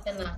Tenang.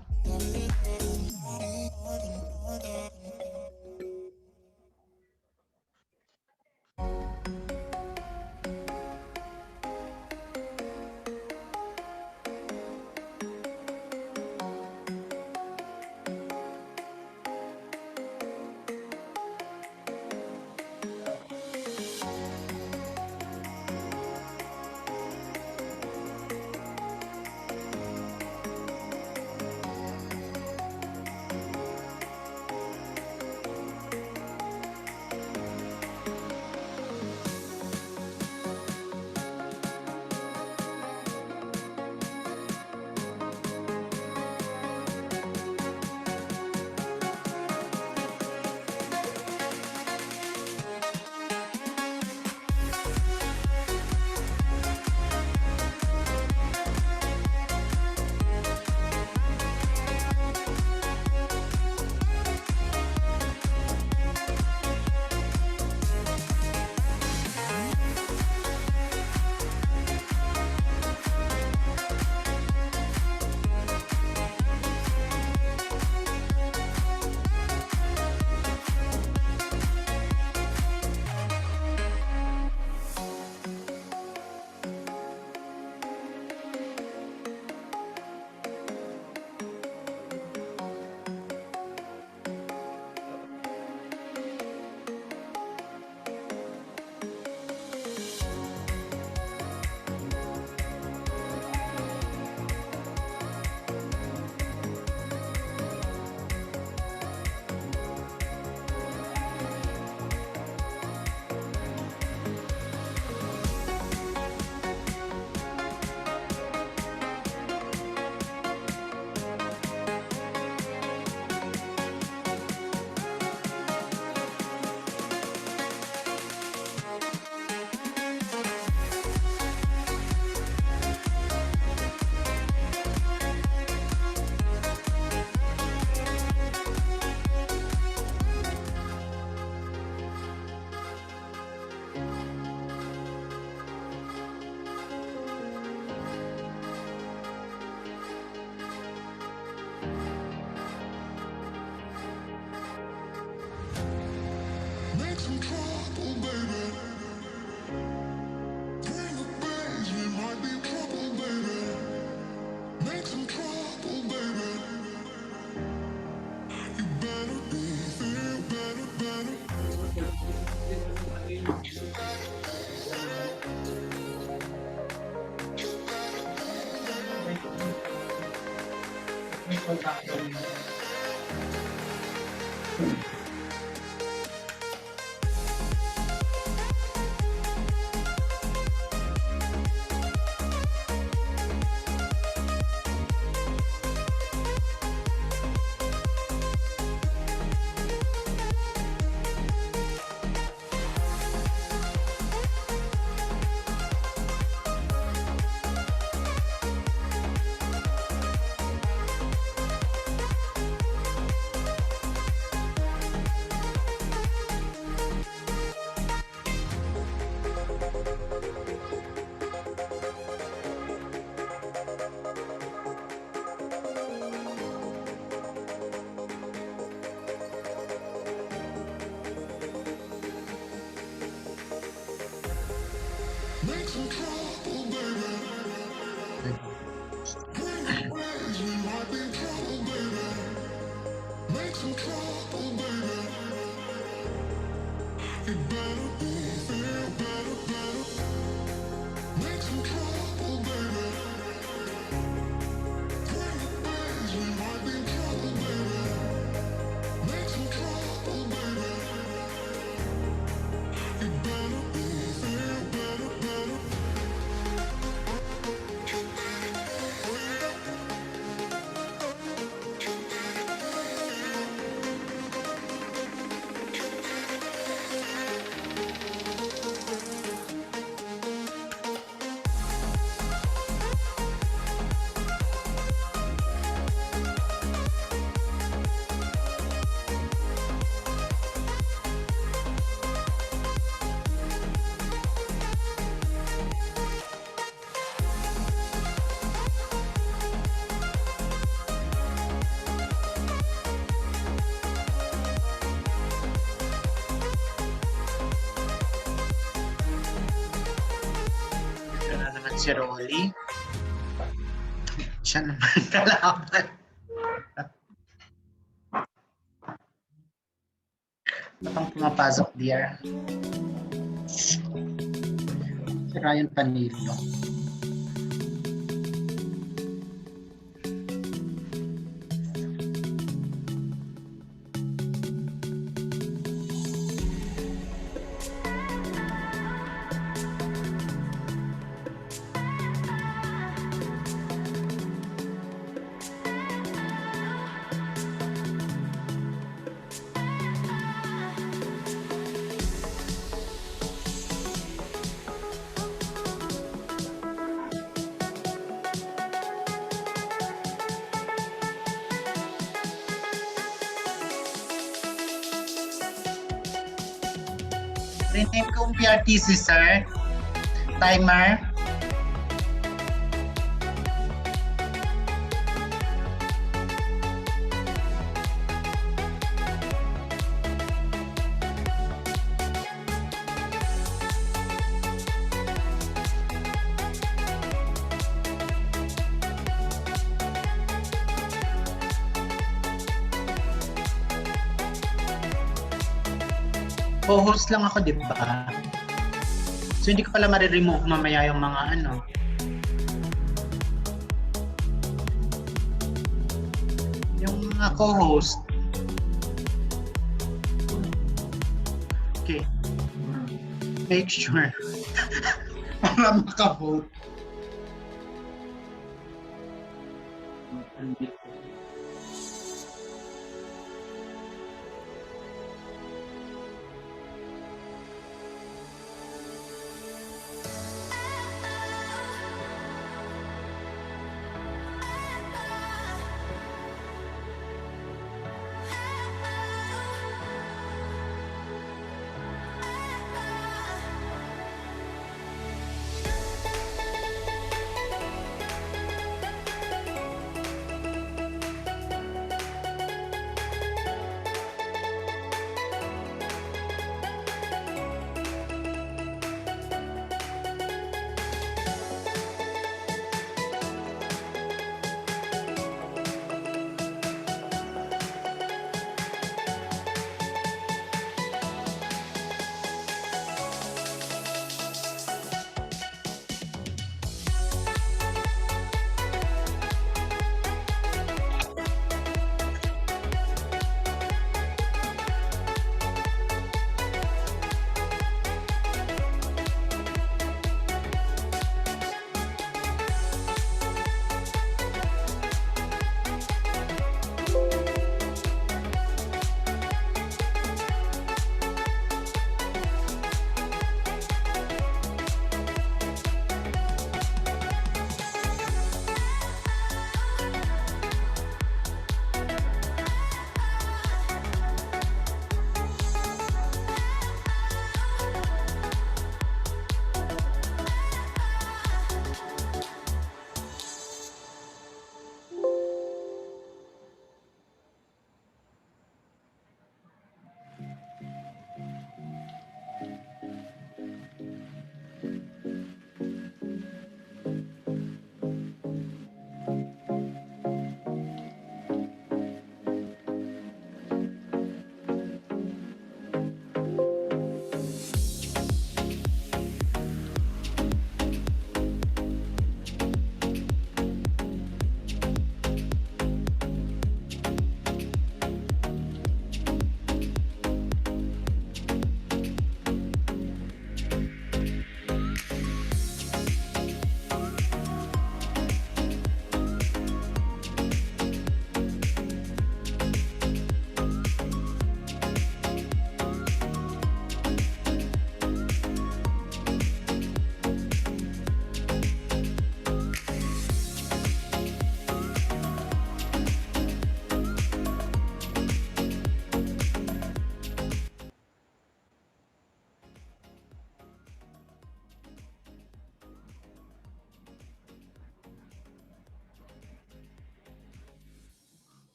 Make some trouble, baby. Bring the bass, we might be in trouble, baby. Make some trouble, baby. You better be, feel better, better. Make some trouble, baby. Bring the bass, we might be in trouble, baby. Make some trouble, baby. You better be, feel better, better. Make some trouble, baby. Bring the bass, we might be in trouble, baby. Make some trouble, baby. You better be, feel better, better. You better Si Rolly. Siya naman kalaban. Ano pang pumapasok, dear? Si Ryan Panilo. Rename ko ang PRTC, sir. Timer. Co-host lang ako, di ba? So, hindi ko pala ma-remove mamaya yung mga ano. Yung mga co-host. Okay. Make sure. Para maka-vote.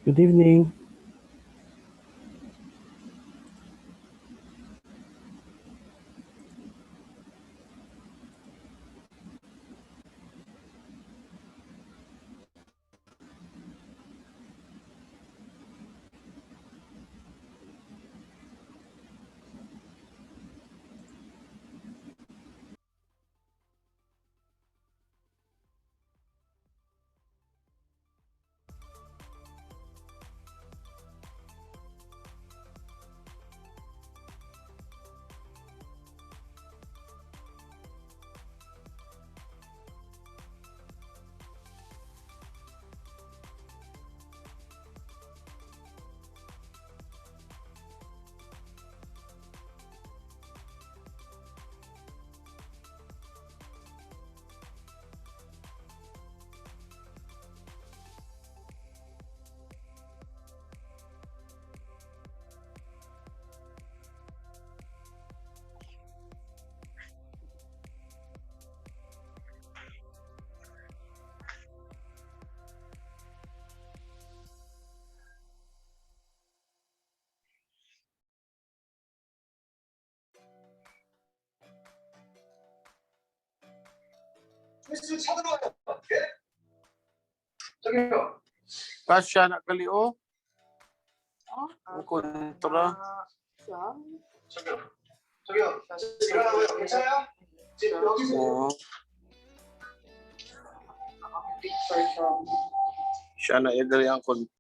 Good evening. Kasya na kalio. Ang kontra. Oo. Siya na idari ang kontra.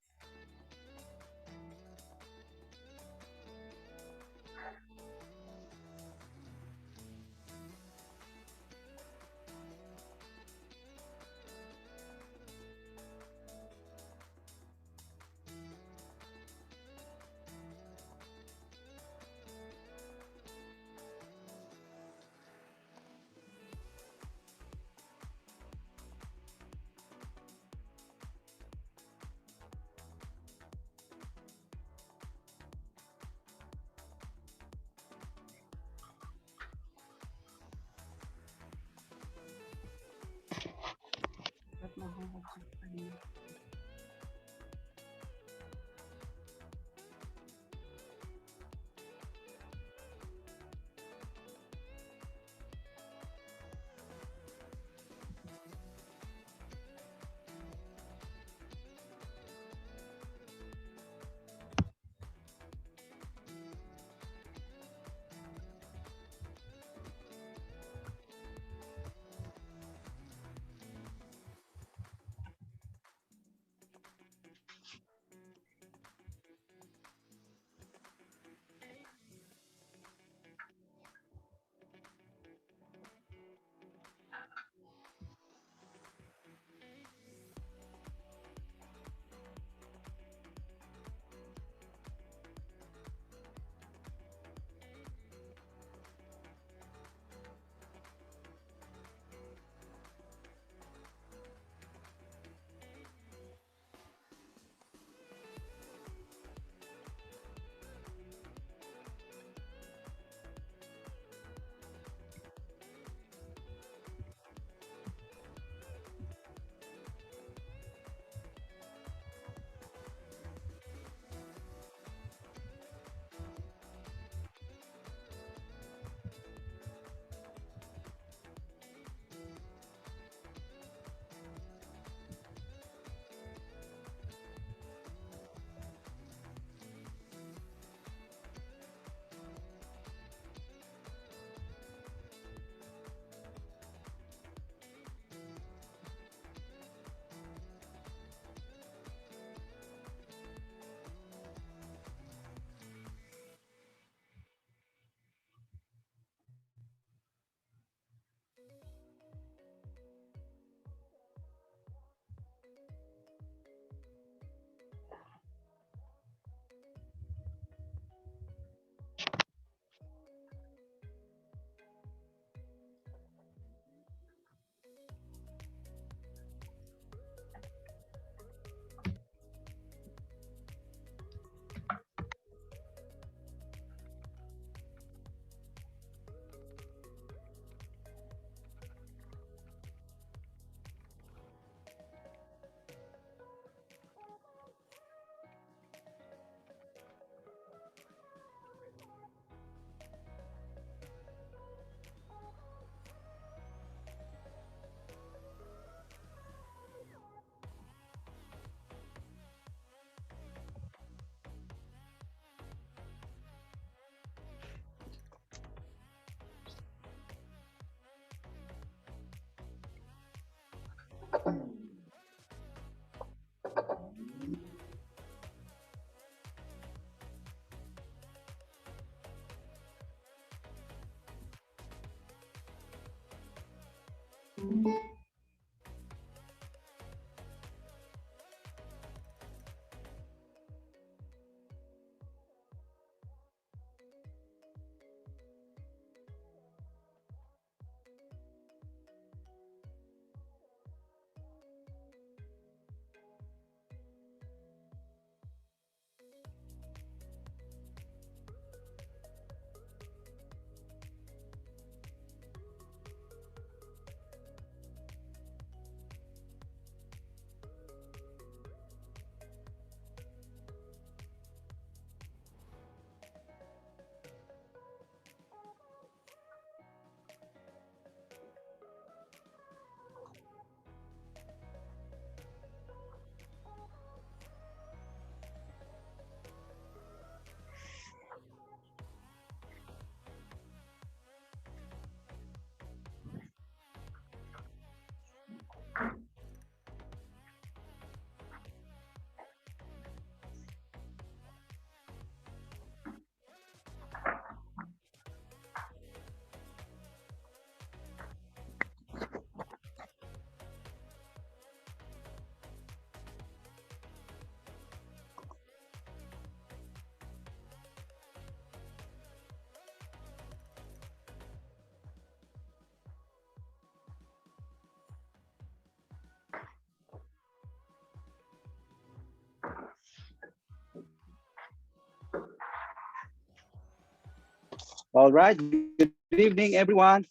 All right. Good evening, everyone.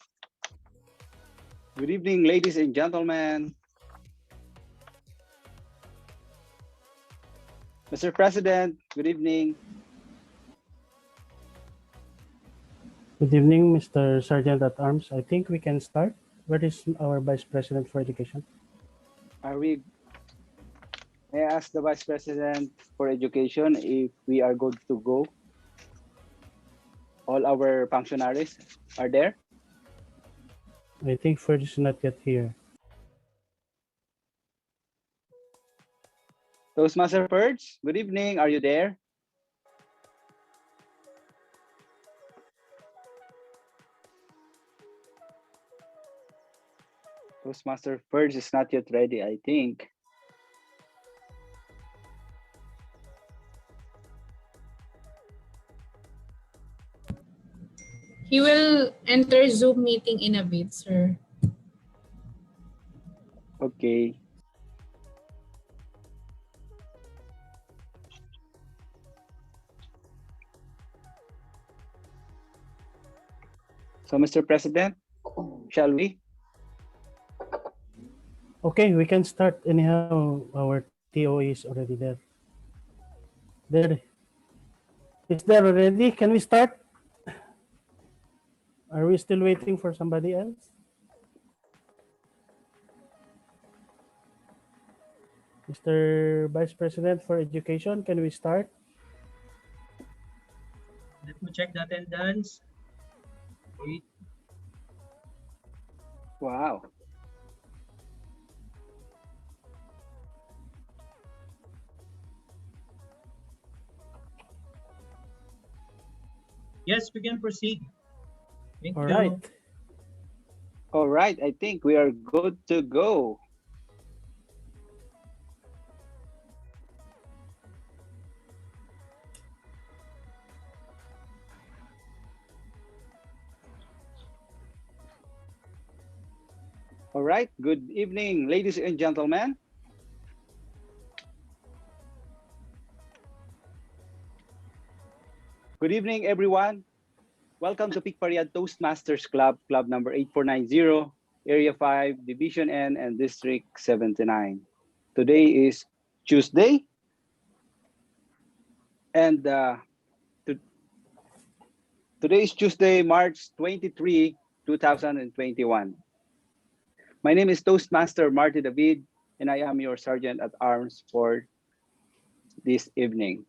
Good evening, ladies and gentlemen. Mr. President, good evening. Good evening, Mr. Sergeant at Arms. I think we can start. Where is our Vice President for Education? May I ask the Vice President for Education if we are good to go? All our functionaries are there? I think Ferd is not yet here. Toastmaster Purge, good evening. Are you there? Toastmaster Purge is not yet ready, I think. He will enter Zoom meeting in a bit, sir. Okay. So, Mr. President, shall we? Okay, we can start. Anyhow, our TO is already there. There. It's there already. Can we start? Are we still waiting for somebody else? Mr. Vice President for Education, can we start? Let me check the attendance. Wait. Wow. Yes, we can proceed. Thank All you. right. All right. I think we are good to go. All right. Good evening, ladies and gentlemen. Good evening, everyone. Welcome to Pikpariad Toastmasters Club, Club number 8490, Area 5, Division N, and District 79. Today is Tuesday, and today is Tuesday, March 23, 2021. My name is Toastmaster Marty David, and I am your Sergeant at Arms for this evening.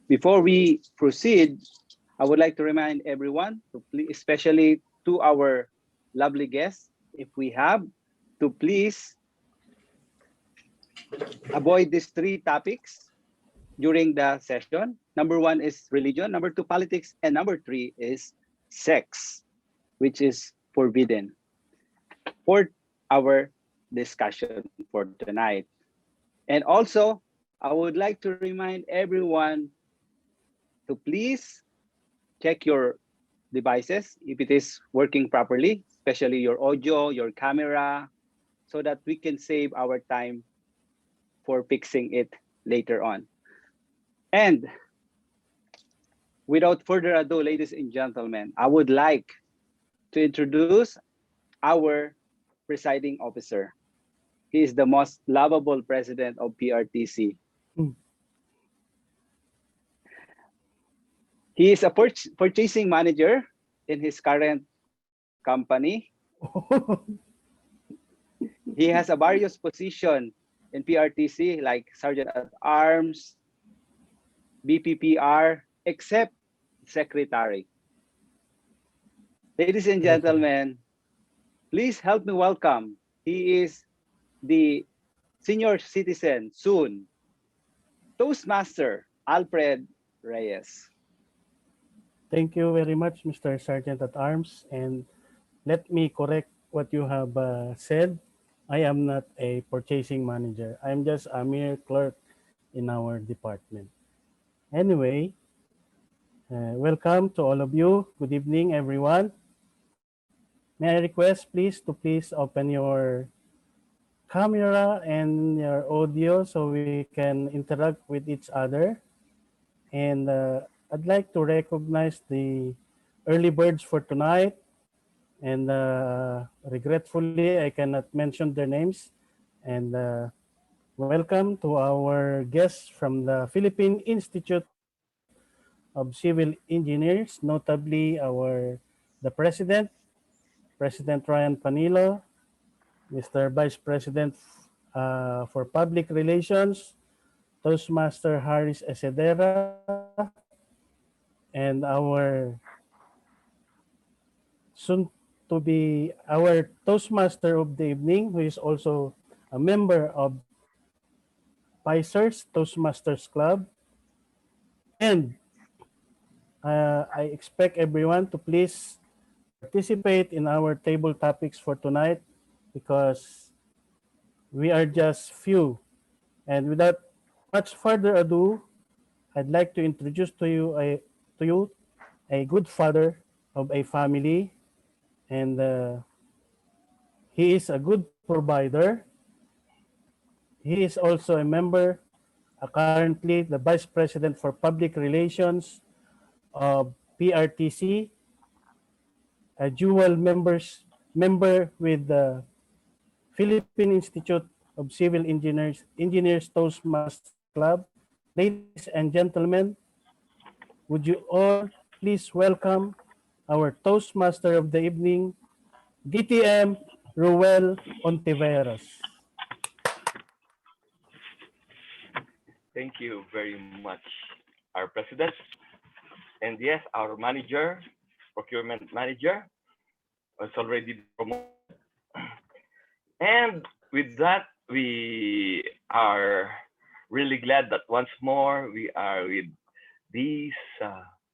Before we proceed, I would like to remind everyone, especially to our lovely guests, if we have, to please avoid these three topics during the session. Number one is religion, number two, politics, and number three is sex, which is forbidden. For our discussion for tonight. And also, I would like to remind everyone to please check your devices if it is working properly, especially your audio, your camera, so that we can save our time for fixing it later on. And without further ado, ladies and gentlemen, I would like to introduce our presiding officer. He is the most lovable president of PRTC. Mm. He is a purchasing manager in his current company. He has a various position in PRTC like Sergeant at Arms, BPPR, except Secretary. Ladies and gentlemen, please help me welcome. He is the senior citizen soon, Toastmaster Alfred Reyes. Thank you very much, Mr. Sergeant at Arms. And let me correct what you have said. I am not a purchasing manager. I'm just a mere clerk in our department. Anyway, welcome to all of you. Good evening, everyone. May I request, please open your camera and your audio so we can interact with each other. And I'd like to recognize the early birds for tonight. And regretfully, I cannot mention their names. And welcome to our guests from the Philippine Institute of Civil Engineers, notably the President, President Ryan Panilo, Mr. Vice President for Public Relations, Toastmaster Harris Esedera, and our soon to be our Toastmaster of the evening, who is also a member of PICER's Toastmasters Club. And I expect everyone to please participate in our table topics for tonight because we are just few. And without much further ado, I'd like to introduce to you a good father of a family, and he is a good provider. He is also a member, currently the Vice President for Public Relations of PRTC, a dual member with the Philippine Institute of Civil Engineers Toastmasters Club. Ladies and gentlemen, would you all please welcome our Toastmaster of the evening, DTM Ruel Ontiveros. Thank you very much, our president. And yes, our manager, procurement manager, was already promoted. And with that, we are really glad that once more we are with these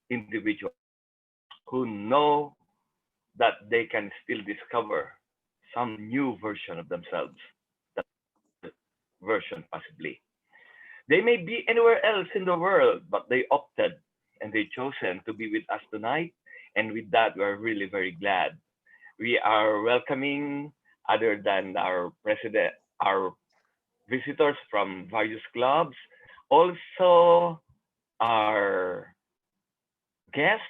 individuals who know that they can still discover some new version of themselves, that version possibly. They may be anywhere else in the world, but they opted and they chosen to be with us tonight. And with that, we're really very glad. We are welcoming, other than our president, our visitors from various clubs, also our guests.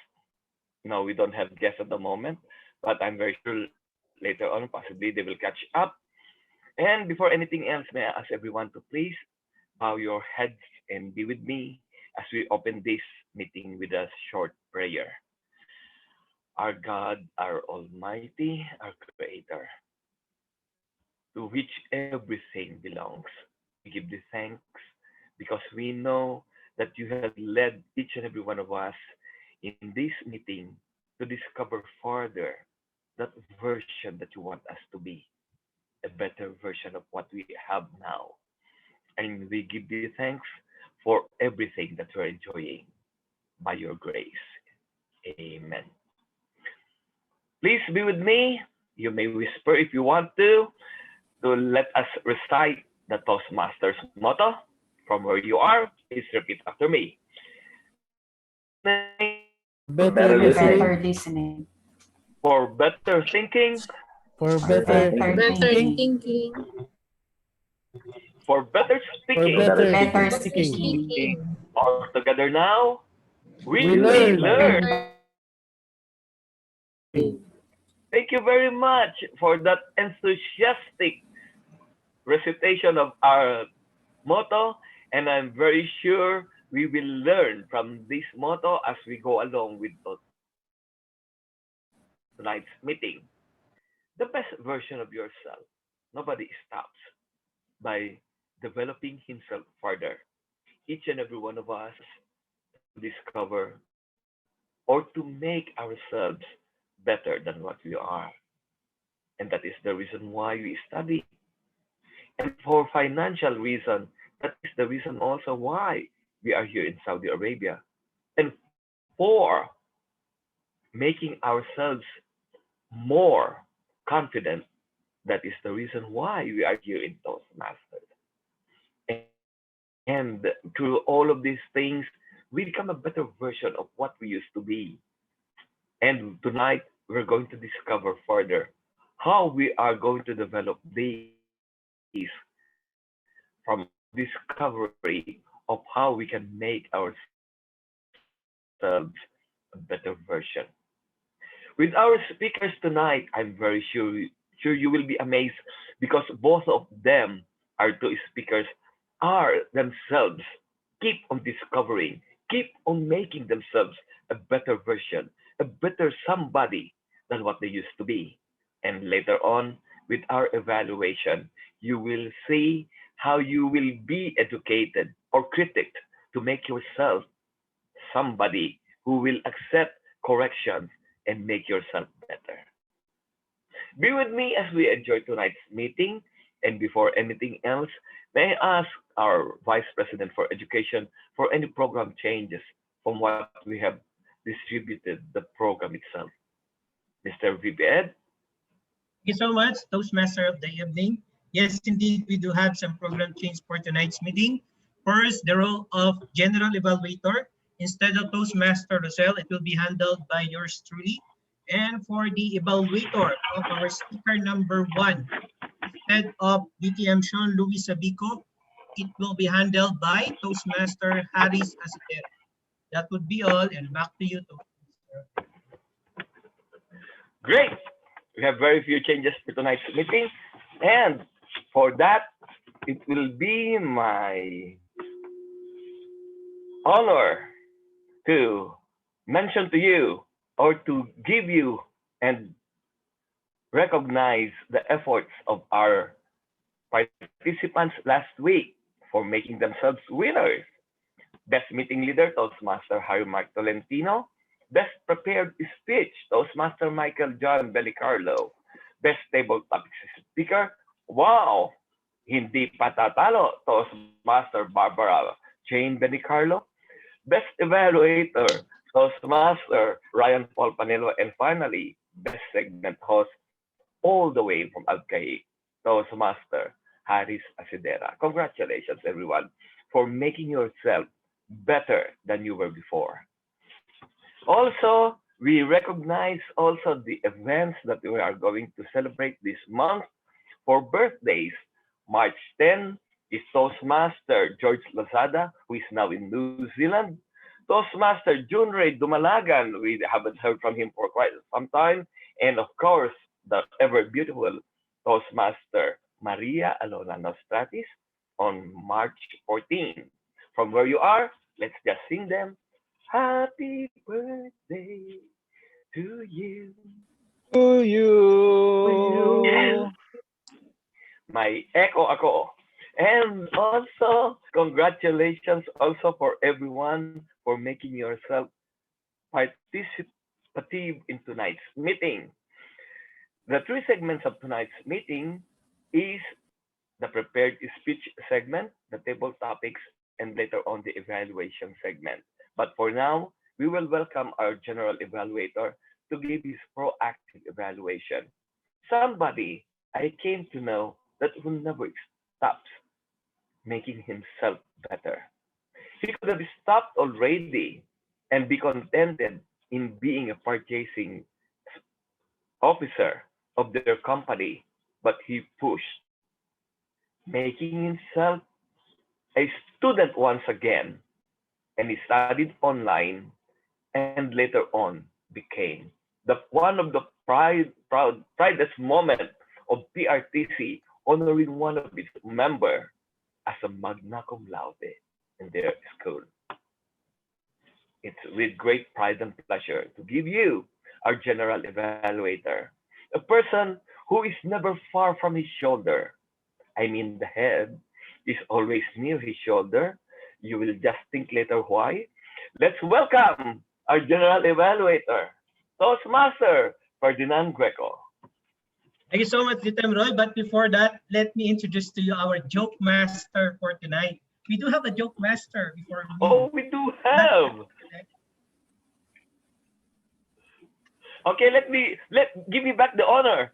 No, we don't have guests at the moment, but I'm very sure later on, possibly they will catch up. And before anything else, may I ask everyone to please bow your heads and be with me as we open this meeting with a short prayer. Our God, our Almighty, our Creator, to which everything belongs, we give you thanks because we know that you have led each and every one of us in this meeting to discover further that version that you want us to be, a better version of what we have now. And we give you thanks for everything that we're enjoying by your grace. Amen. Please be with me You may whisper if you want to let us recite the Toastmasters motto from where you are. Please repeat after me. Better Better listening, listening. For better thinking, for Better better Better thinking, thinking, for better for speaking. better Better speaking. speaking. speaking. All together now, We we learn. learn. Better Thank you very much for that enthusiastic recitation of our motto, and I'm very sure we will learn from this motto as we go along with tonight's meeting. The best version of yourself. Nobody stops by developing himself further. Each and every one of us discover or to make ourselves better than what we are. And that is the reason why we study. And for financial reason, that is the reason also why we are here in Saudi Arabia. And for making ourselves more confident, that is the reason why we are here in Toastmasters. And through all of these things, we become a better version of what we used to be. And tonight, we're going to discover further how we are going to develop these from discovery of how we can make ourselves a better version. With our speakers tonight, I'm very sure you will be amazed because both of them, our two speakers, are themselves keep on discovering, keep on making themselves a better version, a better somebody than what they used to be. And later on, with our evaluation, you will see how you will be educated or critiqued to make yourself somebody who will accept corrections and make yourself better. Be with me as we enjoy tonight's meeting. And before anything else, may I ask our Vice President for Education for any program changes from what we have distributed the program itself. Mr. VBED? Thank you so much, Toastmaster of the evening. Yes, indeed, we do have some program change for tonight's meeting. First, the role of general evaluator. Instead of Toastmaster Rosel, it will be handled by yours truly. And for the evaluator of our speaker number 1, instead of DTM Sean Louis Sabico, it will be handled by Toastmaster Haris Asidera. That would be all, and back to you, Toastmaster. Great. We have very few changes for tonight's meeting. And for that, it will be my honor to mention to you or to give you and recognize the efforts of our participants last week for making themselves winners. Best Meeting Leader, Toastmaster Harry Mark Tolentino. Best Prepared Speech, Toastmaster Michael John Bellicarlo. Best Table Topics Speaker, wow! Hindi patatalo, Toastmaster Barbara Jane Bellicarlo. Best Evaluator, Toastmaster Ryan Paul Panelo. And finally, Best Segment Host, all the way from Alcaid, Toastmaster Haris Asidera. Congratulations, everyone, for making yourself better than you were before. Also, we recognize also the events that we are going to celebrate this month. For birthdays, March 10 is Toastmaster George Lazada, who is now in New Zealand. Toastmaster Junray Dumalagan, we haven't heard from him for quite some time. And of course, the ever beautiful Toastmaster Maria Alona Nostratis on March 14. From where you are, let's just sing them. Happy birthday to you. To Yes, you. may echo ako. And also, congratulations also for everyone for making yourself participative in tonight's meeting. The three segments of tonight's meeting is the prepared speech segment, the table topics, and later on the evaluation segment. But for now, we will welcome our general evaluator to give his proactive evaluation. somebody I came to know that who never stops making himself better. He could have stopped already and be contented in being a purchasing officer of their company, but he pushed, making himself a student once again, and he studied online and later on became the one of the proudest moment of PRTC, honoring one of its member as a magna cum laude in their school. It's with great pride and pleasure to give you our general evaluator, a person who is never far from his shoulder. I mean, the head is always near his shoulder. You will just think later why. Let's welcome our general evaluator, Toastmaster Ferdinand Greco. Thank you so much, Litem Roy. But before that, let me introduce to you our joke master for tonight. We do have a joke master before me. Oh, we do have. Okay, give me back the honor.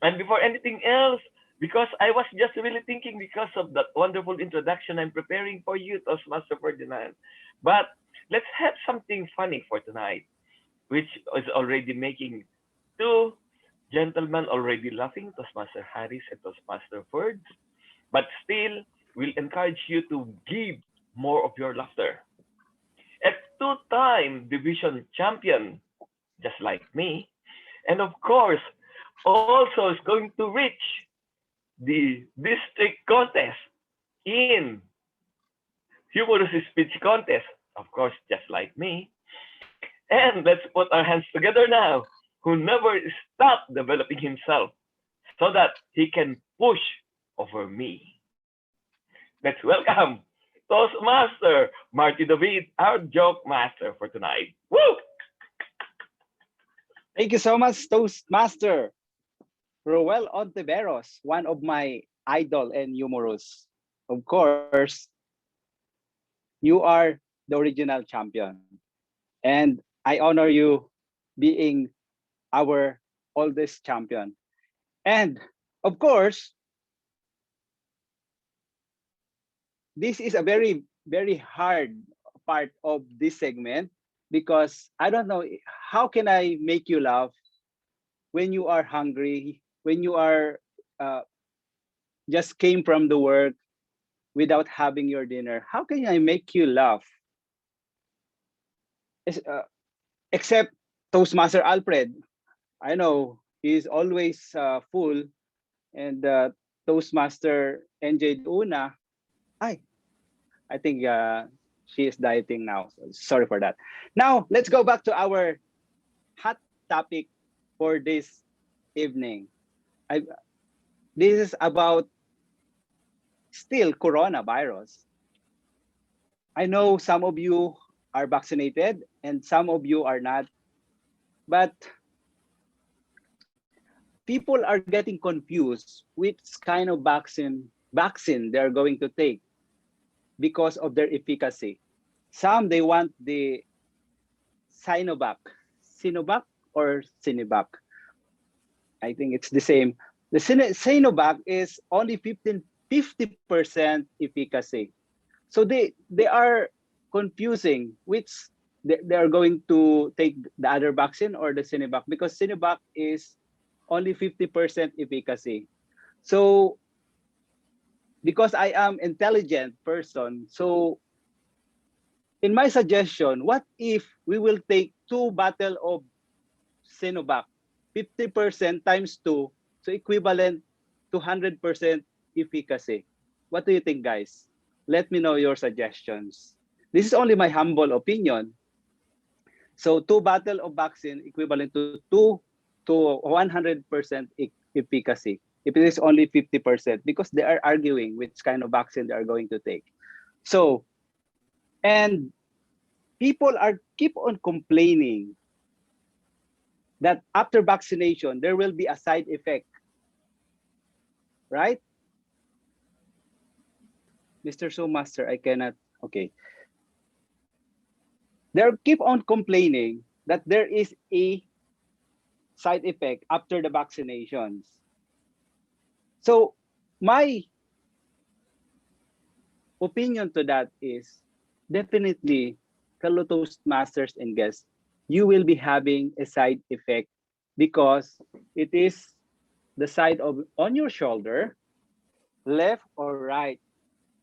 And before anything else, because I was just really thinking because of that wonderful introduction I'm preparing for you, Toastmaster Ferdinand. But let's have something funny for tonight, which is already making two gentlemen already laughing, Toastmaster Harris and Toastmaster Ferds. But still, we'll encourage you to give more of your laughter. A two-time division champion, just like me, and of course, also is going to reach the district contest in humorous speech contest, of course, just like me. And let's put our hands together now, who never stopped developing himself so that he can push over me. Let's welcome Toastmaster Marty David, our joke master for tonight. Woo! Thank you so much, Toastmaster Roel Ontiveros, one of my idol and humorous. Of course, you are the original champion. And I honor you being our oldest champion. And of course, this is a very, very hard part of this segment because I don't know, how can I make you laugh when you are hungry, when you are just came from the work without having your dinner? How can I make you laugh? Except Toastmaster Alfred. I know he's always full, and Toastmaster NJ Una. I think she is dieting now. So sorry for that. Now let's go back to our hot topic for this evening. This is about still coronavirus. I know some of you are vaccinated and some of you are not, but people are getting confused which kind of vaccine they're going to take because of their efficacy. Some they want the Sinovac, or Sinovac. I think it's the same. The Sinovac is only 50% efficacy. So they are confusing which they are going to take, the other vaccine or the Sinovac, because Sinovac is only 50% efficacy. So because I am intelligent person, so in my suggestion, what if we will take 2 bottles of Sinovac, 50% times 2, so equivalent to 100% efficacy. What do you think, guys? Let me know your suggestions. This is only my humble opinion. So 2 bottles of vaccine equivalent to 100% efficacy. If it is only 50%, because they are arguing which kind of vaccine they are going to take. So, and people keep on complaining that after vaccination, there will be a side effect, right? Mr. Master, I cannot, okay. They keep on complaining that there is a side effect after the vaccinations. So my opinion to that is definitely, fellow Toastmasters and guests, you will be having a side effect because it is the side of on your shoulder, left or right.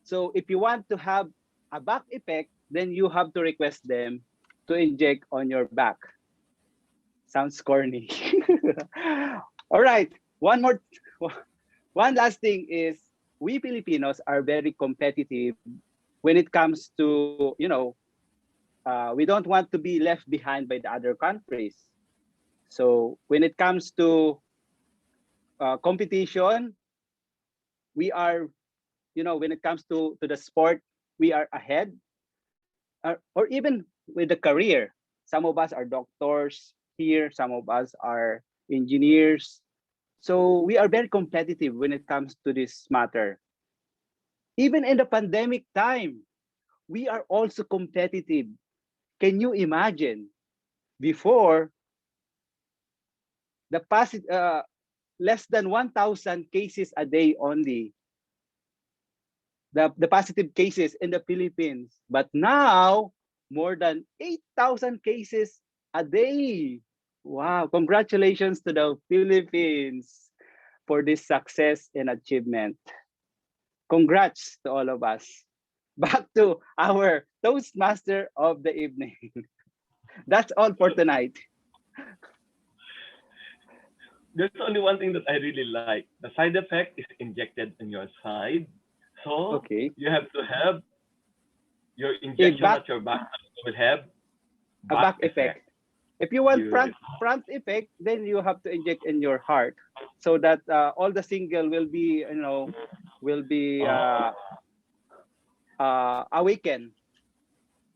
So if you want to have a back effect, then you have to request them to inject on your back. Sounds corny. All right, one last thing is we Filipinos are very competitive when it comes to, we don't want to be left behind by the other countries. So when it comes to competition, we are, when it comes to the sport, we are ahead. Or even with the career, some of us are doctors here, some of us are engineers. So we are very competitive when it comes to this matter. Even in the pandemic time, we are also competitive. Can you imagine? Before, the past less than 1,000 cases a day only, the positive cases in the Philippines. But now, more than 8,000 cases a day. Wow, congratulations to the Philippines for this success and achievement. Congrats to all of us. Back to our Toastmaster of the evening. That's all for tonight. There's only one thing that I really like. The side effect is injected in your side. So Okay. you have to have your A injection back, at your back will have a back back effect. If you want Beautiful. front effect, then you have to inject in your heart so that all the single will be, will be Oh, awakened.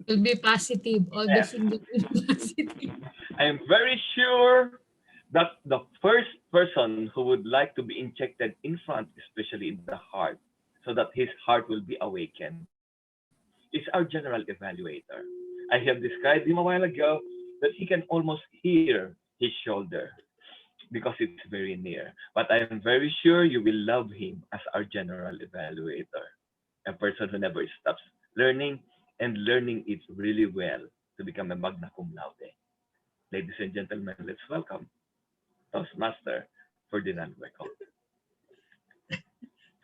Will be positive. All the yes. single will be positive. I am very sure that the first person who would like to be injected in front, especially in the heart, so that his heart will be awakened, is our general evaluator. I have described him a while ago that he can almost hear his shoulder because it's very near. But I am very sure you will love him as our general evaluator, a person who never stops learning and learning it really well to become a magna cum laude. Ladies and gentlemen, let's welcome Toastmaster Ferdinand Weckl.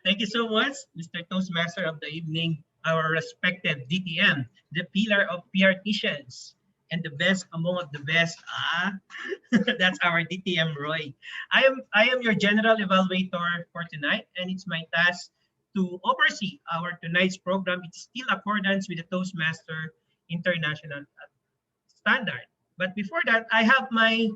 Thank you so much, Mr. Toastmaster of the evening, our respected DTM, the pillar of PRTCians, and the best among the best. That's our DTM Roy. I am your general evaluator for tonight, and it's my task to oversee our tonight's program. It's still accordance with the Toastmaster International standard. But before that, I have my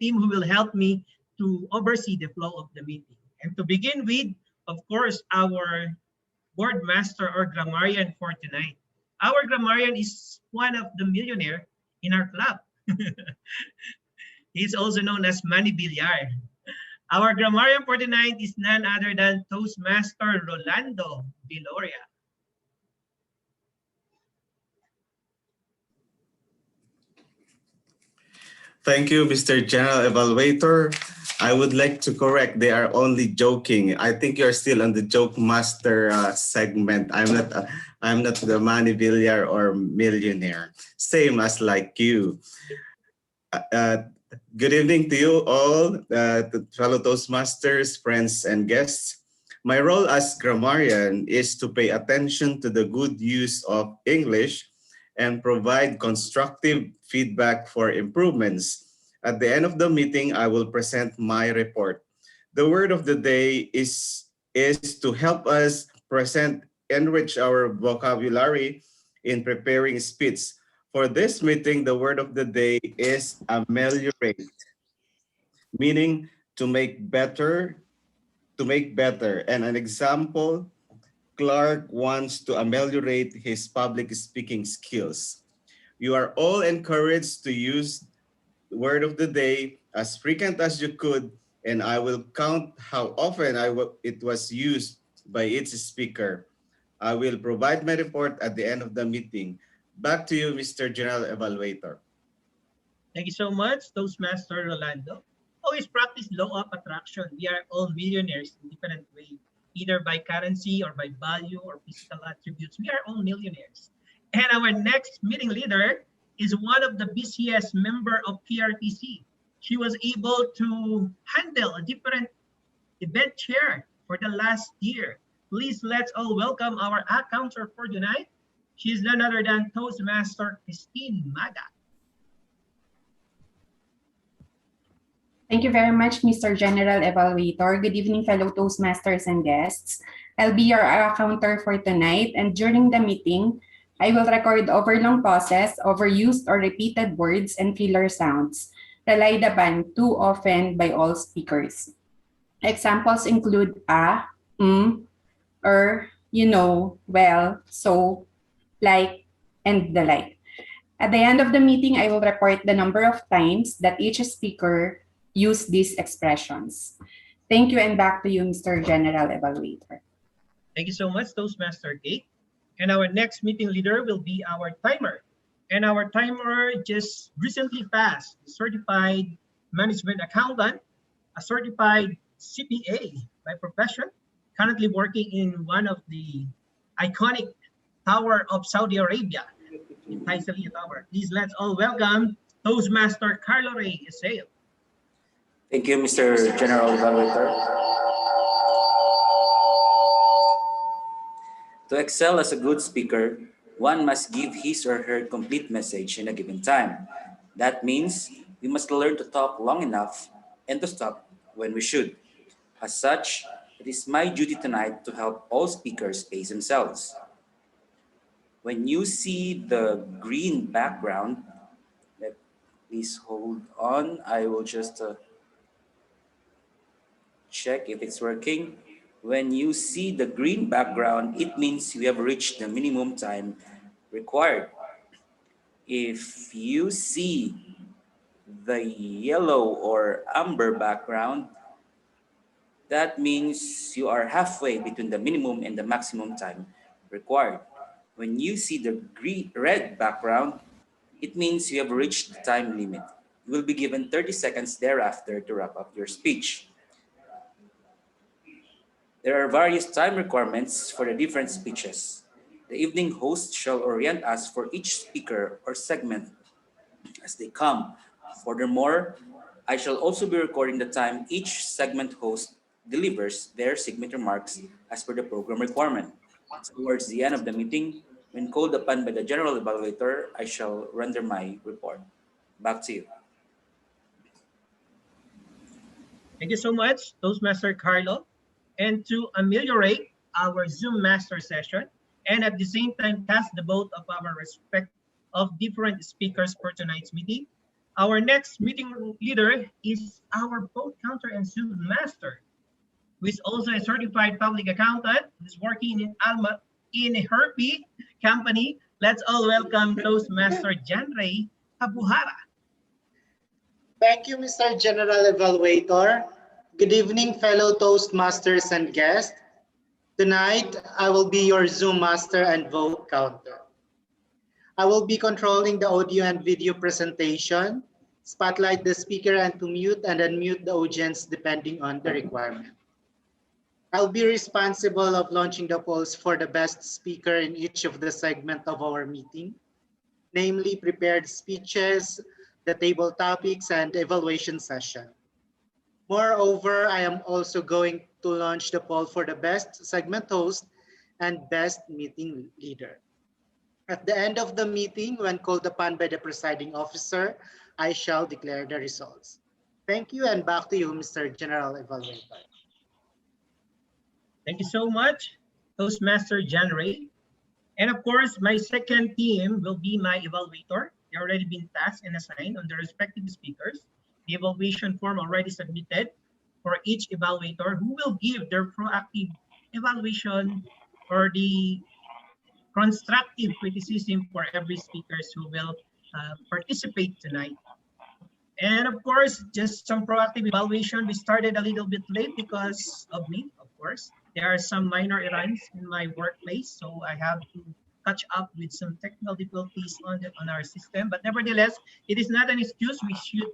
team who will help me to oversee the flow of the meeting. And to begin with, of course, our board master or grammarian for tonight. Our grammarian is one of the millionaire in our club. He's also known as Manny Villar. Our grammarian for tonight is none other than Toastmaster Rolando Viloria. Thank you, Mr. General Evaluator. I would like to correct, they are only joking. I think you're still on the joke master segment. I'm not the Manny Villar or millionaire. Same as like you. Good evening to you all, to fellow Toastmasters, friends, and guests. My role as grammarian is to pay attention to the good use of English and provide constructive feedback for improvements. At the end of the meeting, I will present my report. The word of the day is to help us enrich our vocabulary in preparing speech. For this meeting, the word of the day is ameliorate, meaning to make better, And an example, Clark wants to ameliorate his public speaking skills. You are all encouraged to use the word of the day as frequent as you could, and I will count how often it was used by each speaker. I will provide my report at the end of the meeting. Back to you, Mr. General Evaluator. Thank you so much, Toastmaster Rolando. Always practice law of attraction. We are all millionaires in different ways, either by currency or by value or physical attributes. We are all millionaires. And our next meeting leader is one of the busiest member of PRTC. She was able to handle a different event chair for the last year. Please let's all welcome our counselor for tonight. She's none other than Toastmaster Christine Maga. Thank you very much, Mr. General Evaluator. Good evening, fellow Toastmasters and guests. I'll be your counter for tonight, and during the meeting, I will record overlong pauses, overused or repeated words, and filler sounds relied upon too often by all speakers. Examples include you know, well, so, like, and the like. At the end of the meeting, I will report the number of times that each speaker used these expressions. Thank you, and back to you, Mr. General Evaluator. Thank you so much, Toastmaster Kate. And our next meeting leader will be our timer. And our timer just recently passed certified management accountant, a certified CPA by profession, currently working in one of the iconic tower of Saudi Arabia, in Taisaliya Tower. Please let's all welcome Toastmaster Carlo Ray Iseo. Thank you, Mr. General Evaluator. To excel as a good speaker, one must give his or her complete message in a given time. That means we must learn to talk long enough and to stop when we should. As such, it is my duty tonight to help all speakers pace themselves. When you see the green background, please hold on. I will just check if it's working. When you see the green background, it means you have reached the minimum time required. If you see the yellow or amber background, that means you are halfway between the minimum and the maximum time required. When you see the red background, it means you have reached the time limit. You will be given 30 seconds thereafter to wrap up your speech. There are various time requirements for the different speeches. The evening host shall orient us for each speaker or segment as they come. Furthermore, I shall also be recording the time each segment host delivers their segment remarks as per the program requirement. Towards the end of the meeting, when called upon by the General Evaluator, I shall render my report. Back to you. Thank you so much, Toastmaster Carlo. And to ameliorate our Zoom master session, and at the same time cast the vote of our respect of different speakers for tonight's meeting, our next meeting leader is our vote counter and Zoom master, who is also a certified public accountant, who's working in Herpy company. Let's all welcome Toastmaster Janray Kabuhara. Thank you, Mr. General Evaluator. Good evening, fellow Toastmasters and guests. Tonight, I will be your Zoom master and vote counter. I will be controlling the audio and video presentation, spotlight the speaker, and to mute and unmute the audience depending on the requirement. I'll be responsible of launching the polls for the best speaker in each of the segments of our meeting, namely prepared speeches, the table topics, and evaluation session. Moreover, I am also going to launch the poll for the best segment host and best meeting leader. At the end of the meeting, when called upon by the presiding officer, I shall declare the results. Thank you, and back to you, Mr. General Evaluator. Thank you so much, Toastmaster Janray. And of course, my second team will be my evaluator. They already been tasked and assigned on the respective speakers. The evaluation form already submitted for each evaluator who will give their proactive evaluation or the constructive criticism for every speakers who will participate tonight. And of course, just some proactive evaluation. We started a little bit late because of me, of course. There are some minor errands in my workplace, so I have to catch up with some technical difficulties on our system. But nevertheless, it is not an excuse. We should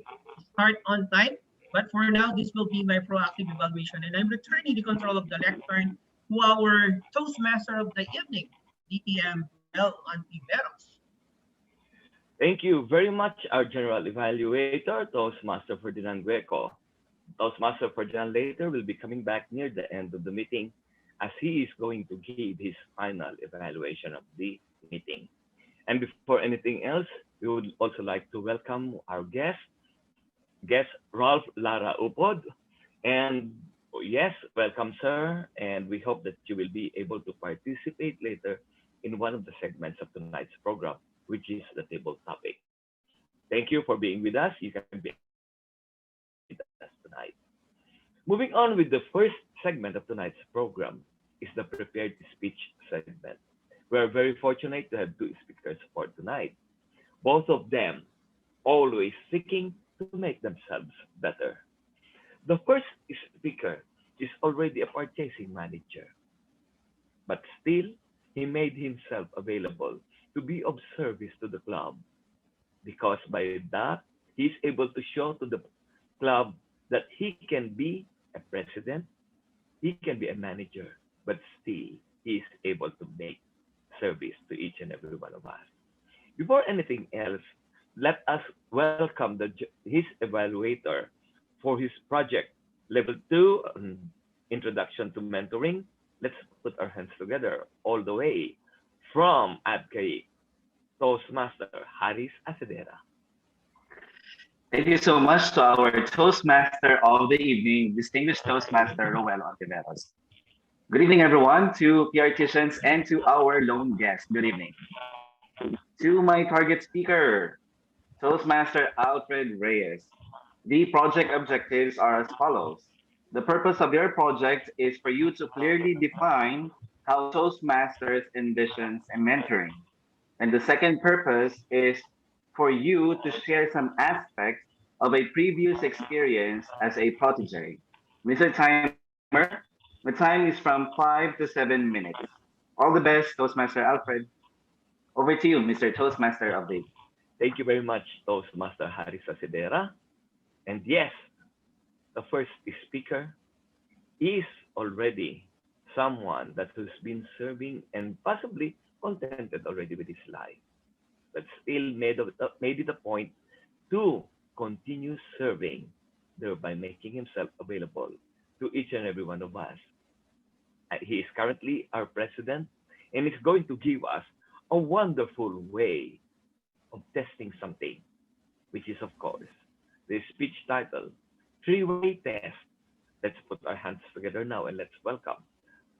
start on time. But for now, this will be my proactive evaluation. And I'm returning the control of the lectern to our Toastmaster of the evening, DTM Bel Antiveros. Thank you very much, our General Evaluator, Toastmaster Ferdinand Greco. Toastmaster Ferdinand later will be coming back near the end of the meeting as he is going to give his final evaluation of the meeting. And before anything else, we would also like to welcome our guest Ralph Lara Upod. And yes, welcome, sir. And we hope that you will be able to participate later in one of the segments of tonight's program, which is the table topic. Thank you for being with us. You can be with us tonight. Moving on with the first segment of tonight's program is the prepared speech segment. We are very fortunate to have two speakers for tonight, both of them always seeking to make themselves better. The first speaker is already a purchasing manager, but still he made himself available to be of service to the club because by that he is able to show to the club that he can be a president, he can be a manager, but still he is able to make service to each and every one of us. Before anything else, let us welcome his evaluator for his project level 2 introduction to mentoring. Let's put our hands together all the way from ADCAI, Toastmaster Haris Asedera. Thank you so much to our Toastmaster of the evening, distinguished Toastmaster Roel Ontiveros. Good evening, everyone, to PRTCians and to our lone guest. Good evening. To my target speaker, Toastmaster Alfred Reyes. The project objectives are as follows. The purpose of your project is for you to clearly define how Toastmasters envisions a mentoring. And the second purpose is for you to share some aspects of a previous experience as a protege. Mr. Timer, the time is from 5 to 7 minutes. All the best, Toastmaster Alfred. Over to you, Mr. Toastmaster of the. Thank you very much, Toastmaster Haris Asedera. And yes, the first speaker is already someone that has been serving and possibly contented already with his life, but still made it a point to continue serving, thereby making himself available to each and every one of us. He is currently our president and is going to give us a wonderful way of testing something, which is, of course, the speech title, Three-Way Test. Let's put our hands together now and let's welcome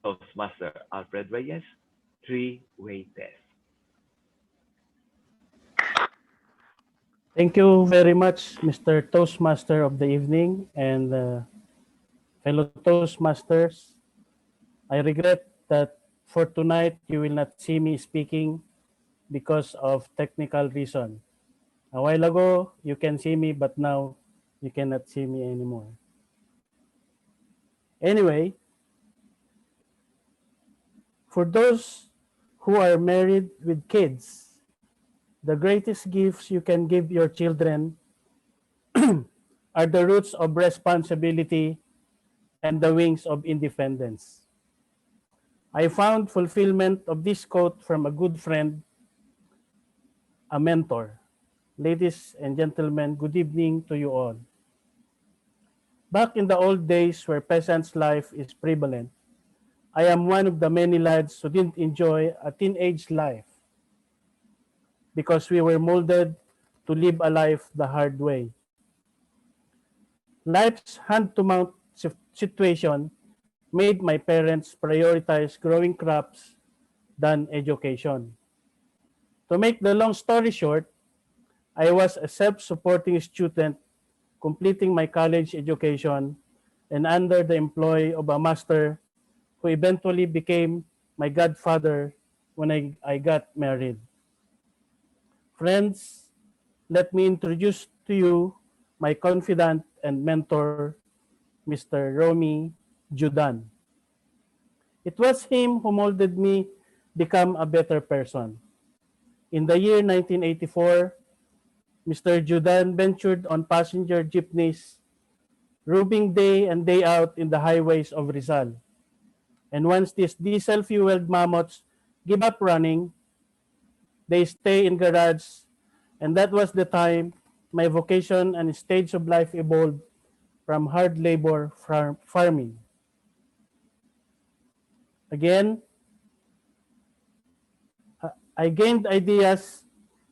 Toastmaster Alfred Reyes, Three-Way Test. Thank you very much, Mr. Toastmaster of the evening and fellow Toastmasters. I regret that for tonight you will not see me speaking because of technical reason. A while ago, you can see me, but now you cannot see me anymore. Anyway, for those who are married with kids, the greatest gifts you can give your children are the roots of responsibility and the wings of independence. I found fulfillment of this quote from a good friend, a mentor. Ladies and gentlemen, good evening to you all. Back in the old days where peasant's life is prevalent, I am one of the many lads who didn't enjoy a teenage life because we were molded to live a life the hard way. Life's hand-to-mouth situation made my parents prioritize growing crops than education. To make the long story short, I was a self-supporting student completing my college education and under the employ of a master who eventually became my godfather when I got married. Friends, let me introduce to you my confidant and mentor, Mr. Romy Judan. It was him who molded me become a better person. In the year 1984, Mr. Judan ventured on passenger jeepneys, roaming day and day out in the highways of Rizal. And once these diesel-fueled mammoths give up running, they stay in garage, and that was the time my vocation and stage of life evolved from hard labor farming. Again, I gained ideas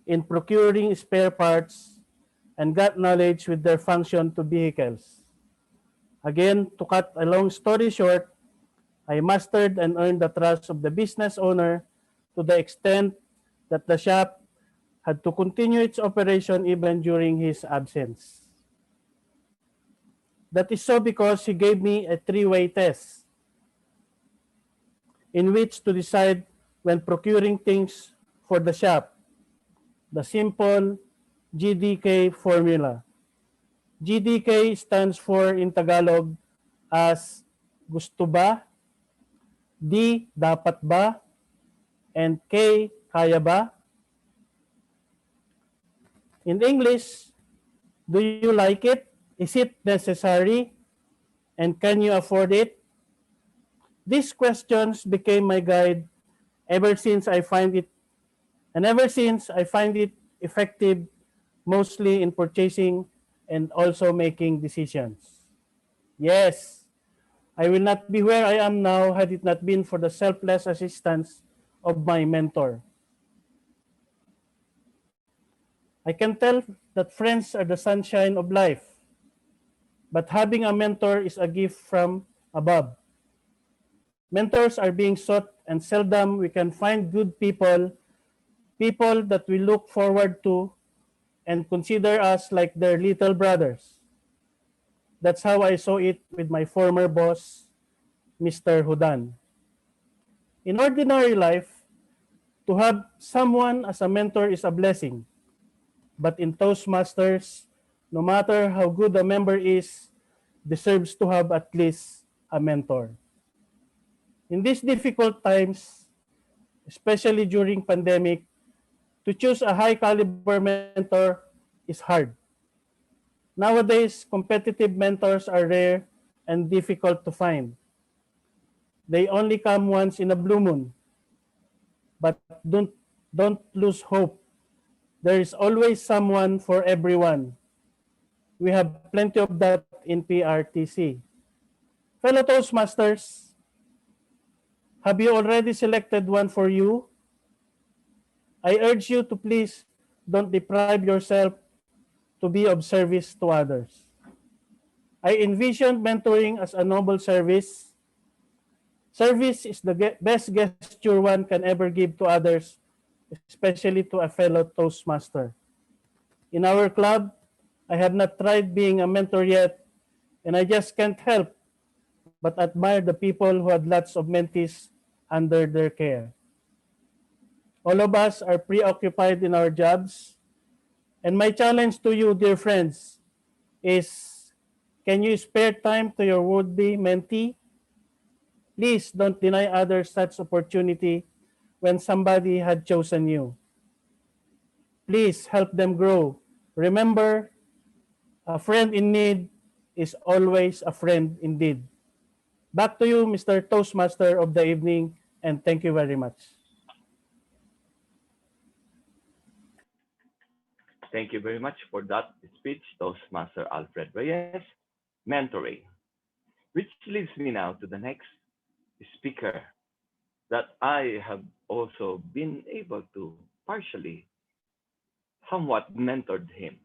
in procuring spare parts and got knowledge with their function to vehicles. Again, to cut a long story short, I mastered and earned the trust of the business owner to the extent that the shop had to continue its operation even during his absence. That is so because he gave me a three-way test in which to decide when procuring things for the shop, the simple GDK formula. GDK stands for in Tagalog as gusto ba, D dapat ba, and K kaya ba. In English, do you like it? Is it necessary? And can you afford it? These questions became my guide ever since I find it ever since I find it effective mostly in purchasing and also making decisions. Yes, I will not be where I am now had it not been for the selfless assistance of my mentor. I can tell that friends are the sunshine of life, but having a mentor is a gift from above. Mentors are being sought, and seldom we can find good people, people that we look forward to and consider us like their little brothers. That's how I saw it with my former boss, Mr. Hudan. In ordinary life, to have someone as a mentor is a blessing. But in Toastmasters, no matter how good a member is, deserves to have at least a mentor. In these difficult times, especially during pandemic, to choose a high caliber mentor is hard. Nowadays, competitive mentors are rare and difficult to find. They only come once in a blue moon. But don't lose hope. There is always someone for everyone. We have plenty of that in PRTC. Fellow Toastmasters, have you already selected one for you? I urge you to please don't deprive yourself to be of service to others. I envision mentoring as a noble service. Service is the best gesture one can ever give to others, especially to a fellow Toastmaster. In our club, I have not tried being a mentor yet, and I just can't help but admire the people who had lots of mentees under their care. All of us are preoccupied in our jobs, and my challenge to you, dear friends, is can you spare time to your would-be mentee? Please don't deny others such opportunity when somebody had chosen you. Please help them grow. Remember, a friend in need is always a friend indeed. Back to you, Mr. Toastmaster of the evening, and thank you very much. Thank you very much for that speech, Toastmaster Alfred Reyes. Mentoring, which leads me now to the next speaker that I have also been able to partially somewhat mentored him.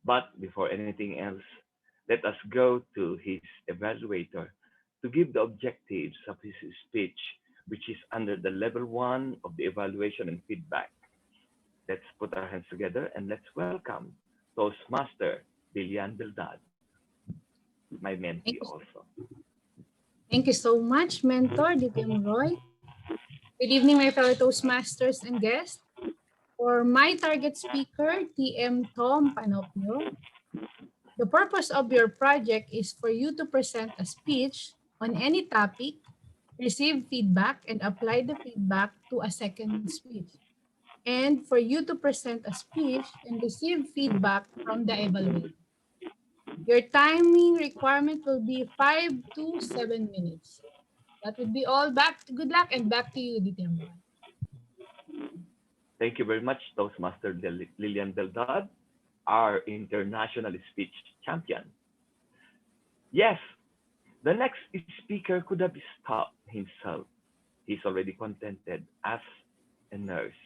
But before anything else, let us go to his evaluator to give the objectives of his speech, which is under the level 1 of the evaluation and feedback. Let's put our hands together and let's welcome Toastmaster Bilian Bildad, my mentee also. Thank you so much, Mentor DTM Roy. Good evening, my fellow Toastmasters and guests. For my target speaker, TM Tom Panopio, the purpose of your project is for you to present a speech on any topic receive feedback, and apply the feedback to a second speech. And for you to present a speech and receive feedback from the evaluator. Your timing requirement will be 5 to 7 minutes. That would be all. Good luck and back to you, DTM. Thank you very much, Toastmaster Lillian Deldad, our international speech champion. Yes, the next speaker could have stopped himself. He's already contented as a nurse.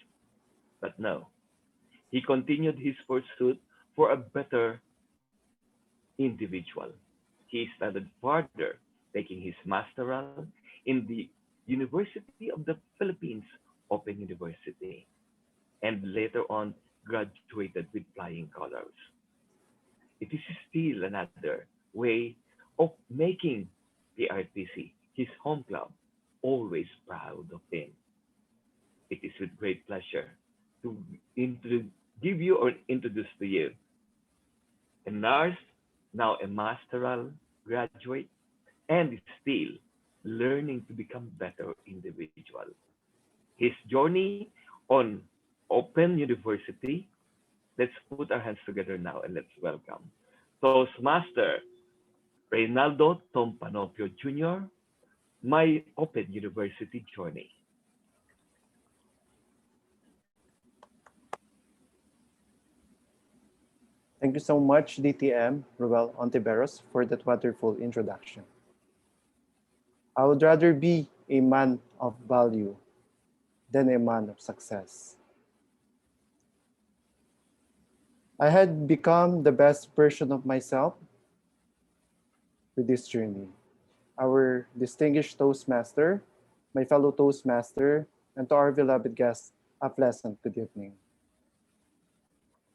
But no, he continued his pursuit for a better individual. He studied further, taking his masteral in the University of the Philippines Open University, and later on graduated with flying colors. It is still another way of making PRTC, his home club, always proud of him. It is with great pleasure to give you or introduce to you a nurse, now a masteral graduate, and still learning to become better individual. His journey on Open University. Let's put our hands together now and let's welcome Toastmaster Reynaldo Tompanopio Jr., my Open University journey. Thank you so much, DTM Ruel Ontiveros, for that wonderful introduction. I would rather be a man of value than a man of success. I had become the best version of myself with this journey. Our distinguished Toastmaster, my fellow Toastmaster, and to our beloved guests, a pleasant good evening.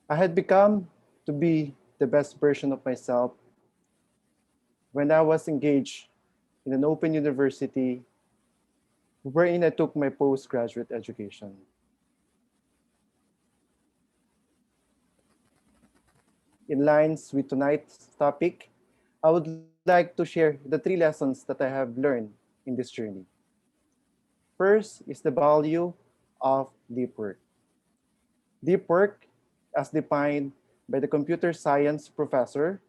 I had become to be the best version of myself when I was engaged in an open university wherein I took my postgraduate education. In lines with tonight's topic, I would like to share the 3 lessons that I have learned in this journey. First is the value of deep work. Deep work, as defined by the computer science professor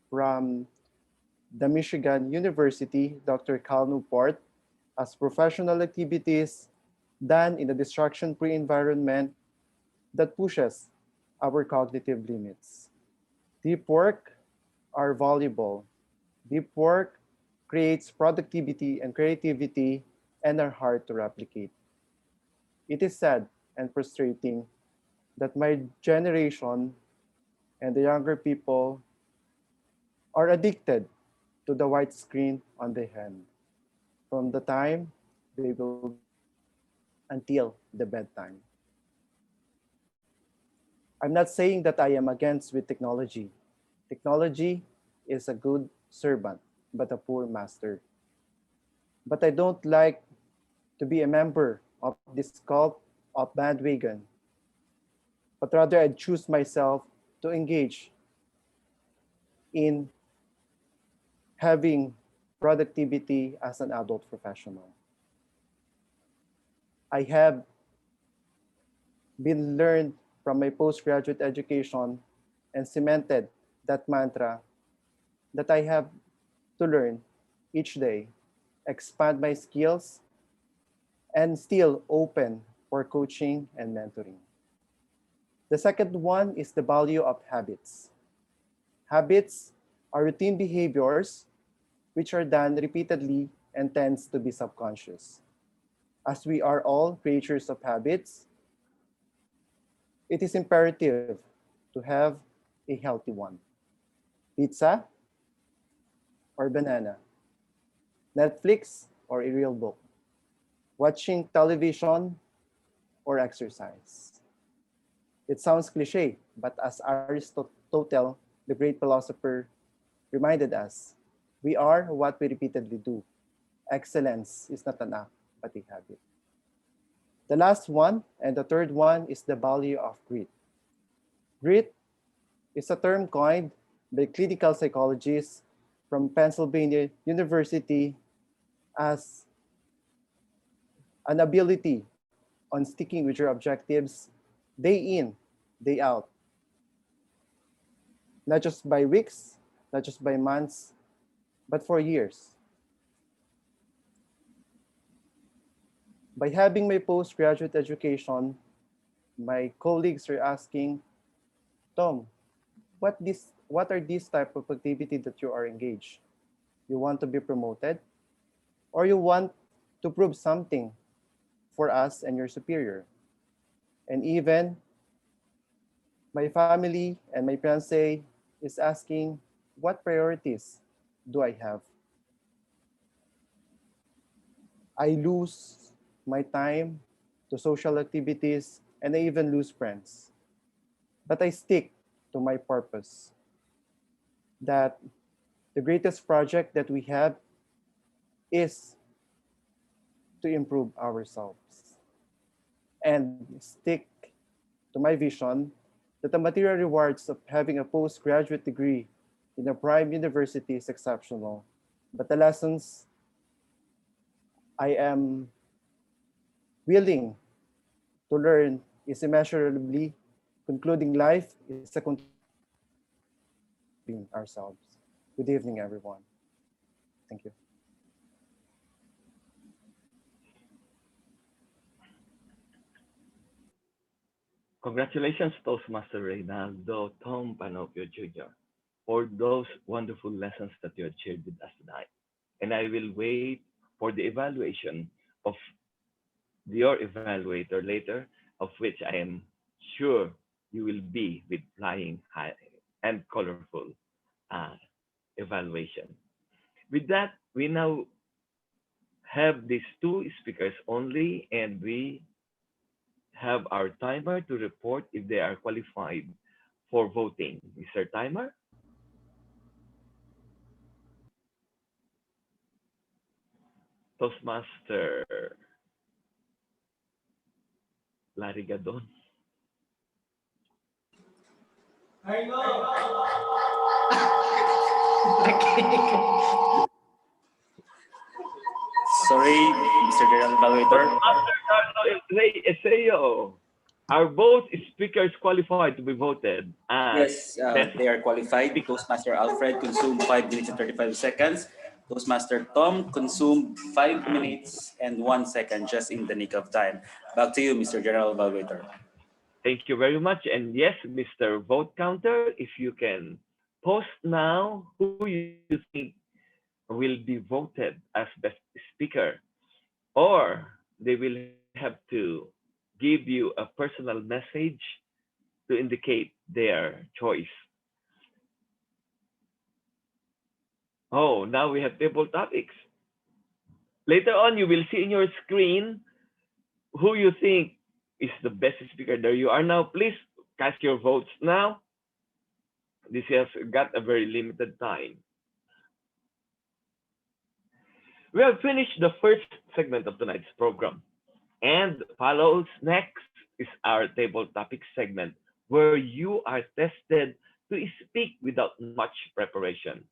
from the Michigan University, Dr. Cal Newport, as professional activities done in a distraction-free environment that pushes our cognitive limits. Deep work are valuable. Deep work creates productivity and creativity and are hard to replicate. It is sad and frustrating that my generation and the younger people are addicted to the white screen on the hand from the time they will be awake until the bedtime. I'm not saying that I am against with technology. Technology is a good servant, but a poor master. But I don't like to be a member of this cult of bandwagon, but rather I choose myself to engage in having productivity as an adult professional. I have been learned from my postgraduate education and cemented that mantra that I have to learn each day, expand my skills, and still open for coaching and mentoring. The second one is the value of habits. Habits are routine behaviors which are done repeatedly and tends to be subconscious. As we are all creatures of habits, it is imperative to have a healthy one. Pizza or banana, Netflix or a real book, watching television or exercise. It sounds cliche, but as Aristotle, the great philosopher, reminded us, we are what we repeatedly do. Excellence is not an act, but a habit. The last one and the third one is the value of grit. Grit is a term coined by clinical psychologists from Pennsylvania University as an ability on sticking with your objectives day in, day out, not just by weeks, not just by months, but for years. By having my postgraduate education, my colleagues are asking, Tom, what are these type of activity that you are engaged? You want to be promoted? Or you want to prove something for us and your superior? And even my family and my fiance is asking, what priorities do I have? I lose my time to social activities and I even lose friends. But I stick to my purpose that the greatest project that we have is to improve ourselves and stick to my vision that the material rewards of having a postgraduate degree in a prime university is exceptional. But the lessons I am willing to learn is immeasurably concluding life is a ourselves. Good evening, everyone. Thank you. Congratulations, Toastmaster Reynaldo Tom Panopio Jr., for those wonderful lessons that you have shared with us tonight. And I will wait for the evaluation of your evaluator later, of which I am sure you will be with flying high and colorful uh, evaluation. With that, we now have these two speakers only, and we have our timer to report if they are qualified for voting. Mr. Timer? Toastmaster Larry Gadon. Sorry, Mr. General Evaluator. Toastmaster Carlo Rey Eseo. Are both speakers qualified to be voted? Yes, Test. they are qualified. Toastmaster Alfred consumed 5 minutes and 35 seconds. Toastmaster Tom consumed 5 minutes and 1 second, just in the nick of time. Back to you, Mr. General Evaluator. Thank you very much. And yes, Mr. Vote Counter, if you can post now who you think will be voted as best speaker, or they will have to give you a personal message to indicate their choice. Oh, now we have table topics. Later on, you will see in your screen who you think is the best speaker. There you are now. Please cast your votes now. This has got a very limited time. We have finished the first segment of tonight's program. And follows next is our table topic segment, where you are tested to speak without much preparation.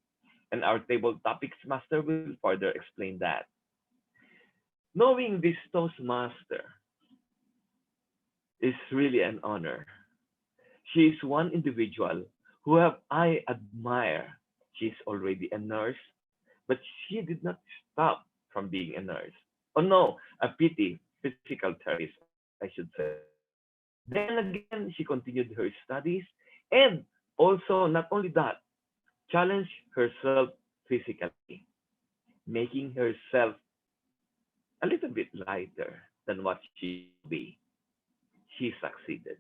And our table topics master will further explain that. Knowing this Toastmaster is really an honor. She is one individual who have I admire. She is already a nurse, but she did not stop from being a nurse. Oh no, a pity, physical therapist, I should say. Then again, she continued her studies and also not only that, challenged herself physically, making herself a little bit lighter than what she should be. She succeeded.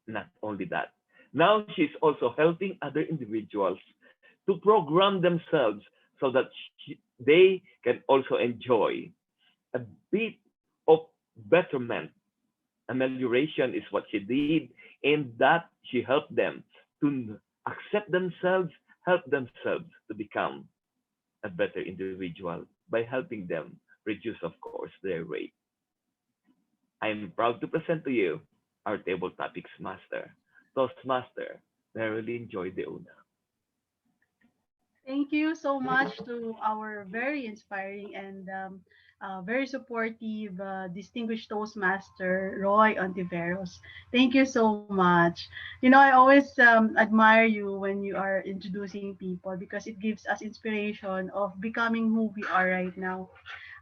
Not only that, now she's also helping other individuals to program themselves so that they can also enjoy a bit of betterment. Amelioration is what she did, and that she helped them to accept themselves, help themselves to become a better individual by helping them reduce, of course, their weight. I'm proud to present to you our table topics master, Toastmaster. I really enjoyed the una. Thank you so much to our very inspiring and very supportive, distinguished Toastmaster, Roy Ontiveros. Thank you so much. You know, I always admire you when you are introducing people because it gives us inspiration of becoming who we are right now.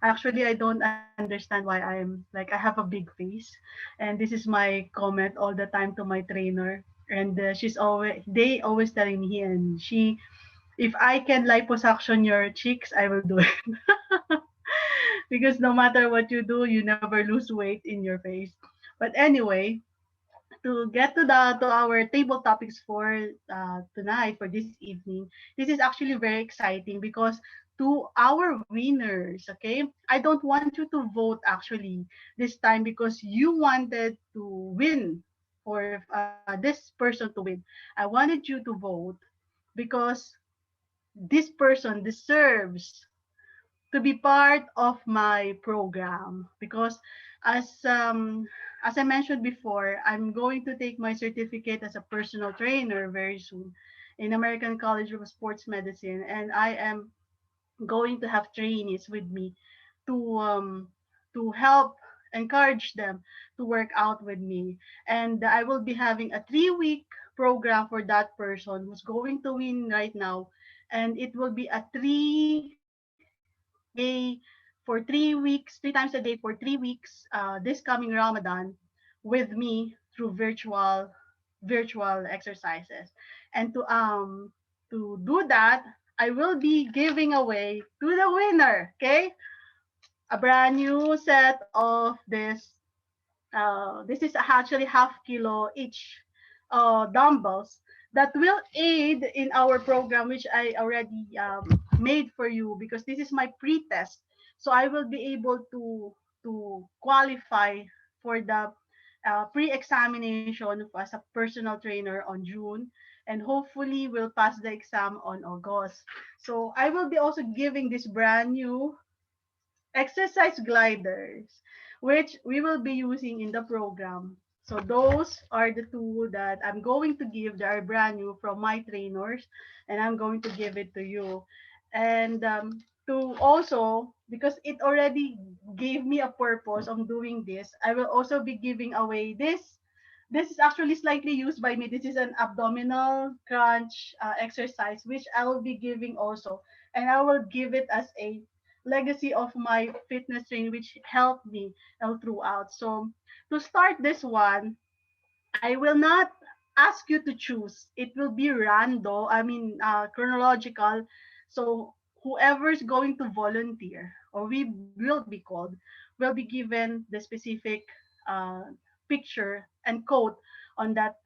Actually, I don't understand why I'm like, I have a big face. And this is my comment all the time to my trainer. And they always telling me, and she, if I can liposuction your cheeks, I will do it. Because no matter what you do, you never lose weight in your face. But anyway, to get to our table topics for tonight, for this evening, this is actually very exciting because to our winners, okay, I don't want you to vote actually this time because you wanted to win, or this person to win. I wanted you to vote because this person deserves to be part of my program because as I mentioned before, I'm going to take my certificate as a personal trainer very soon in American College of Sports Medicine, and I am going to have trainees with me to um to help encourage them to work out with me. And I will be having a 3-week program for that person who's going to win right now, and it will be a 3 day for 3 weeks, 3 times a day for 3 weeks, this coming Ramadan, with me through virtual exercises. And to do that, I will be giving away to the winner, okay, a brand new set of this is actually half kilo each dumbbells that will aid in our program, which I already made for you because this is my pre-test. So I will be able to qualify for the pre-examination as a personal trainer on June, and hopefully will pass the exam on August. So I will be also giving this brand new exercise gliders, which we will be using in the program. So those are the two that I'm going to give. They are brand new from my trainers, and I'm going to give it to you. And to also, because it already gave me a purpose of doing this, I will also be giving away this. This is actually slightly used by me. This is an abdominal crunch exercise, which I will be giving also. And I will give it as a legacy of my fitness training, which helped me throughout. So to start this one, I will not ask you to choose. It will be random. I mean, chronological. So whoever's going to volunteer, or we will be called, will be given the specific uh, picture and quote on that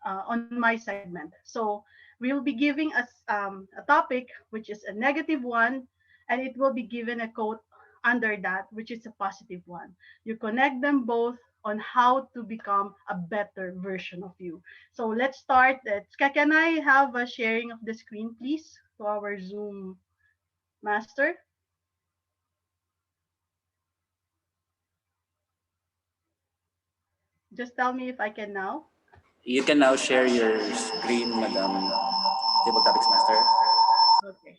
on my segment. So we will be giving us a topic which is a negative one, and it will be given a quote under that which is a positive one. You connect them both on how to become a better version of you. So let's start. Can I have a sharing of the screen, please, to our Zoom master? Just tell me if I can now. You can now share your screen, Madam Table Topics Master. Okay.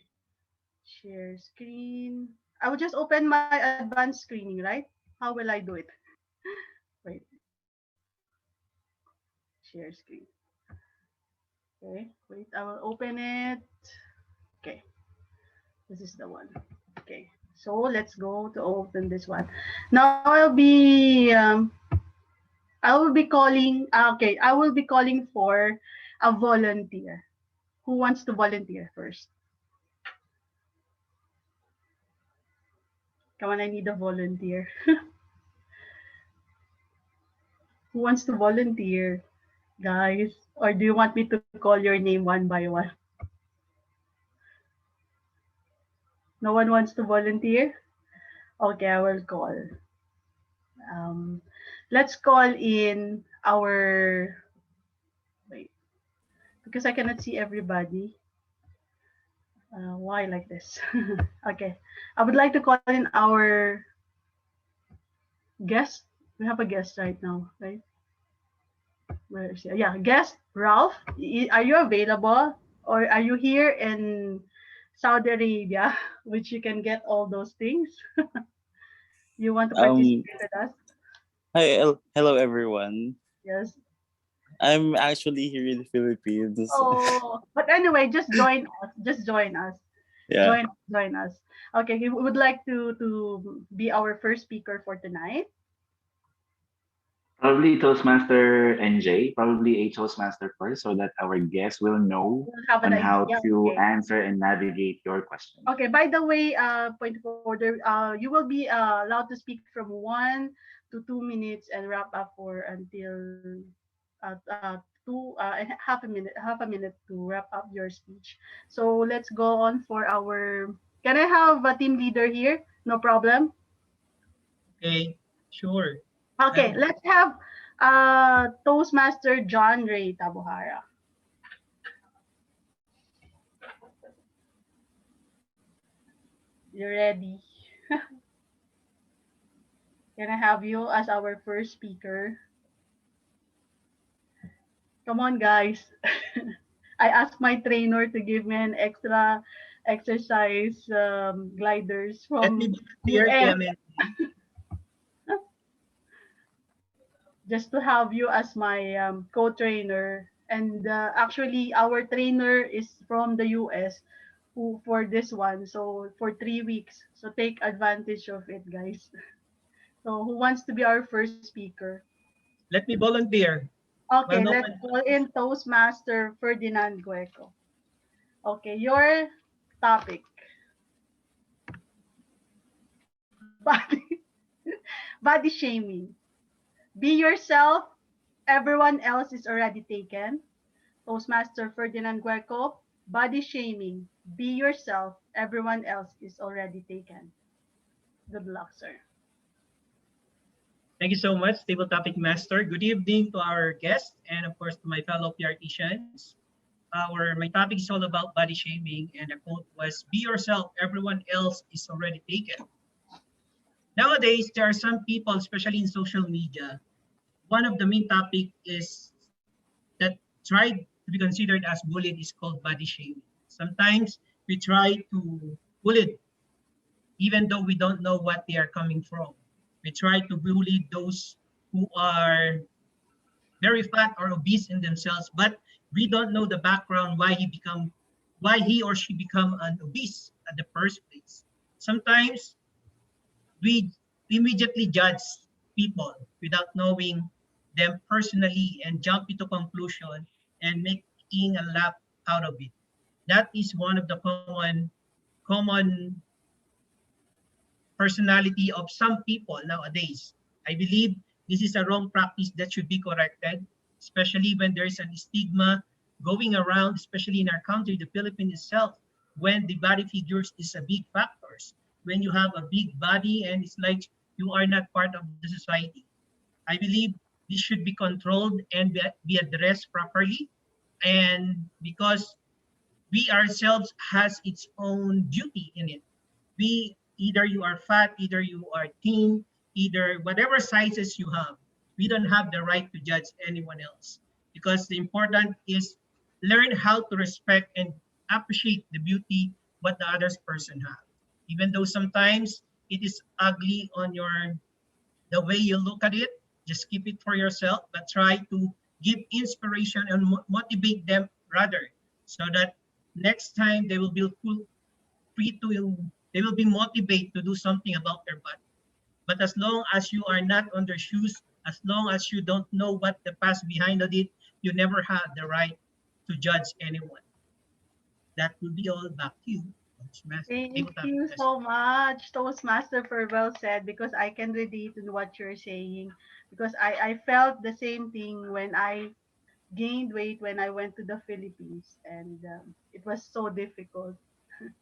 Share screen. I will just open my advanced screening, right? How will I do it? Wait. Share screen. Okay. Wait, I will open it. Okay. This is the one. Okay. So let's go to open this one. Now I will be calling. Okay, I will be calling for a volunteer. Who wants to volunteer first? Come on, I need a volunteer. Who wants to volunteer, guys? Or do you want me to call your name one by one? No one wants to volunteer? Okay, I will call. Um, let's call in our. Wait, because I cannot see everybody. Why like this? Okay, I would like to call in our guest. We have a guest right now, right? Where is he? Yeah, guest Ralph. Are you available, or are you here in Saudi Arabia, which you can get all those things. You want to Um, participate with us? hello everyone. Yes. I'm actually here in the Philippines. Oh, but anyway, just join us. Just join us. Yeah, Join us. Okay, we would like to be our first speaker for tonight. Probably Toastmaster NJ, probably a Toastmaster first, so that our guests will know We'll have an on how idea. to Okay. answer and navigate your questions. Okay. By the way, point of order. You will be allowed to speak from 1 to 2 minutes and wrap up for until two and half a minute to wrap up your speech. So let's go on for our. Can I have a team leader here? No problem. Okay, sure. Okay, let's have Toastmaster John Ray Tabuhara. You ready? Can I have you as our first speaker? Come on, guys. I asked my trainer to give me an extra exercise gliders Let me from volunteer, US TMNT. just to have you as my co-trainer. And actually, our trainer is from the US who for this one. So for 3 weeks. So take advantage of it, guys. So who wants to be our first speaker? Let me volunteer. While Okay, no let's one, call in Toastmaster Ferdinand Gueco. Okay, your topic. Body, body shaming. Be yourself. Everyone else is already taken. Toastmaster Ferdinand Gueco. Body shaming. Be yourself. Everyone else is already taken. Good luck, sir. thank you so much, Table Topic Master. Good evening to our guests and of course to my fellow PRTcians. My topic is all about body shaming, and the quote was, "Be yourself. Everyone else is already taken." Nowadays, there are some people, especially in social media, one of the main topic is that tried to be considered as bullied is called body shaming. Sometimes we try to bully even though we don't know what they are coming from. We try to bully those who are very fat or obese in themselves, but we don't know the background why he or she become an obese at the first place. Sometimes we immediately judge people without knowing them personally and jump into conclusion and making a laugh out of it. That is one of the common personality of some people nowadays. I believe this is a wrong practice that should be corrected, especially when there is a stigma going around, especially in our country, the Philippines itself, when the body figures is a big factors. When you have a big body and it's like you are not part of the society. I believe this should be controlled and be addressed properly. And because we ourselves has its own duty in it. We either you are fat, either you are thin, either whatever sizes you have, we don't have the right to judge anyone else because the important is learn how to respect and appreciate the beauty what the other person have. Even though sometimes it is ugly on the way you look at it, just keep it for yourself, but try to give inspiration and motivate them rather so that next time they will be free to, they will be motivated to do something about their body. But as long as you are not on their shoes, as long as you don't know what the past behind of it, you never had the right to judge anyone. That will be all back to you. Thank you so much, Toastmaster, for well said, because I can relate to what you're saying. Because I felt the same thing when I gained weight when I went to the Philippines, and it was so difficult.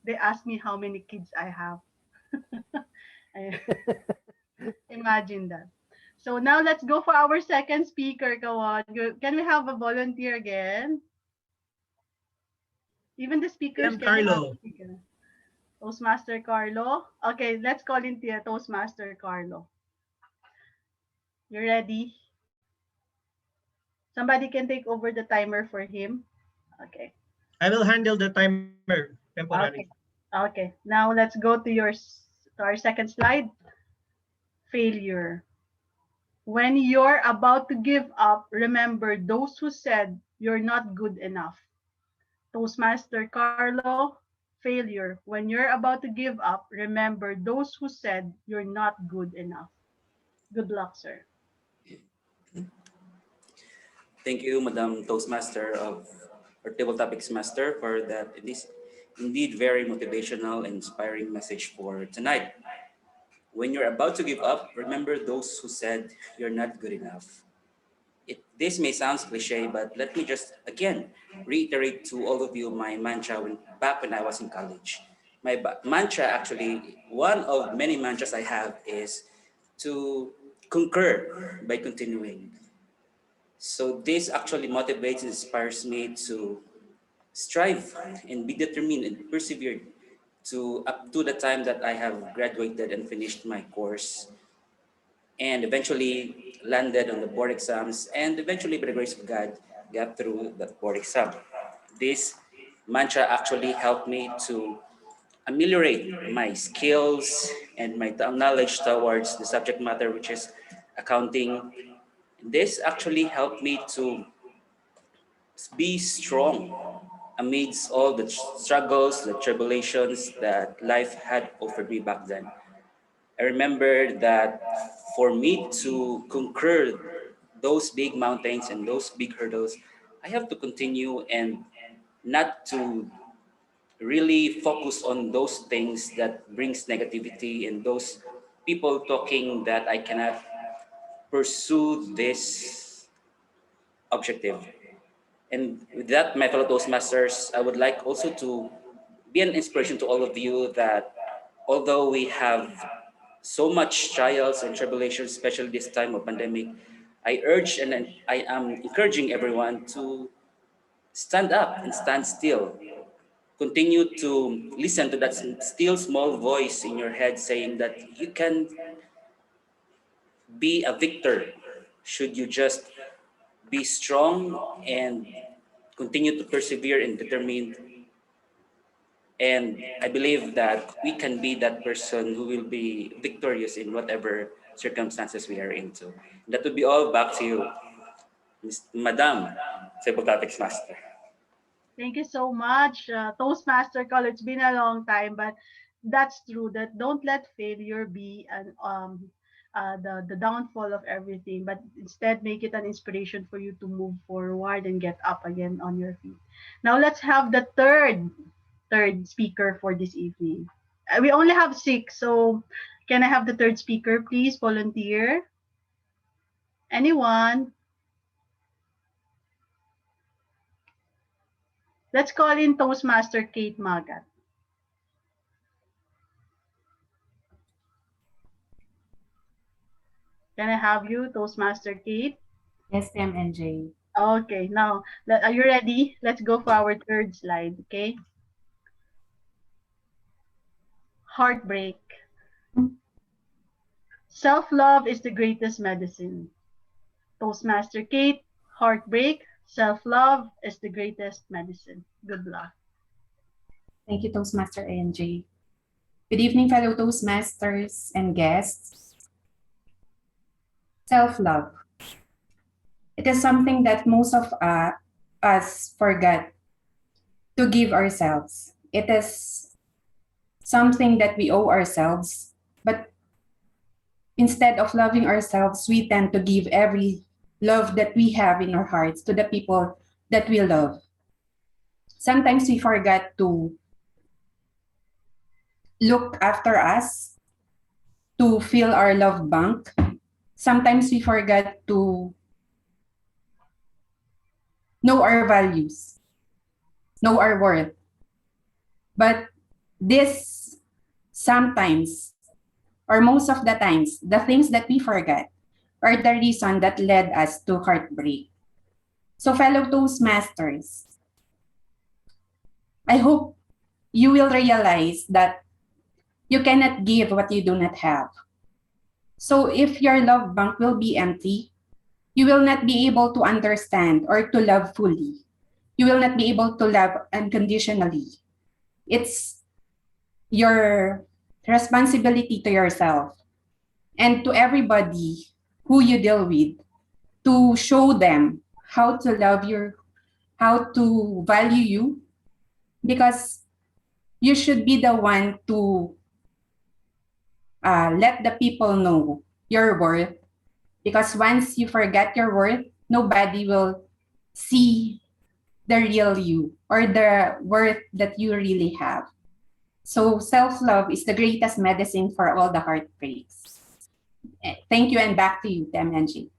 They asked me how many kids I have. I- Imagine that. So now let's go for our second speaker. Go on. Can we have a volunteer again? Even the speakers TM can have Carlo. a speaker. Toastmaster Carlo. Okay, let's call in Toastmaster Carlo. You ready? Somebody can take over the timer for him. Okay. I will handle the timer temporarily. Okay. Okay, now let's go to to our second slide. Failure. When you're about to give up, remember those who said you're not good enough. Toastmaster Carlo, failure. When you're about to give up, remember those who said you're not good enough. Good luck, sir. Thank you, Madam Toastmaster of or Table Topics Master, for that. It is indeed very motivational and inspiring message for tonight. When you're about to give up, remember those who said you're not good enough. This may sound cliche, but let me just again reiterate to all of you my mantra back when I was in college. My mantra, actually, one of many mantras I have, is to concur by continuing. So this actually motivates and inspires me to strive and be determined and persevere to up to the time that I have graduated and finished my course and eventually landed on the board exams and eventually by the grace of God got through that board exam. This mantra actually helped me to ameliorate my skills and my knowledge towards the subject matter, which is accounting. This actually helped me to be strong amidst all the struggles, the tribulations that life had offered me back then. I remember that for me to conquer those big mountains and those big hurdles, I have to continue and not to really focus on those things that brings negativity and those people talking that I cannot pursue this objective. And with that, my fellow Toastmasters, I would like also to be an inspiration to all of you that although we have so much trials and tribulations, especially this time of pandemic, I urge and I am encouraging everyone to stand up and stand still. Continue to listen to that still small voice in your head saying that you can be a victor should you just be strong and continue to persevere and determined. And I believe that we can be that person who will be victorious in whatever circumstances we are into. That would be all. Back to you, Madam Civil Topics Master. Thank you so much, Toastmaster Call. It's been a long time, but that's true. That don't let failure be the downfall of everything, but instead make it an inspiration for you to move forward and get up again on your feet. Now let's have the third speaker for this evening. We only have six, so can I have the third speaker, please? Volunteer. Anyone? Let's call in Toastmaster Kate Magat. Can I have you, Toastmaster Kate? Yes, MNJ. Okay, now, are you ready? Let's go for our third slide, okay? Heartbreak. Self-love is the greatest medicine. Toastmaster Kate, heartbreak, self-love is the greatest medicine. Good luck. Thank you, Toastmaster ANJ. Good evening, fellow Toastmasters and guests. Self-love. It is something that most of us forgot to give ourselves. It is something that we owe ourselves, but instead of loving ourselves, we tend to give every love that we have in our hearts to the people that we love. Sometimes we forget to look after us, to fill our love bank. Sometimes we forget to know our values, know our worth. But this sometimes, or most of the times, the things that we forget are the reason that led us to heartbreak. So fellow Toastmasters, I hope you will realize that you cannot give what you do not have. So if your love bank will be empty, you will not be able to understand or to love fully. You will not be able to love unconditionally. It's your responsibility to yourself and to everybody who you deal with, to show them how to love you, how to value you, because you should be the one to let the people know your worth. Because once you forget your worth, nobody will see the real you or the worth that you really have. So self-love is the greatest medicine for all the heartbreaks. Thank you, and back to you, Temenji.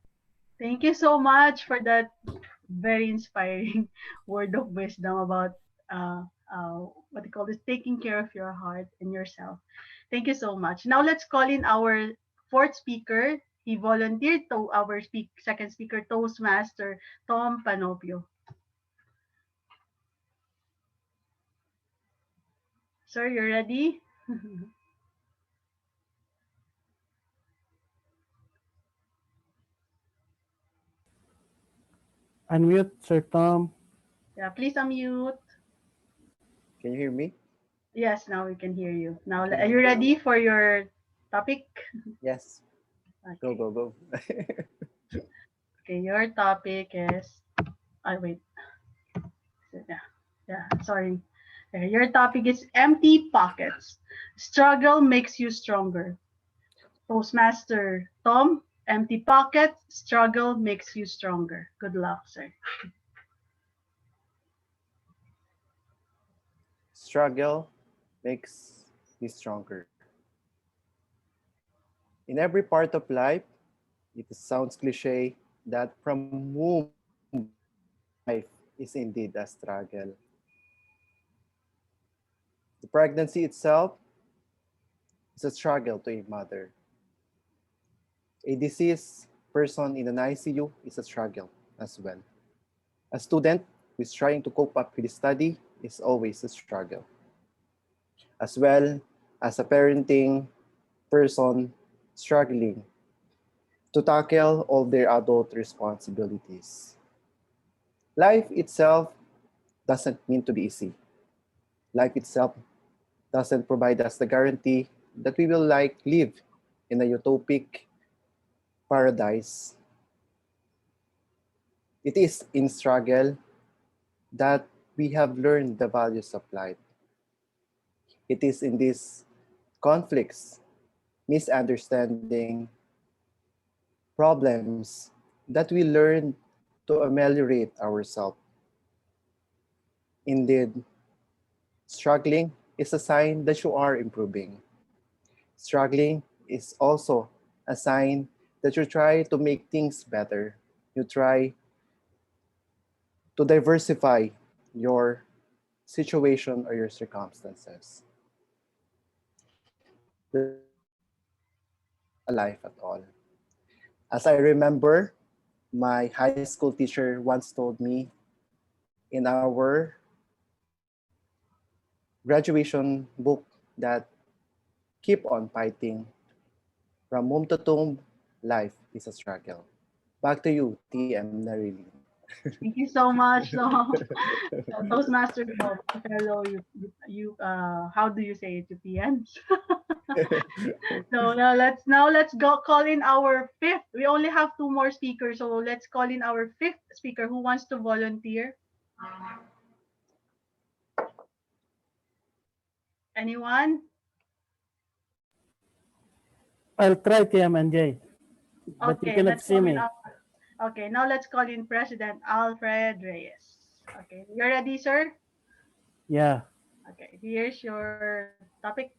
Thank you so much for that very inspiring word of wisdom about uh, what you call this, taking care of your heart and yourself. Thank you so much. Now let's call in our fourth speaker. He volunteered to our second speaker, Toastmaster Tom Panopio. Sir, you ready? Unmute, Sir Tom. Yeah, please unmute. Can you hear me? Yes, now we can hear you. Now, Okay. are you ready for your topic? Yes. Go, Okay. go, go. Okay, your topic is. I wait. Yeah, yeah. Sorry. Okay, your topic is empty pockets. Struggle makes you stronger. Toastmaster Tom, empty pockets. Struggle makes you stronger. Good luck, sir. Struggle makes me stronger. In every part of life, it sounds cliche that from womb, life is indeed a struggle. The pregnancy itself is a struggle to a mother. A deceased person in an ICU is a struggle as well. A student who is trying to cope up with his study is always a struggle. As well as a parenting person struggling to tackle all their adult responsibilities. Life itself doesn't mean to be easy. Life itself doesn't provide us the guarantee that we will live in a utopic paradise. It is in struggle that we have learned the values of life. It is in these conflicts, misunderstanding, problems that we learn to ameliorate ourselves. Indeed, struggling is a sign that you are improving. Struggling is also a sign that you try to make things better. You try to diversify your situation or your circumstances. A life at all. As I remember, my high school teacher once told me in our graduation book that keep on fighting. From womb to tomb, life is a struggle. Back to you, TM Narilin. Thank you so much. So, Toastmaster fellow, how do you say it, Europeans? So now let's go call in our fifth. We only have two more speakers, so let's call in our fifth speaker who wants to volunteer. Anyone? I'll try TMNJ, but you Okay, cannot let's see call in me. our. Okay, now let's call in President Alfred Reyes. Okay, you ready, sir? Yeah. Okay, here's your topic.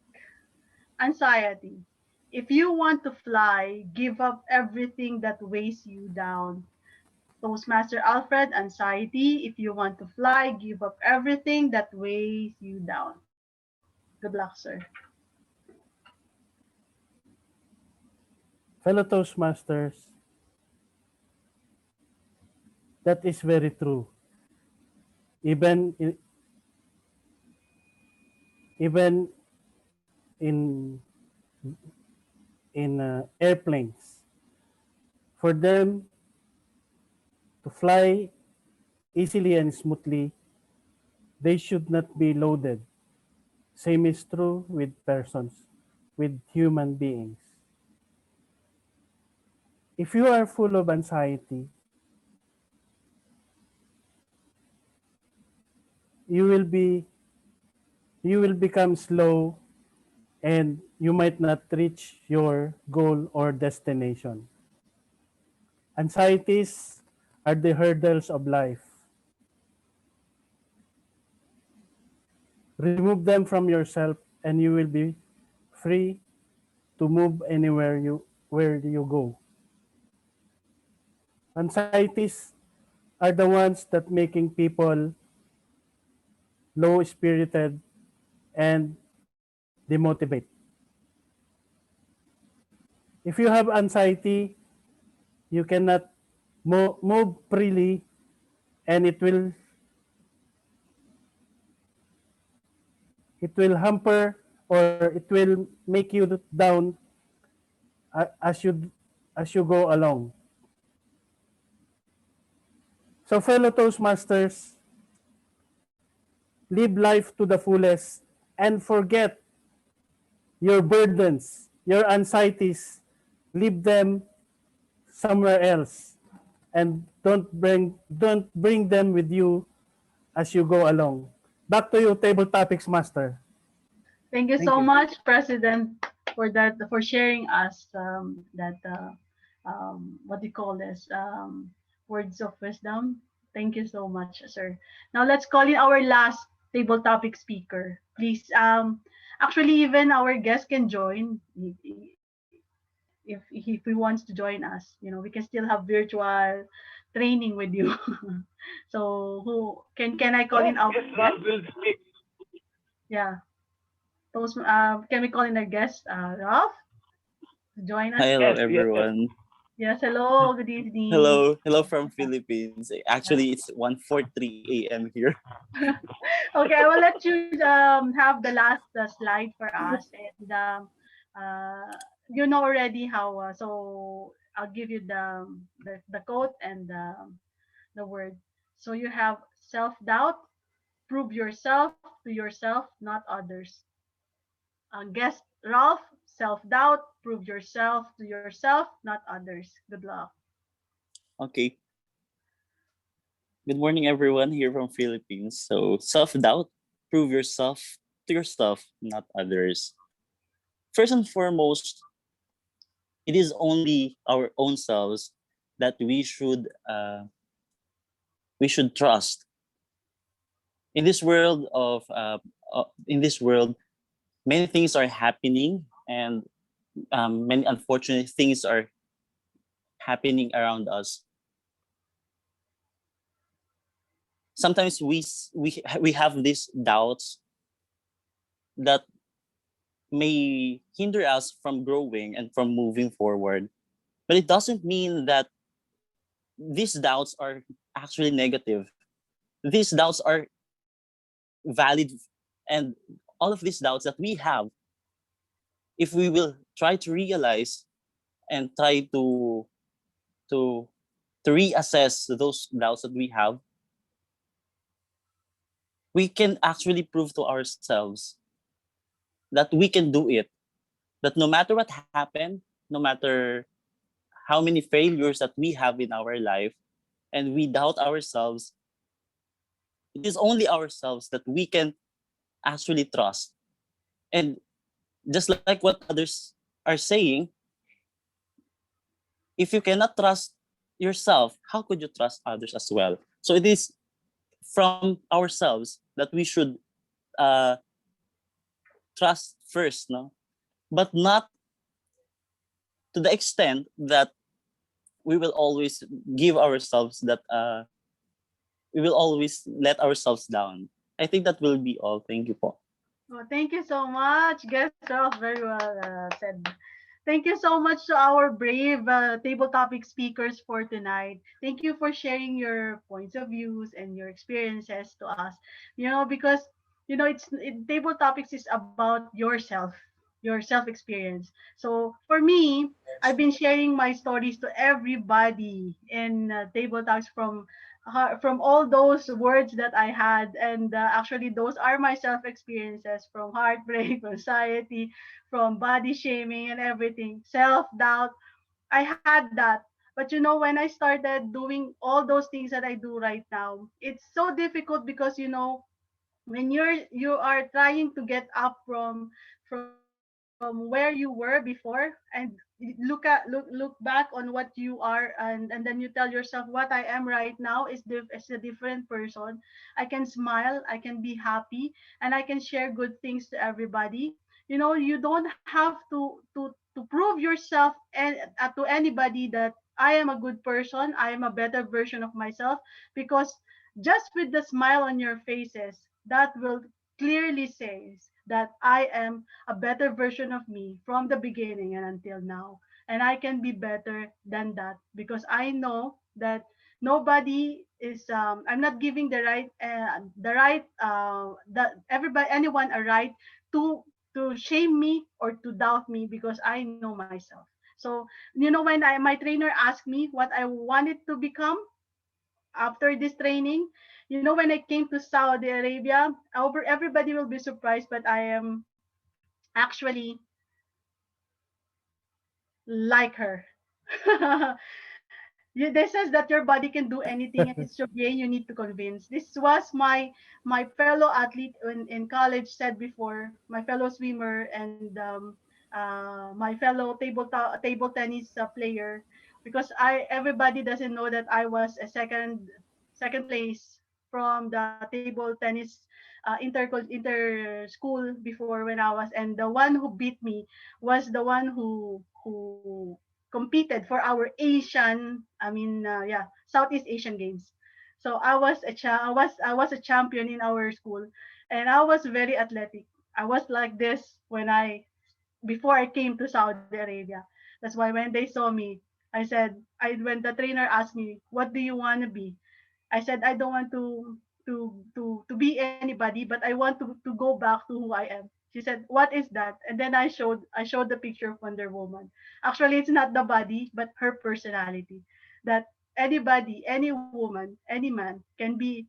Anxiety. If you want to fly, give up everything that weighs you down. Toastmaster Alfred, anxiety. If you want to fly, give up everything that weighs you down. Good luck, sir. Fellow Toastmasters, that is very true. Even in, even in airplanes, for them to fly easily and smoothly, they should not be loaded. Same is true with persons, with human beings. If you are full of anxiety, you will be you will become slow and you might not reach your goal or destination. Anxieties are the hurdles of life. Remove them from yourself and you will be free to move anywhere where you go. Anxieties are the ones that making people low spirited and demotivate. If you have anxiety, you cannot move freely and it will hamper or it will make you down as you go along. So fellow Toastmasters, live life to the fullest and forget your burdens, your anxieties, leave them somewhere else and don't bring them with you as you go along. Back to you, Table Topics Master. Thank you Thank so you. much, President, for that, for sharing us that what do you call this, words of wisdom. Thank you so much, sir. Now let's call in our last table topic speaker. Please, actually, even our guest can join if he wants to join us. You know, we can still have virtual training with you. So who can I call Yes, in our yes, guest? Rob will speak. Yeah. Can we call in our guest, Ralph, to join us? Hi, hello Yes, yes, yes. everyone. Yes, hello, good evening. Hello from Philippines. Actually, it's 1:43 a.m. here. Okay, I will let you have the last slide for us, and uh, you know already how. So I'll give you the quote and the word. So you have self doubt. Prove yourself to yourself, not others. Guest Ralph, self doubt. Prove yourself to yourself, not others. Good luck. Okay. Good morning, everyone here from Philippines. So, self-doubt, prove yourself to yourself, not others. First and foremost, it is only our own selves that we should trust. In this world in this world, many things are happening, and many unfortunate things are happening around us. Sometimes we have these doubts that may hinder us from growing and from moving forward. But it doesn't mean that these doubts are actually negative. These doubts are valid, and all of these doubts that we have, if we will try to realize and try to to reassess those doubts that we have, we can actually prove to ourselves that we can do it. That no matter what happened, no matter how many failures that we have in our life, and we doubt ourselves, it is only ourselves that we can actually trust. And just like what others are saying, if you cannot trust yourself, how could you trust others as well? So it is from ourselves that we should uh, trust first, no? But not to the extent that we will always give ourselves that we will always let ourselves down. I think that will be all. Thank you, po. Oh, thank you so much. Guest Ralph, very well said. Thank you so much to our brave table topic speakers for tonight. Thank you for sharing your points of views and your experiences to us. You know, because table topics is about your self experience. So for me, I've been sharing my stories to everybody in table talks from from all those words that I had. And actually, those are my self experiences from heartbreak, anxiety, from body shaming and everything, self doubt. I had that. But when I started doing all those things that I do right now, it's so difficult because when you are trying to get up from where you were before, and look back on what you are, and then you tell yourself, what I am right now is a different person. I can smile, I can be happy, and I can share good things to everybody. You don't have to prove yourself to anybody that I am a good person, I am a better version of myself, because just with the smile on your faces, that will clearly says that I am a better version of me from the beginning and until now. And I can be better than that because I know that nobody is I'm not giving the everybody anyone a right to shame me or to doubt me because I know myself. So when my trainer asked me what I wanted to become after this training, when I came to Saudi Arabia, everybody will be surprised, but I am actually like her. This says that your body can do anything, and it's your brain you need to convince. This was my fellow athlete in college said before, my fellow swimmer, and my fellow table tennis player, because I everybody doesn't know that I was a second place from the table tennis inter school before when I was, and the one who beat me was the one who competed for our Southeast Asian Games. So I was a champion in our school, and I was very athletic. I was like this before I came to Saudi Arabia. That's why when they saw me, when the trainer asked me, "What do you want to be?" I said, "I don't want to be anybody, but I want to go back to who I am." She said, "What is that?" And then I showed the picture of Wonder Woman. Actually, it's not the body, but her personality. That anybody, any woman, any man can be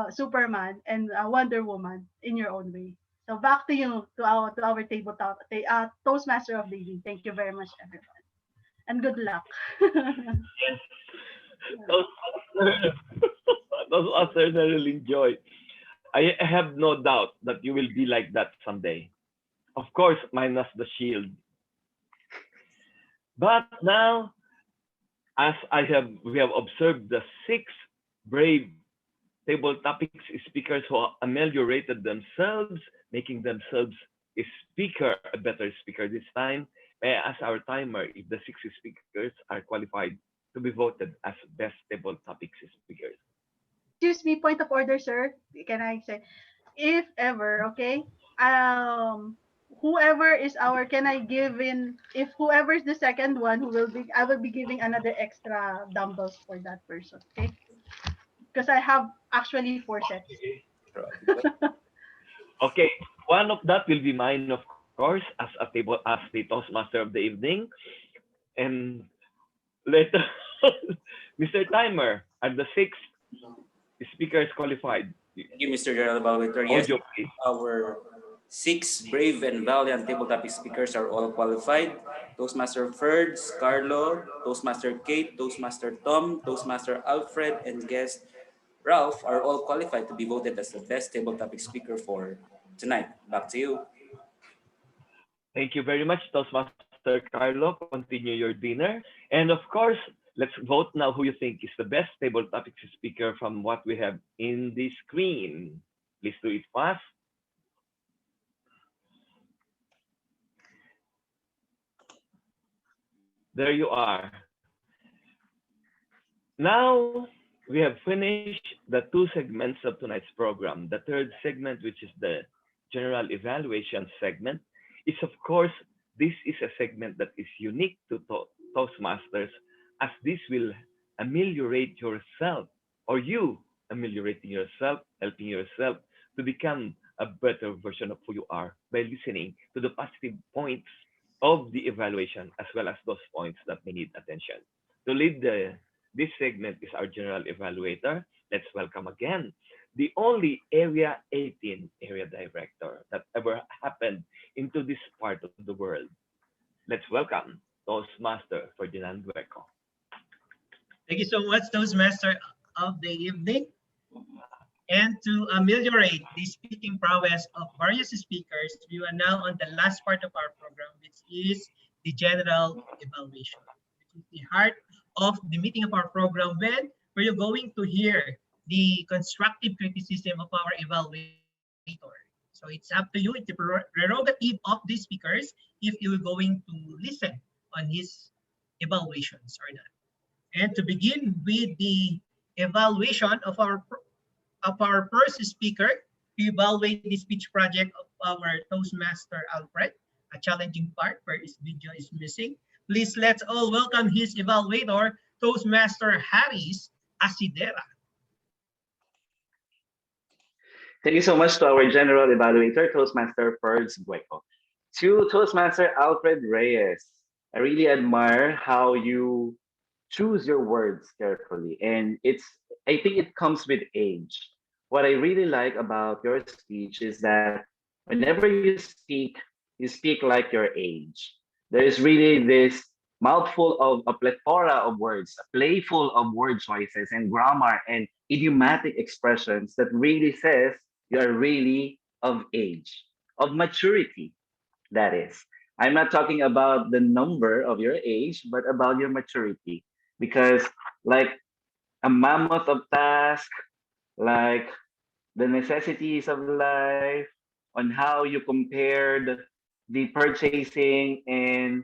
Superman and Wonder Woman in your own way. So back to you, to our tabletop, Toastmaster of the evening. Thank you very much, everyone, and good luck. Yes, those those authors I really enjoy. I have no doubt that you will be like that someday. Of course, minus the shield. But now, as we have observed the six brave table topics speakers who ameliorated themselves, making themselves a better speaker this time. May I ask our timer if the six speakers are qualified to be voted as best table topics speakers? Excuse me, point of order, sir. Can I say, if ever, okay? Whoever is our, can I give in, if whoever is the second one I will be giving another extra dumbbells for that person, okay? Because I have actually four sets. Okay, one of that will be mine, of course, as the Toastmaster of the evening. And later, Mr. Timer, are the six speakers qualified? Thank you, Mr. General Balwater. Yes, Audio, please. our six brave and valiant table topic speakers are all qualified. Toastmaster Ferds, Carlo, Toastmaster Kate, Toastmaster Tom, Toastmaster Alfred, and guest Ralph are all qualified to be voted as the best table topic speaker for tonight. Back to you. Thank you very much, Toastmaster Carlo. Continue your dinner. And of course, let's vote now who you think is the best table topics speaker from what we have in the screen. Please do it fast. There you are. Now we have finished the two segments of tonight's program. The third segment, which is the general evaluation segment, is of course, this is a segment that is unique to Toastmasters, as this will ameliorate yourself, or you ameliorating yourself, helping yourself to become a better version of who you are by listening to the positive points of the evaluation as well as those points that may need attention. To lead this segment is our general evaluator. Let's welcome again the only Area 18 area director that ever happened into this part of the world. Let's welcome Toastmaster Ferdinand Dueco. Thank you so much, Toastmaster of the evening. And to ameliorate the speaking prowess of various speakers, we are now on the last part of our program, which is the general evaluation, which is the heart of the meeting of our program, when we're going to hear the constructive criticism of our evaluator. So it's up to you, it's the prerogative of the speakers if you're going to listen on his evaluations or not. And to begin with the evaluation of our first speaker to evaluate the speech project of our Toastmaster Alfred, a challenging part where his video is missing. Please let's all welcome his evaluator, Toastmaster Harris Asidera. Thank you so much to our general evaluator, Toastmaster Ferds Bueco. To Toastmaster Alfred Reyes, I really admire how you choose your words carefully. And I think it comes with age. What I really like about your speech is that whenever you speak like your age. There is really this mouthful of a plethora of words, a playful of word choices and grammar and idiomatic expressions that really says you are really of age, of maturity, that is. I'm not talking about the number of your age, but about your maturity. Because like a mammoth of task, like the necessities of life, on how you compared the purchasing and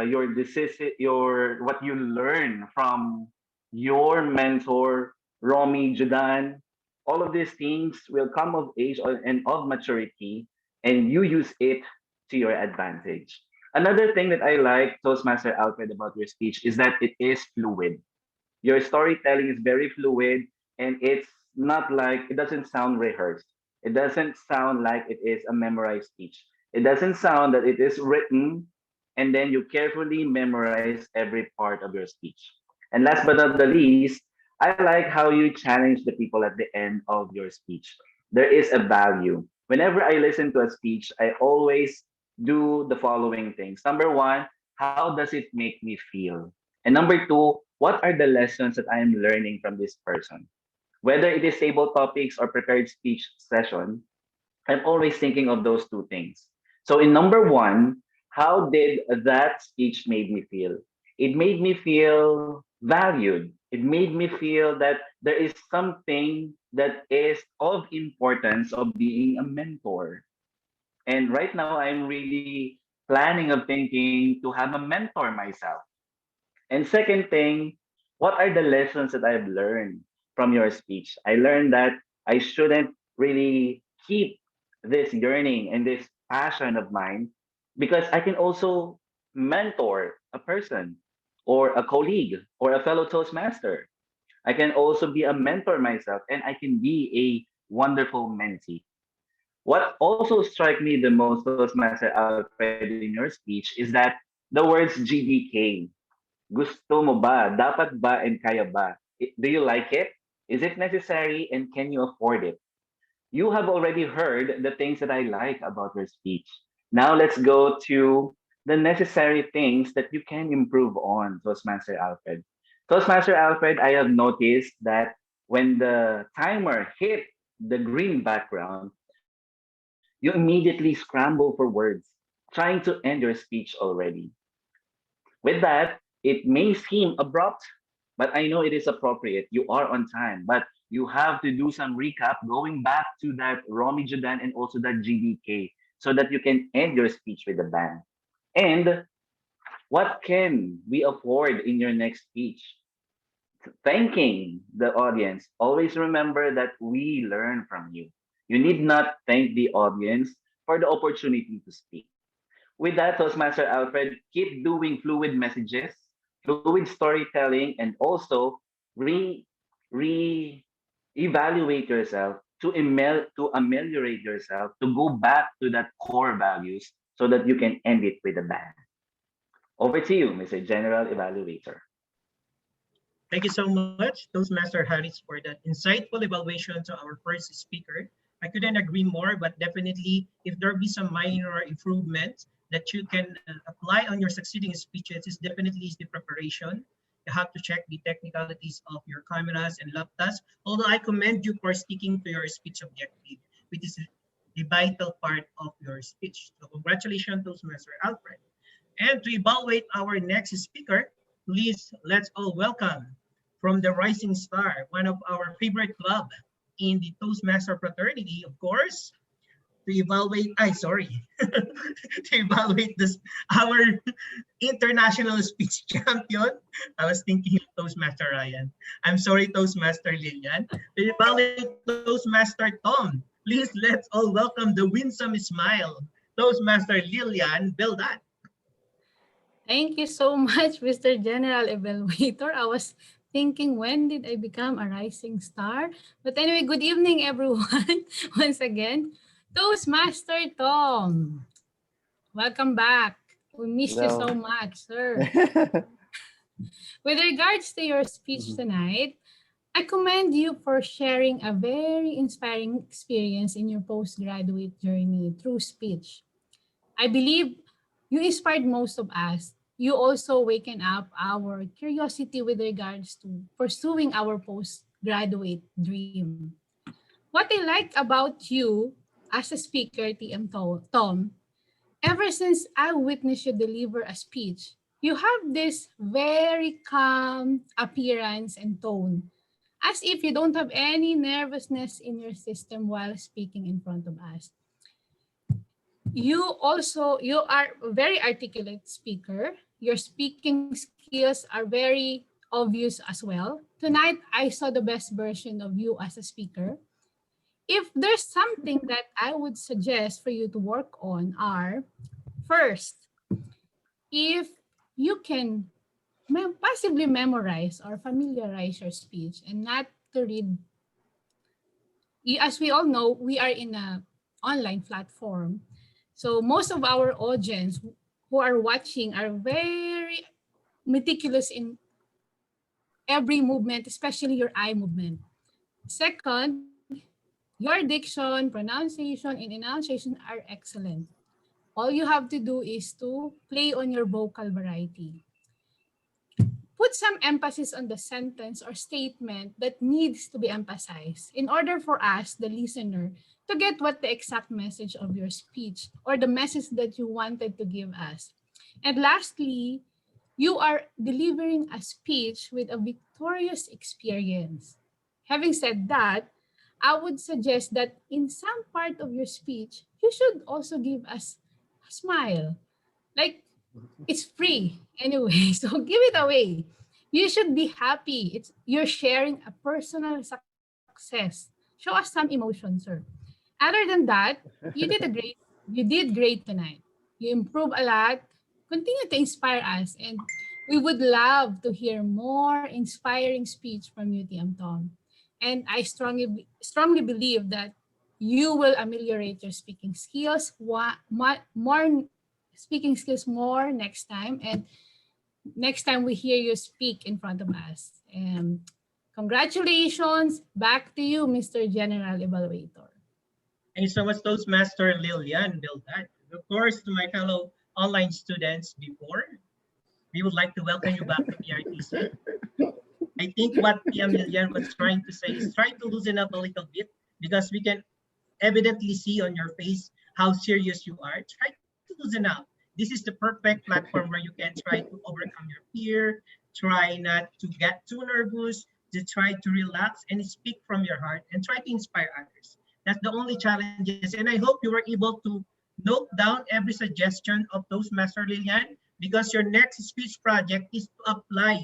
your decision, your what you learn from your mentor, Romy Judan. All of these things will come of age and of maturity, and you use it to your advantage. Another thing that I like, Toastmaster Alfred, about your speech is that it is fluid. Your storytelling is very fluid, and it's not like it doesn't sound rehearsed. It doesn't sound like it is a memorized speech. It doesn't sound that it is written and then you carefully memorize every part of your speech. And last but not the least, I like how you challenge the people at the end of your speech. There is a value. Whenever I listen to a speech, I always do the following things. Number one, how does it make me feel? And number two, what are the lessons that I am learning from this person? Whether it is table topics or prepared speech session, I'm always thinking of those two things. So in number one, how did that speech made me feel? It made me feel valued. It made me feel that there is something that is of importance of being a mentor. And right now I'm really planning of thinking to have a mentor myself. And second thing, what are the lessons that I've learned from your speech? I learned that I shouldn't really keep this yearning and this passion of mine because I can also mentor a person or a colleague or a fellow Toastmaster. I can also be a mentor myself and I can be a wonderful mentee. What also struck me the most, Toastmaster Alfred, in your speech is that the words GDK. Gusto mo ba? Dapat ba and kaya ba? Do you like it? Is it necessary and can you afford it? You have already heard the things that I like about your speech. Now let's go to the necessary things that you can improve on, Toastmaster Alfred. Toastmaster Alfred, I have noticed that when the timer hit the green background, you immediately scramble for words, trying to end your speech already. With that, it may seem abrupt, but I know it is appropriate. You are on time, but you have to do some recap going back to that Romy Jordan and also that GDK so that you can end your speech with a bang. And what can we afford in your next speech? Thanking the audience. Always remember that we learn from you. You need not thank the audience for the opportunity to speak. With that, Toastmaster Alfred, keep doing fluid messages, fluid storytelling, and also re re evaluate yourself to ameliorate yourself, to go back to that core values so that you can end it with a bang. Over to you, Mr. General Evaluator. Thank you so much, Toastmaster Harris, for that insightful evaluation to our first speaker. I couldn't agree more, but definitely if there be some minor improvements that you can apply on your succeeding speeches, is definitely is the preparation. You have to check the technicalities of your cameras and laptops. Although I commend you for sticking to your speech objective, which is the vital part of your speech. So congratulations, Toastmaster Alfred. And to evaluate our next speaker, please let's all welcome from the Rising Star, one of our favorite club in the Toastmaster fraternity, of course, to evaluate, to evaluate this, our international speech champion. I was thinking of Toastmaster Ryan. I'm sorry, Toastmaster Lillian. To evaluate Toastmaster Tom, please let's all welcome the winsome smile, Toastmaster Lillian Beldat. Thank you so much, Mr. General Evaluator. I was thinking, when did I become a rising star? But anyway, good evening, everyone. Once again, Toastmaster Tom. Welcome back. We missed you Hello. so much, sir. With regards to your speech tonight, I commend you for sharing a very inspiring experience in your postgraduate journey through speech. I believe you inspired most of us. You also waken up our curiosity with regards to pursuing our postgraduate dream. What I like about you as a speaker, Tom, ever since I witnessed you deliver a speech, you have this very calm appearance and tone, as if you don't have any nervousness in your system while speaking in front of us. You are a very articulate speaker. Your speaking skills are very obvious as well. Tonight, I saw the best version of you as a speaker. If there's something that I would suggest for you to work on are, first, if you can possibly memorize or familiarize your speech and not to read. As we all know, we are in a online platform. So most of our audience who are watching are very meticulous in every movement, especially your eye movement. Second, your diction, pronunciation, and enunciation are excellent. All you have to do is to play on your vocal variety. Put some emphasis on the sentence or statement that needs to be emphasized in order for us, the listener, to get what the exact message of your speech or the message that you wanted to give us. And lastly, you are delivering a speech with a victorious experience. Having said that, I would suggest that in some part of your speech, you should also give us a smile. Like, it's free anyway, so give it away. You should be happy. You're sharing a personal success. Show us some emotion, sir. Other than that, you did great tonight. You improved a lot. Continue to inspire us, and we would love to hear more inspiring speech from you, TM Tom. And I strongly believe that you will ameliorate your speaking skills more speaking skills more next time, and next time we hear you speak in front of us. And congratulations. Back to you, Mr. General Evaluator. Thank you so much, Toastmaster Lillian Beldat. Of course, to my fellow online students before, we would like to welcome you back to PRTC. I think what PM Lillian was trying to say is try to loosen up a little bit, because we can evidently see on your face how serious you are. Try to loosen up. This is the perfect platform where you can try to overcome your fear, try not to get too nervous, to try to relax and speak from your heart and try to inspire others. That's the only challenges. And I hope you were able to note down every suggestion of Toastmaster Lillian, because your next speech project is to apply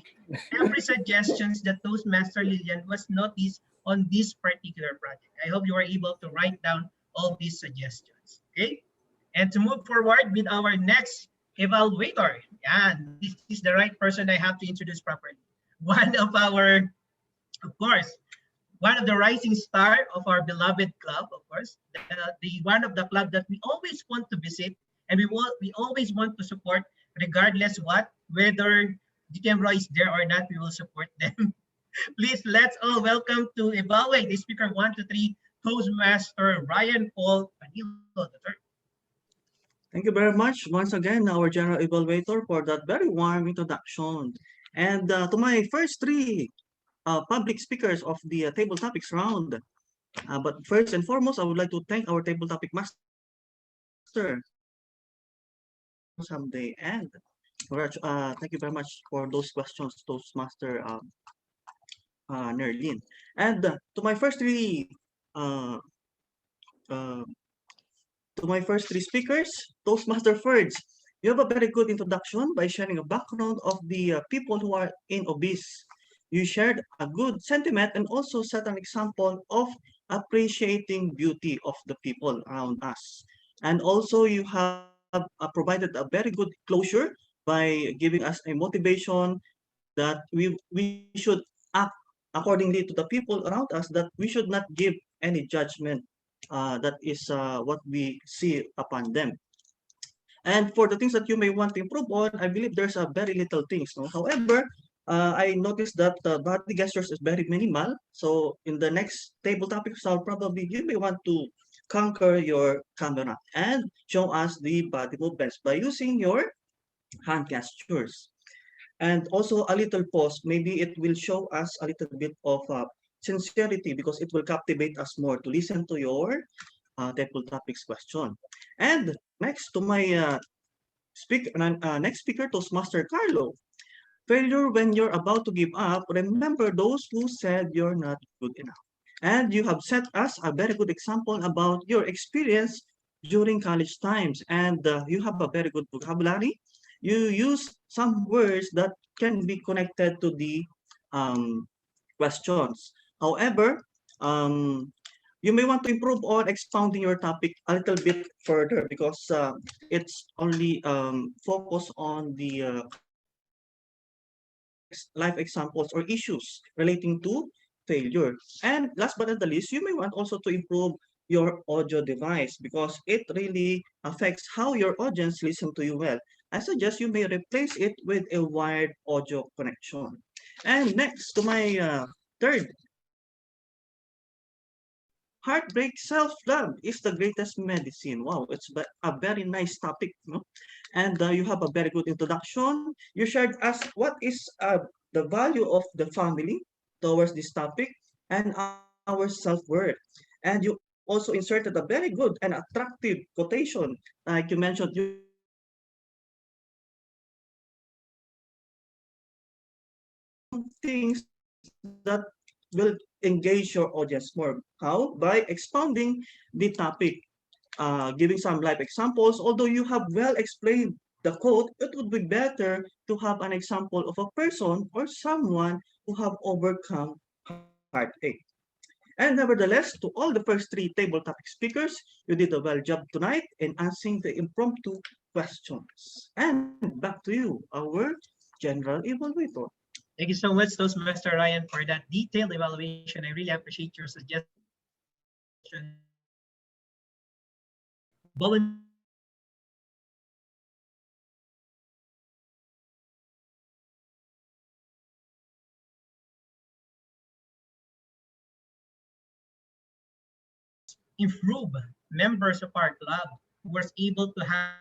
every suggestions that Toastmaster Lillian was noticed on this particular project. I hope you were able to write down all these suggestions, okay? And to move forward with our next evaluator, and this is the right person I have to introduce properly. One of our, of course, one of the rising star of our beloved club, of course, the one of the club that we always want to visit and we always want to support, regardless what, whether DTM Roy is there or not, we will support them. Please, let's all welcome to evaluate the speaker 1 to 3, Toastmaster Ryan Paul Panilo III. Thank you very much once again, our General Evaluator, for that very warm introduction. And to my first three public speakers of the table topics round. But first and foremost, I would like to thank our table topic master someday. And thank you very much for those questions, Toastmaster Nerlin. And to my first three uh, uh, to my first three speakers, Toastmaster Ferds, you have a very good introduction by sharing a background of the people who are in obese. You shared a good sentiment and also set an example of appreciating beauty of the people around us. And also you have provided a very good closure by giving us a motivation that we should act accordingly to the people around us, that we should not give any judgment that is what we see upon them. And for the things that you may want to improve on, I believe there's a very little things. No? However, I noticed that body gestures is very minimal. So in the next table topics, I'll probably you may want to conquer your camera and show us the body movements by using your hand gestures. And also a little pause, maybe it will show us a little bit of sincerity because it will captivate us more to listen to your table topics question. And next to my next speaker, Toastmaster Carlo. Failure when you're about to give up, remember those who said you're not good enough. And you have set us a very good example about your experience during college times. And you have a very good vocabulary. You use some words that can be connected to the questions. However, you may want to improve on expounding your topic a little bit further because it's only focused on the life examples or issues relating to failure. And last but not the least, you may want also to improve your audio device because it really affects how your audience listen to you well. I suggest you may replace it with a wired audio connection. And next to my third heartbreak, self-love is the greatest medicine. Wow, it's a very nice topic, no? And you have a very good introduction. You shared us what is the value of the family towards this topic and our self-worth. And you also inserted a very good and attractive quotation. Like you mentioned, you have things that will engage your audience more. How? By expounding the topic, giving some live examples. Although you have well explained the quote, it would be better to have an example of a person or someone who have overcome heartache. And nevertheless, to all the first three table topic speakers, you did a well job tonight in answering the impromptu questions. And back to you, our general evaluator. Thank you so much, Toastmaster Ryan, for that detailed evaluation. I really appreciate your suggestions improve members of our club who was able to have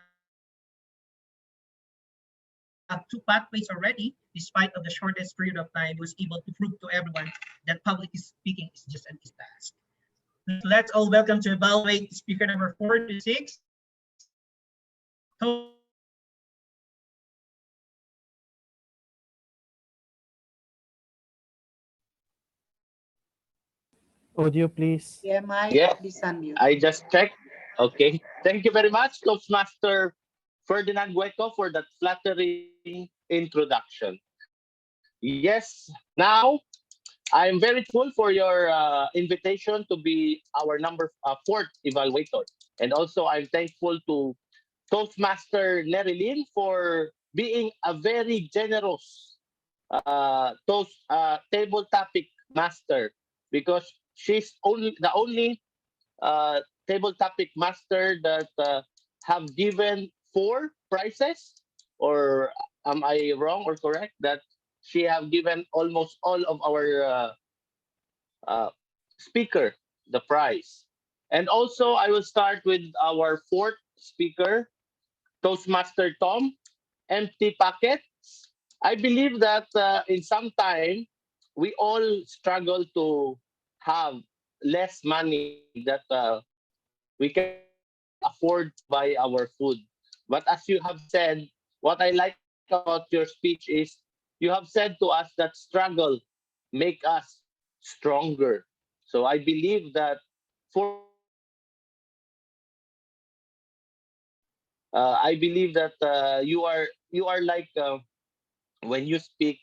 2 pathways already, despite of the shortest period of time, was able to prove to everyone that public speaking is just an easy task. Let's all welcome to evaluate speaker number 4 to 6. Audio, please. Yeah, Mike, Yeah, please unmute. I just checked. Okay. Thank you very much, Toastmaster Ferdinand Gueco, for that flattering introduction. Yes, now I'm very thankful for your invitation to be our number 4th evaluator. And also I'm thankful to Toastmaster Nerilyn for being a very generous table topic master because she's the only table topic master that have given 4 prizes or am I wrong or correct that she have given almost all of our uh, speaker the prize? And also, I will start with our fourth speaker, Toastmaster Tom, empty pockets. I believe that in some time, we all struggle to have less money that we can afford to buy our food. But as you have said, what I like about your speech is you have said to us that struggle make us stronger. So I believe that for I believe that you are like when you speak,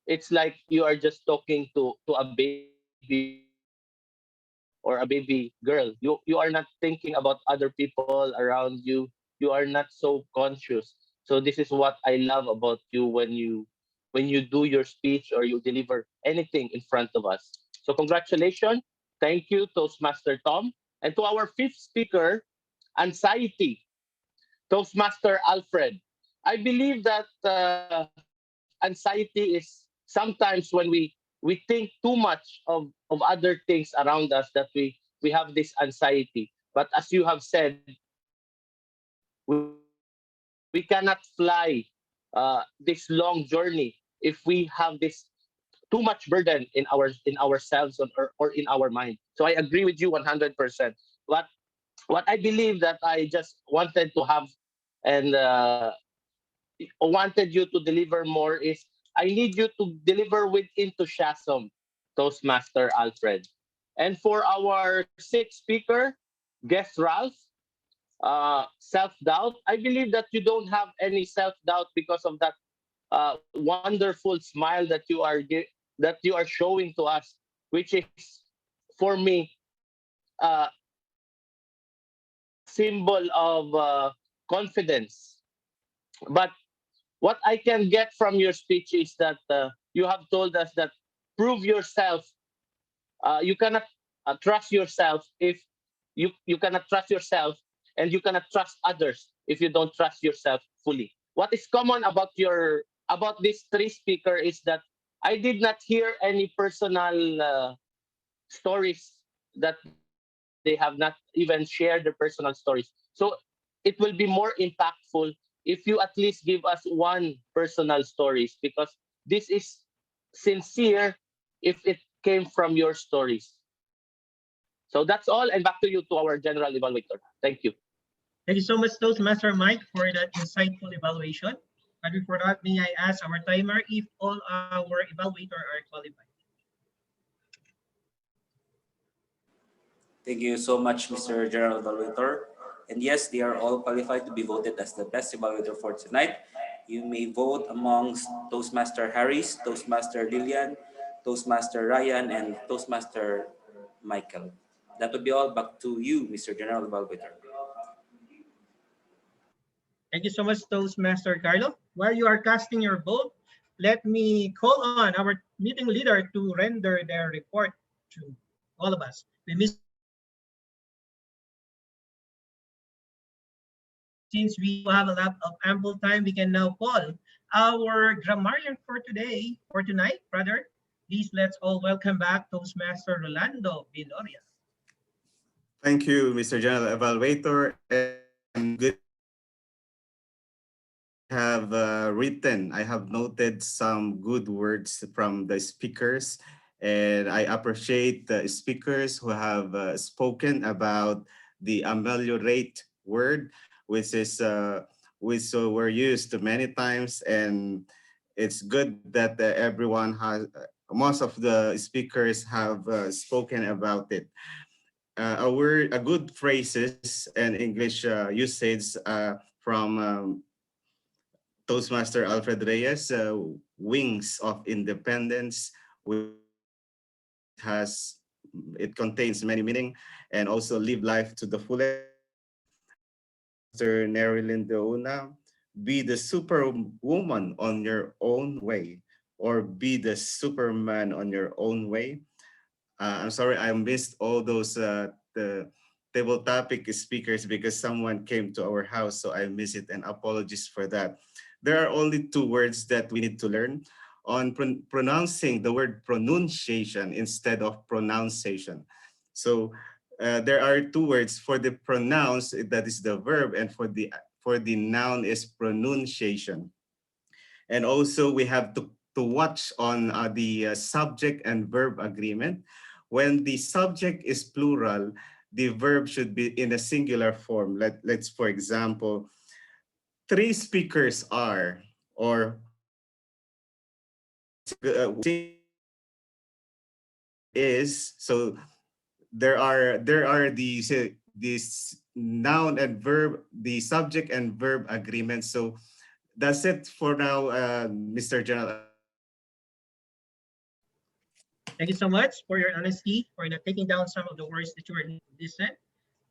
it's like you are just talking to a baby or a baby girl. You are not thinking about other people around you. You are not so conscious. So this is what I love about you when you do your speech or you deliver anything in front of us. So congratulations. Thank you, Toastmaster Tom. And to our fifth speaker, anxiety, Toastmaster Alfred. I believe that anxiety is sometimes when we think too much of other things around us that we have this anxiety. But as you have said, we cannot fly this long journey if we have this too much burden in ourselves or in our mind. So I agree with you 100%. But what I believe that I just wanted to have and wanted you to deliver more is I need you to deliver with enthusiasm, Toastmaster Alfred. And for our sixth speaker, guest Ralph, self-doubt. I believe that you don't have any self-doubt because of that wonderful smile that that you are showing to us, which is for me a symbol of confidence. But what I can get from your speech is that you have told us that prove yourself. You cannot trust yourself if you cannot trust yourself, and you cannot trust others if you don't trust yourself fully. What is common about these three speaker is that I did not hear any personal stories that they have not even shared their personal stories. So it will be more impactful if you at least give us one personal stories, because this is sincere if it came from your stories. So that's all, and back to you to our general evaluator. Thank you. Thank you so much, Toastmaster Mike, for that insightful evaluation. But before that, may I ask our timer if all our evaluator are qualified? Thank you so much, Mr. General Evaluator. And yes, they are all qualified to be voted as the best evaluator for tonight. You may vote amongst Toastmaster Harris, Toastmaster Lillian, Toastmaster Ryan, and Toastmaster Michael. That would be all. Back to you, Mr. General Evaluator. Thank you so much, Toastmaster Carlo. While you are casting your vote, let me call on our meeting leader to render their report to all of us. With Mr. Carlo since we have a lot of ample time, we can now call our grammarian for today, for tonight, rather. Please let's all welcome back Toastmaster Rolando Viloria. Thank you, Mr. General Evaluator, and good have I have noted some good words from the speakers, and I appreciate the speakers who have spoken about the ameliorate word, which is which were used many times, and it's good that everyone has, most of the speakers have spoken about it. A good phrases and English usage from Toastmaster Alfred Reyes, Wings of Independence, which has, it contains many meaning, and also live life to the fullest. Toastmaster Nerilyn Deuna, be the superwoman on your own way, or be the superman on your own way. I'm sorry, I missed all those the table topic speakers because someone came to our house, so I missed it, and apologies for that. there are only two words that we need to learn on pronouncing the word pronunciation instead of pronunciation. So there are two words for the pronounce, that is the verb, and for the noun is pronunciation. And also we have to watch on the subject and verb agreement. When the subject is plural, the verb should be in a singular form. Let's, for example, three speakers are, or is. So there are these noun and verb, the subject and verb agreement. So that's it for now, Mr. General. Thank you so much for your honesty, for not taking down some of the words that you were listen.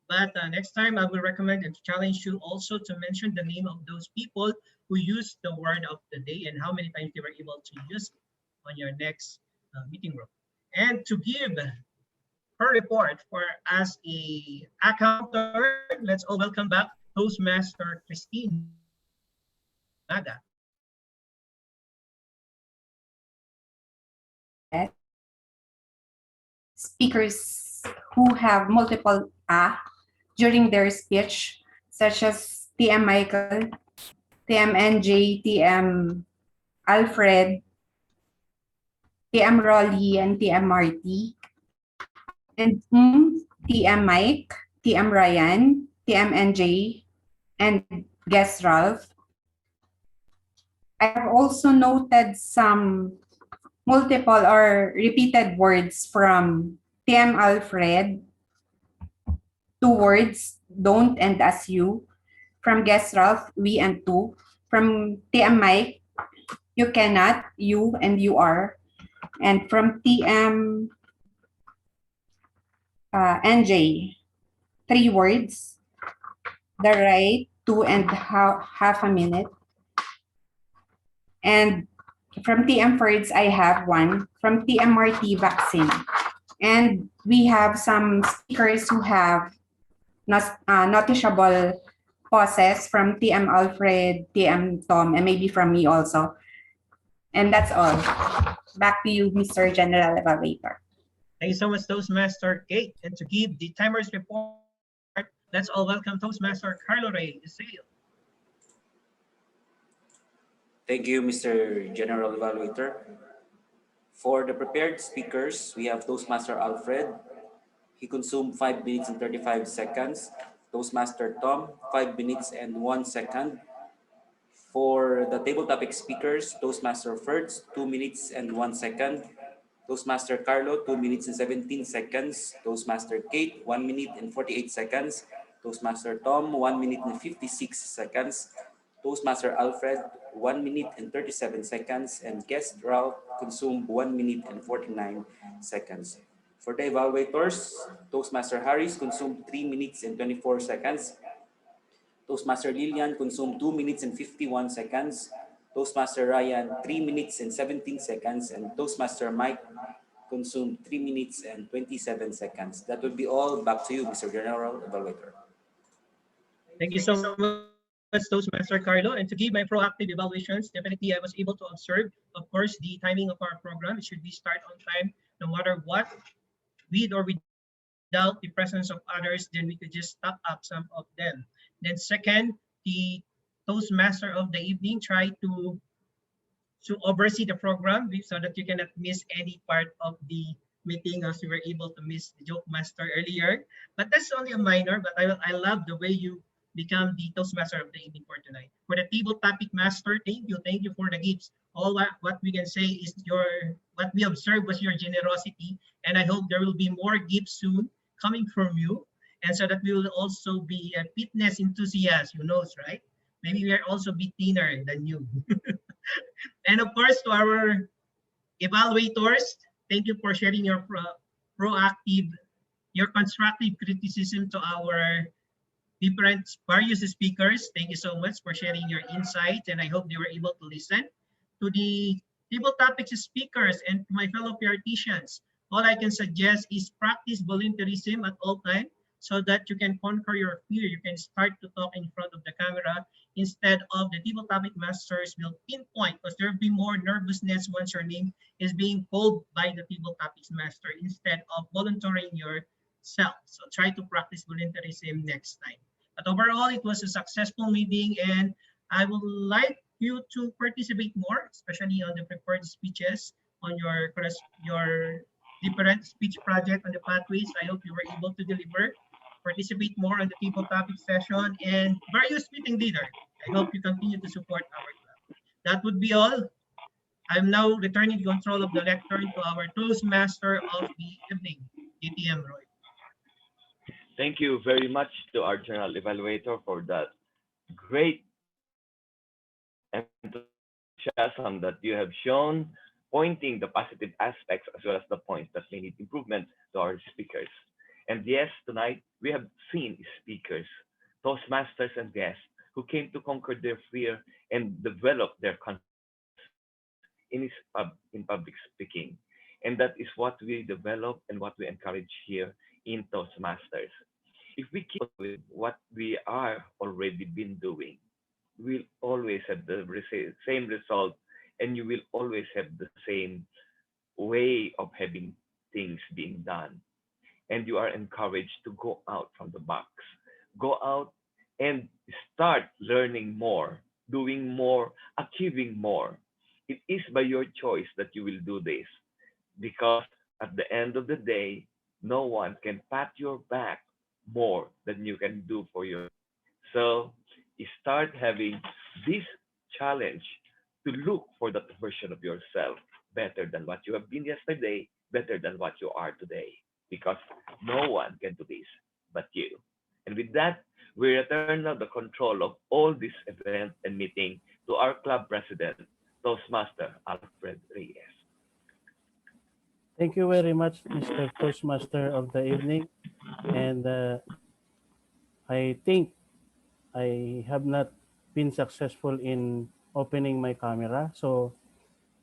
But next time, I will recommend and challenge you also to mention the name of those people who used the word of the day and how many times they were able to use on your next meeting room. And to give her report for as a accountor, let's all welcome back Toastmaster Christine Naga. Speakers who have multiple during their speech, such as TM Michael, TM NJ, TM Alfred, TM Rolly, and TM Marty, and TM Mike, TM Ryan, TM NJ, and guest Ralph. I have also noted some multiple or repeated words from TM Alfred, two words, don't and as you. From guest Ralph, we and two. From TM Mike, you cannot, you and you are. And from TM NJ, three words, the right, two and half a minute. And from TM Fords, I have one. From TMRT vaccine. And we have some speakers who have noticeable pauses from TM Alfred, TM Tom, and maybe from me also. And that's all. Back to you, Mr. General Evaluator. Thank you so much, Toastmaster Kate. And to give the timers report, let's all welcome Toastmaster Carlo Ray Iseo. Thank you, Mr. General Evaluator. For the prepared speakers, we have Toastmaster Alfred. He consumed 5 minutes and 35 seconds. Toastmaster Tom, 5 minutes and 1 second. For the table topic speakers, Toastmaster Ferds, 2 minutes and 1 second. Toastmaster Carlo, 2 minutes and 17 seconds. Toastmaster Kate, 1 minute and 48 seconds. Toastmaster Tom, 1 minute and 56 seconds. Toastmaster Alfred, 1 minute and 37 seconds. And guest Ralph consumed 1 minute and 49 seconds. For the evaluators, Toastmaster Harris consumed 3 minutes and 24 seconds. Toastmaster Lillian consumed 2 minutes and 51 seconds. Toastmaster Ryan, 3 minutes and 17 seconds. And Toastmaster Mike consumed 3 minutes and 27 seconds. That will be all. Back to you, Mr. General Evaluator. Thank you so much, Toastmaster Carlo. And to give my proactive evaluations, definitely I was able to observe, of course, the timing of our program. It should be start on time, no matter what, with or without the presence of others, then we could just stock up some of them. Then second, the Toastmaster of the evening try to oversee the program so that you cannot miss any part of the meeting, as you were able to miss the joke master earlier. But that's only a minor, but I love the way you become the Toastmaster of the evening for tonight. For the table topic master, thank you for the gifts. All what we can say is what we observed was your generosity, and I hope there will be more gifts soon coming from you, and so that we will also be a fitness enthusiast, you know, right? Maybe we are also a bit thinner than you. And of course, to our evaluators, thank you for sharing your proactive, your constructive criticism to our different various speakers. Thank you so much for sharing your insights, and I hope they were able to listen. To the table topics speakers and to my fellow PRTcians, all I can suggest is practice volunteerism at all times so that you can conquer your fear. You can start to talk in front of the camera instead of the table topic masters will pinpoint, because there will be more nervousness once your name is being called by the table topics master instead of volunteering yourself. So try to practice volunteerism next time. But overall, it was a successful meeting, and I would like you to participate more, especially on the prepared speeches, on your different speech project on the pathways. I hope you were able to deliver. Participate more on the table topic session and various meeting leader. I hope you continue to support our club. That would be all. I'm now returning control of the lectern to our Toastmaster of the evening, DTM Roy. Thank you very much to our general evaluator for that great enthusiasm that you have shown, pointing the positive aspects as well as the points that may need improvement to our speakers. And yes, tonight we have seen speakers, Toastmasters and guests who came to conquer their fear and develop their confidence in public speaking. And that is what we develop and what we encourage here in Toastmasters. If we keep with what we are already been doing, we'll always have the same result, and you will always have the same way of having things being done. And you are encouraged to go out from the box, go out and start learning more, doing more, achieving more. It is by your choice that you will do this, because at the end of the day, no one can pat your back more than you can do for your. So start having this challenge to look for that version of yourself better than what you have been yesterday, better than what you are today, because no one can do this but you. And with that, we return now the control of all this event and meeting to our club president, Toastmaster Alfred Reyes. Thank you very much, Mr. Toastmaster of the evening. And I think I have not been successful in opening my camera. So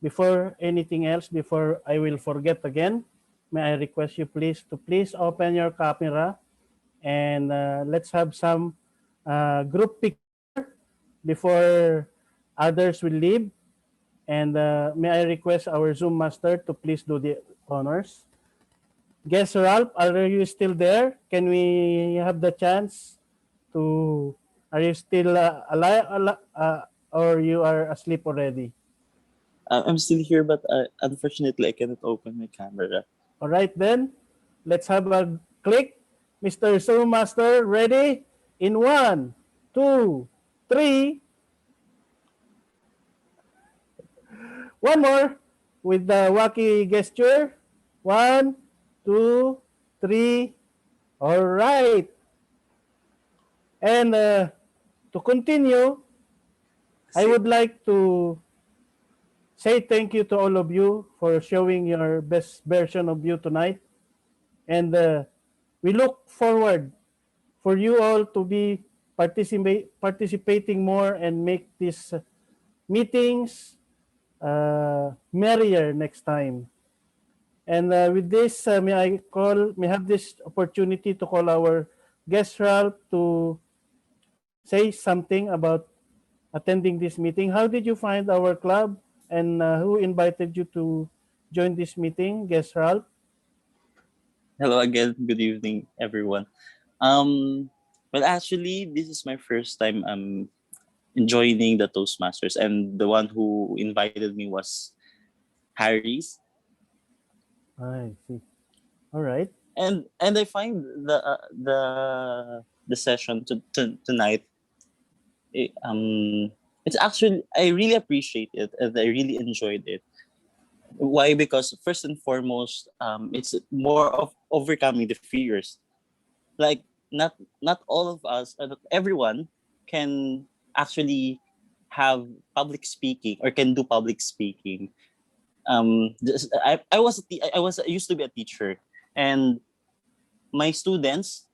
before anything else, before I will forget again, may I request you please open your camera, and let's have some group picture before others will leave. And may I request our Zoom master to please do the honors. Guess Ralph, are you still there? Can we have the chance to? Are you still alive, or you are asleep already? I'm still here, but unfortunately, I cannot open my camera. All right, then let's have a click. Mr. Zoom Master, ready? In 1, 2, 3. One more with the wacky gesture. 1, 2, 3. All right. And to continue, I would like to say thank you to all of you for showing your best version of you tonight. And we look forward for you all to be participating more and make these meetings merrier next time. And with this, may have this opportunity to call our guest Ralph to say something about attending this meeting. How did you find our club, and who invited you to join this meeting, guest Ralph? Hello again. Good evening, everyone. Well, actually, this is my first time joining the Toastmasters, and the one who invited me was Harry's. I see. All right. And I find the session tonight. It's actually, I really appreciate it, and I really enjoyed it. Why? Because first and foremost, it's more of overcoming the fears. Like, not all of us, not everyone can actually have public speaking or can do public speaking. I used to be a teacher, and my students,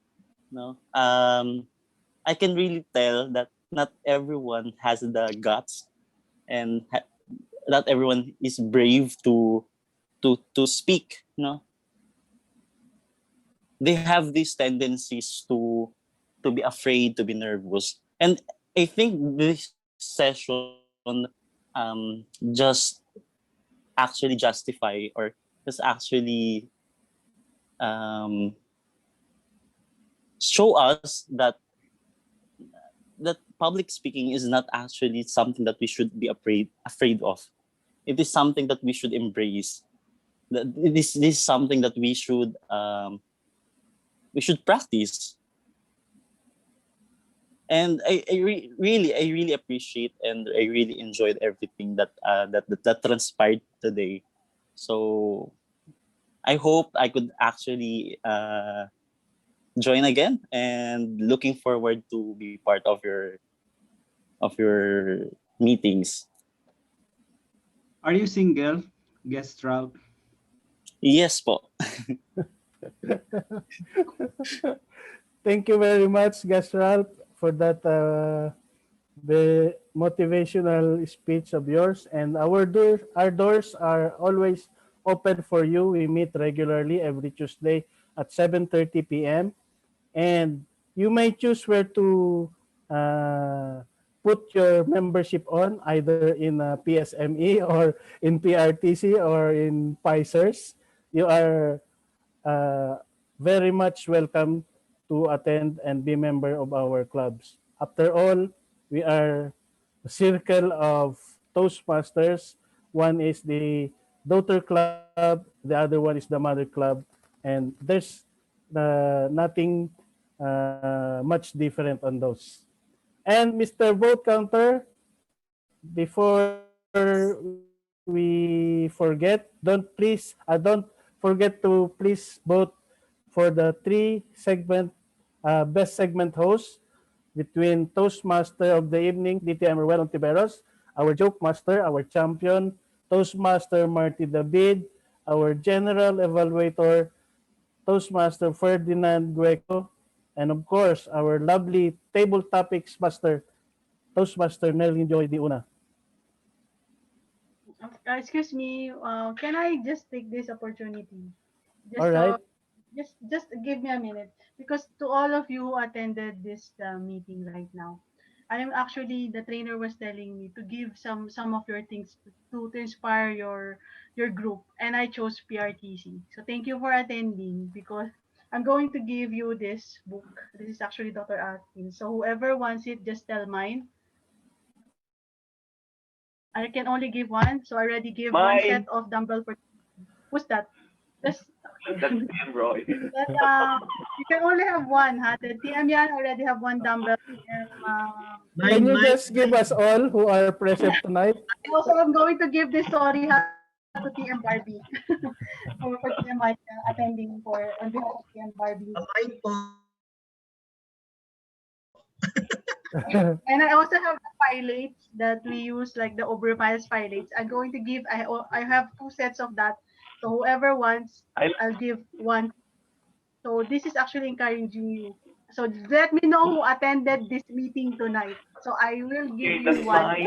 I can really tell that not everyone has the guts, and not everyone is brave to speak. they have these tendencies to be afraid, to be nervous. And I think this session just actually justify or just actually um, show us that public speaking is not actually something that we should be afraid of. It is something that we should embrace. That this is something that we should practice. And I really appreciate and I really enjoyed everything that transpired today. So I hope I could actually join again, and looking forward to be part of your meetings. Are you single, guest Ralph? Yes po. Thank you very much, Gas Ralph, for that the motivational speech of yours. And our doors are always open for you. We meet regularly every Tuesday at 7:30 p.m. And you may choose where to put your membership on, either in PSME or in PRTC or in Pfizer's. You are uh, very much welcome to attend and be member of our clubs. After all, we are a circle of Toastmasters. One is the daughter club, the other one is the mother club, and there's nothing much different on those. And Mr. Vote Counter, before we forget, don't forget to please vote for the three segment best segment hosts between Toastmaster of the Evening, DTM Ruel Ontiveros, our Joke Master, our champion, Toastmaster Marty David, our General Evaluator, Toastmaster Ferdinand Gueco, and of course, our lovely Table Topics Master, Toastmaster Nelly Joy Diuna. Excuse me, can I just take this opportunity? All Just right. just give me a minute, because to all of you who attended this meeting right now, I am actually, the trainer was telling me to give some of your things to inspire your group, and I chose PRTC. So thank you for attending, because I'm going to give you this book. This is actually Dr. Atkins. So whoever wants it, just tell mine. I can only give one, so I already give one set Mine. of dumbbell for. Who's that? That's That's okay. Ian Roy. But you can only have one, huh? The TM yan already have one dumbbell. And, Can Mine, you mine, just give us all who are present tonight? also, I'm going to give this story ha to TM Barbie. For TM Mike attending for on behalf of TM Barbie. mine po. And I also have the phthalates that we use, like the Oberpil's phthalates. I'm going to give, I have two sets of that. So whoever wants, I I'll give one. So this is actually encouraging you. So let me know who attended this meeting tonight. So I will give okay, you that's one. fine.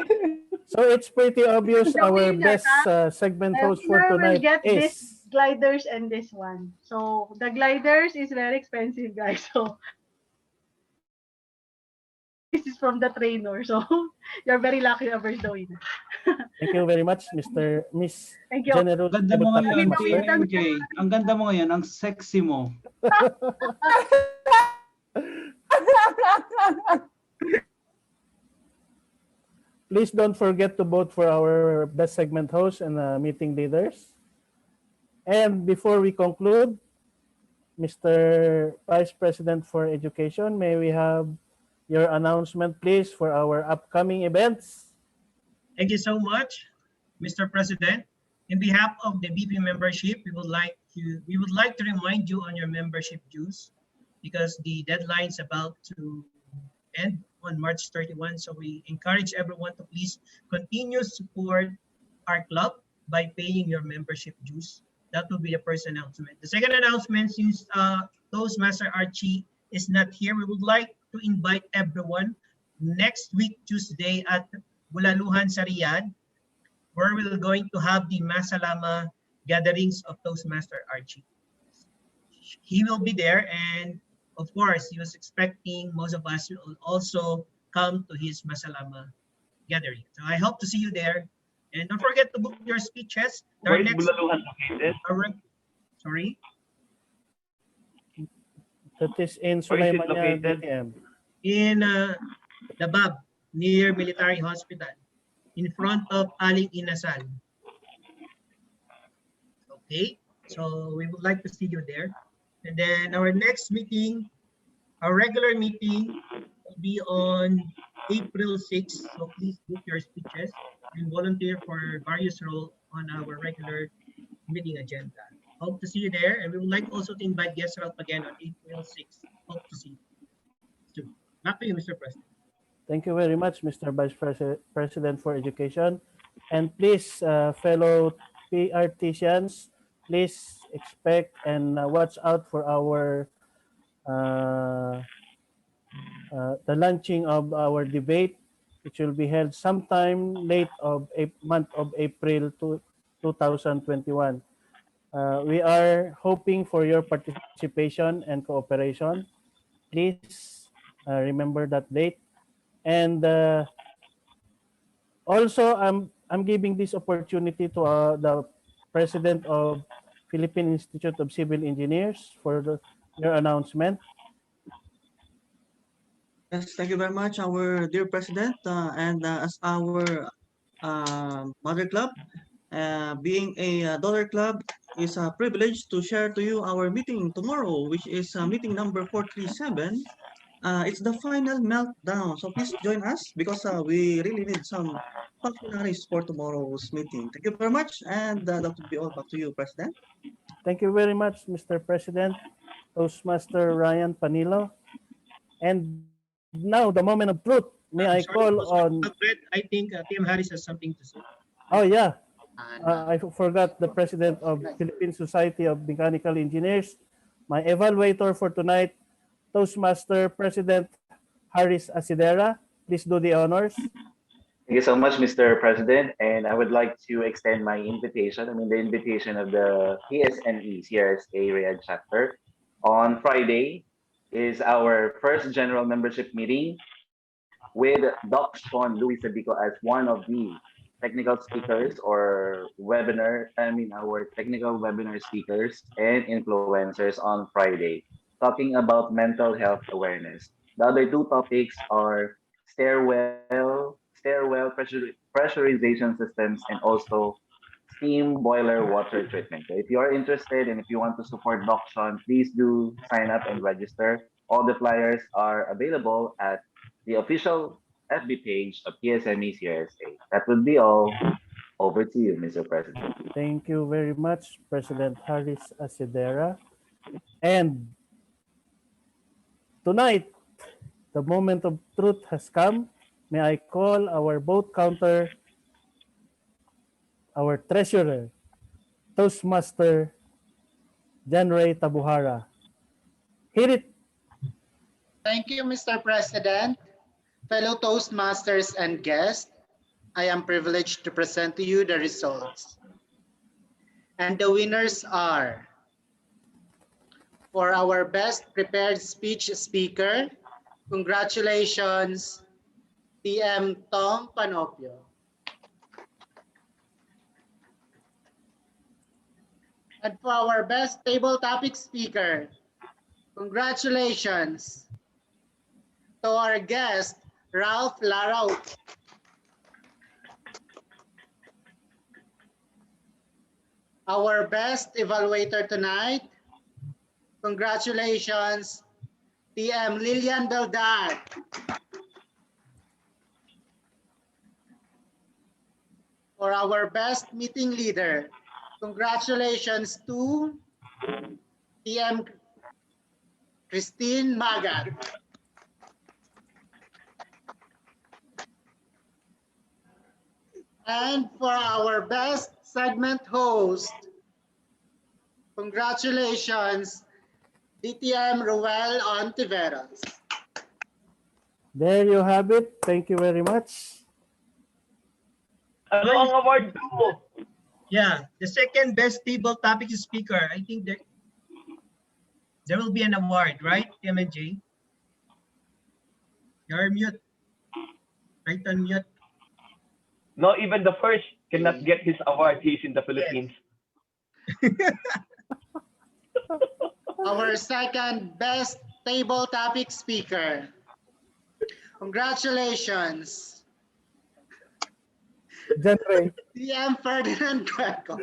So it's pretty obvious The our winner, best segment the host for winner will tonight get this is. gliders and this one. So the gliders is very expensive, guys. So this is from the trainer. So you're very lucky over the winner. Thank you very much, Miss Thank you. General Ang ganda mo Table Topics ngayon, Master. TMMJ. Ang ganda mo ngayon, ang sexy mo. Please don't forget to vote for our best segment hosts and meeting leaders. And before we conclude, Mr. Vice President for Education, may we have your announcement, please, for our upcoming events? Thank you so much, Mr. President. In behalf of the BP membership, we would like to remind you on your membership dues, because the deadline is about to end on March 31. So we encourage everyone to please continue support our club by paying your membership dues. That will be the first announcement. The second announcement, since Toastmaster Archie is not here, we would like to invite everyone next week, Tuesday, at Bulaluhan sa Riyadh, where we're going to have the Masalama gatherings of Toastmaster Archie. he will be there, and of course, he was expecting most of us will also come to his Masalama gathering. So I hope to see you there. And don't forget to book your speeches. Our Where is next, Bulaluhan located? sorry? That is in Where is it Sulaimania located? DTM. In Dabab, near Military Hospital, in front of Aling Inasal. Okay, so we would like to see you there. And then our next meeting, our regular meeting will be on April 6th. So please book your speeches and volunteer for various roles on our regular meeting agenda. Hope to see you there. And we would like also to invite guests out again on April 6th. Hope to see you soon. Back to you, Mr. President. Thank you very much, Mr. President for Education. And please, fellow PRTCians, please expect and watch out for our the launching of our debate, which will be held sometime late of month of April 2021. We are hoping for your participation and cooperation. Please remember that date. And also, I'm giving this opportunity to the president of Philippine Institute of Civil Engineers for your announcement. Yes, thank you very much, our dear president, and as our mother club, being a daughter club, is a privilege to share to you our meeting tomorrow, which is meeting number 437. It's the final meltdown, so please join us because we really need some functionaries for tomorrow's meeting. Thank you very much, and that would be all. Back to you, President. Thank you very much, Mr. President, Toastmaster Ryan Panilo. And now the moment of truth. May I Sorry, call on? Alfred, I think Tim Harris has something to say. Oh yeah, I forgot the president of Philippine Society of Mechanical Engineers, my evaluator for tonight, Toastmaster President Harris Asidera. Please do the honors. Thank you so much, Mr. President. And I would like to extend my invitation, the invitation of the PSME CRSA Riyadh chapter. On Friday is our first general membership meeting with Doc Sean Louis Sabico as one of the technical speakers or our technical webinar speakers and influencers on Friday, talking about mental health awareness. The other two topics are pressurization systems and also steam boiler water treatment. So if you are interested and if you want to support Doction, please do sign up and register. All the flyers are available at the official FB page of PSME CRSA. That would be all. Over to you, Mr. President. Thank you very much, President Harris Asidera. And tonight, the moment of truth has come. May I call our vote counter, our treasurer, Toastmaster Janray Tabuhara. Hit it. Thank you, Mr. President. Fellow Toastmasters and guests, I am privileged to present to you the results. And the winners are, for our best prepared speech speaker, congratulations, TM Tom Panopio. And for our best table topic speaker, congratulations to our guest, Ralph Larao. Our best evaluator tonight, congratulations, TM Lilian Beldad. For our best meeting leader, congratulations to TM Christine Magat. And for our best segment host, congratulations, DTM Ruel Ontiveros. There you have it. Thank you very much. Ano ang award ko? Yeah, the second best table topic speaker. I think that there will be an award, right, TMNJ? You're mute. Right on mute. No, even the first cannot get his award. He's in the Philippines. Our second best table topic speaker. Congratulations. Genre. TM Ferdinand Cueco.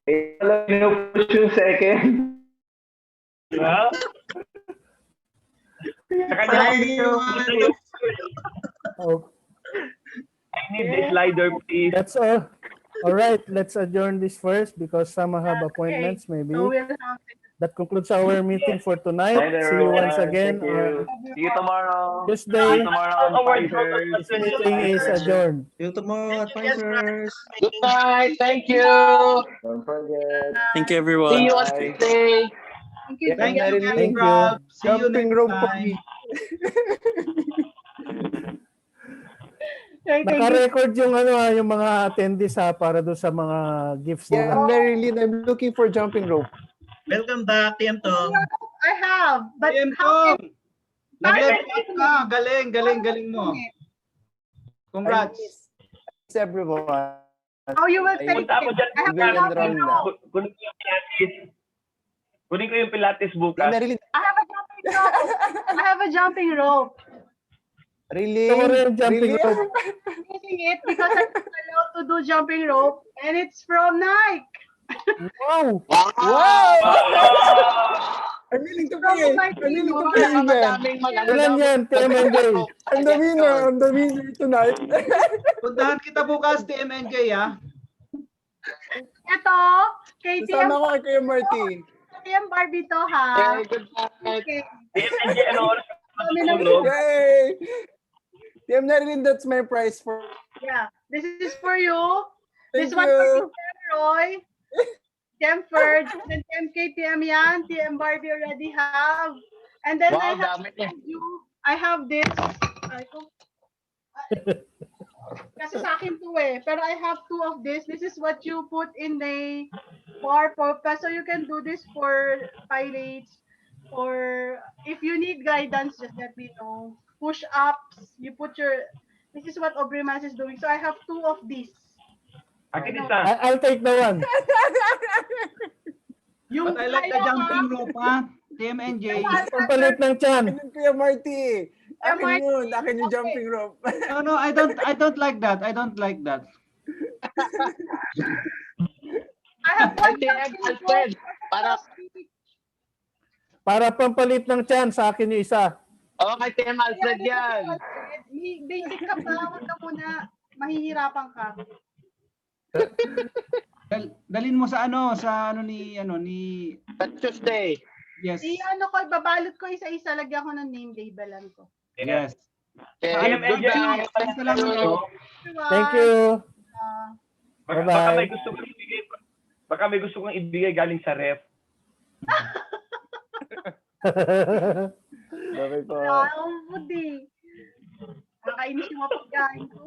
Push yung second. Diba? Sa kanya, Oh, I need the slider, please. that's all. All right, let's adjourn this first because some have Okay. appointments maybe. So we'll have That concludes our meeting for tonight. Bye, See you once everyone. again Thank you. on See you tomorrow. Tuesday. See you tomorrow on Award Pfizer's. This meeting is adjourned. See you tomorrow at Pfizer's. Good night. Thank you. Don't forget. Thank you, everyone. See you on Bye. Tuesday. Thank you. Thank you, Thank Thank you. Rob. See you Jumping next rope for time. me. Naka-record yung yung mga attendees para do sa mga gifts Yeah, nila. Marilyn, I'm looking for jumping rope. Welcome back, TM Tom. I have, but TM how Tom, nag-level up ka. Galing, galing, galing mo. Congrats. Thanks, everyone. how you will take Punta ako it? dyan. I have will a enroll jumping now. rope. Kunin ko yung Pilates. Kunin ko yung Pilates Yeah, bukas. Marilyn, I have a jumping rope. I have a jumping rope. really? Ito rin yung jumping Really? rope. I'm using it because I'm not allowed to do jumping rope, and it's from Nike. Wow! Wow! I'm willing to From pay. Nike. I'm willing to pay even. Madaming Ilan yan, TMNJ? I'm the winner. I'm the winner tonight. Puntahan kita bukas, TMNJ, ah. Ito, kay TM, Kasama ko kay Kuya Marty. TM Barbie to, ha? Okay, good night. Okay. TMNJ, ano oras Kami na- matutulog? Yay! TM Marilyn, that's my prize for. Yeah, this is for you. Thank This one for you. TM Roy, TM Ferd, and TM KTM yan. TM Barbie already have. And then Wow, I have dami niya. I have this. Ay, kasi sa akin to pero I have two of this. This is what you put in the bar purpose. So you can do this for pilates, or if you need guidance, just let me know. Push-ups, you put your, this is what Obrimas is doing. So I have two of these. Akin isa. I'll take the one. Yung But I like the kaya jumping ka, rope, ha? TMNJ. Pampalit ng tiyan. Akin yun, Kuya Marty. Akin Marty. yun. Akin yung Okay. jumping rope. No, no, I don't like that. I don't like that. I have one TM Alfred, para Para pampalit ng tiyan, sa akin yung isa. okay, TM Alfred yan. Basic ka pa, huwag ka muna. Mahihirapan ka. Dalin mo sa ni Tuesday. yes. Ko, ibabalot ko isa-isa, lagyan ko ng name labelan ko. Yes. Okay, good night. Thank you. Baka Bye-bye. may gusto kong ibigay. Baka may gusto kong ibigay galing sa ref. Bye po. Wala akong budi. Nakakainis yung mga pagkain ko.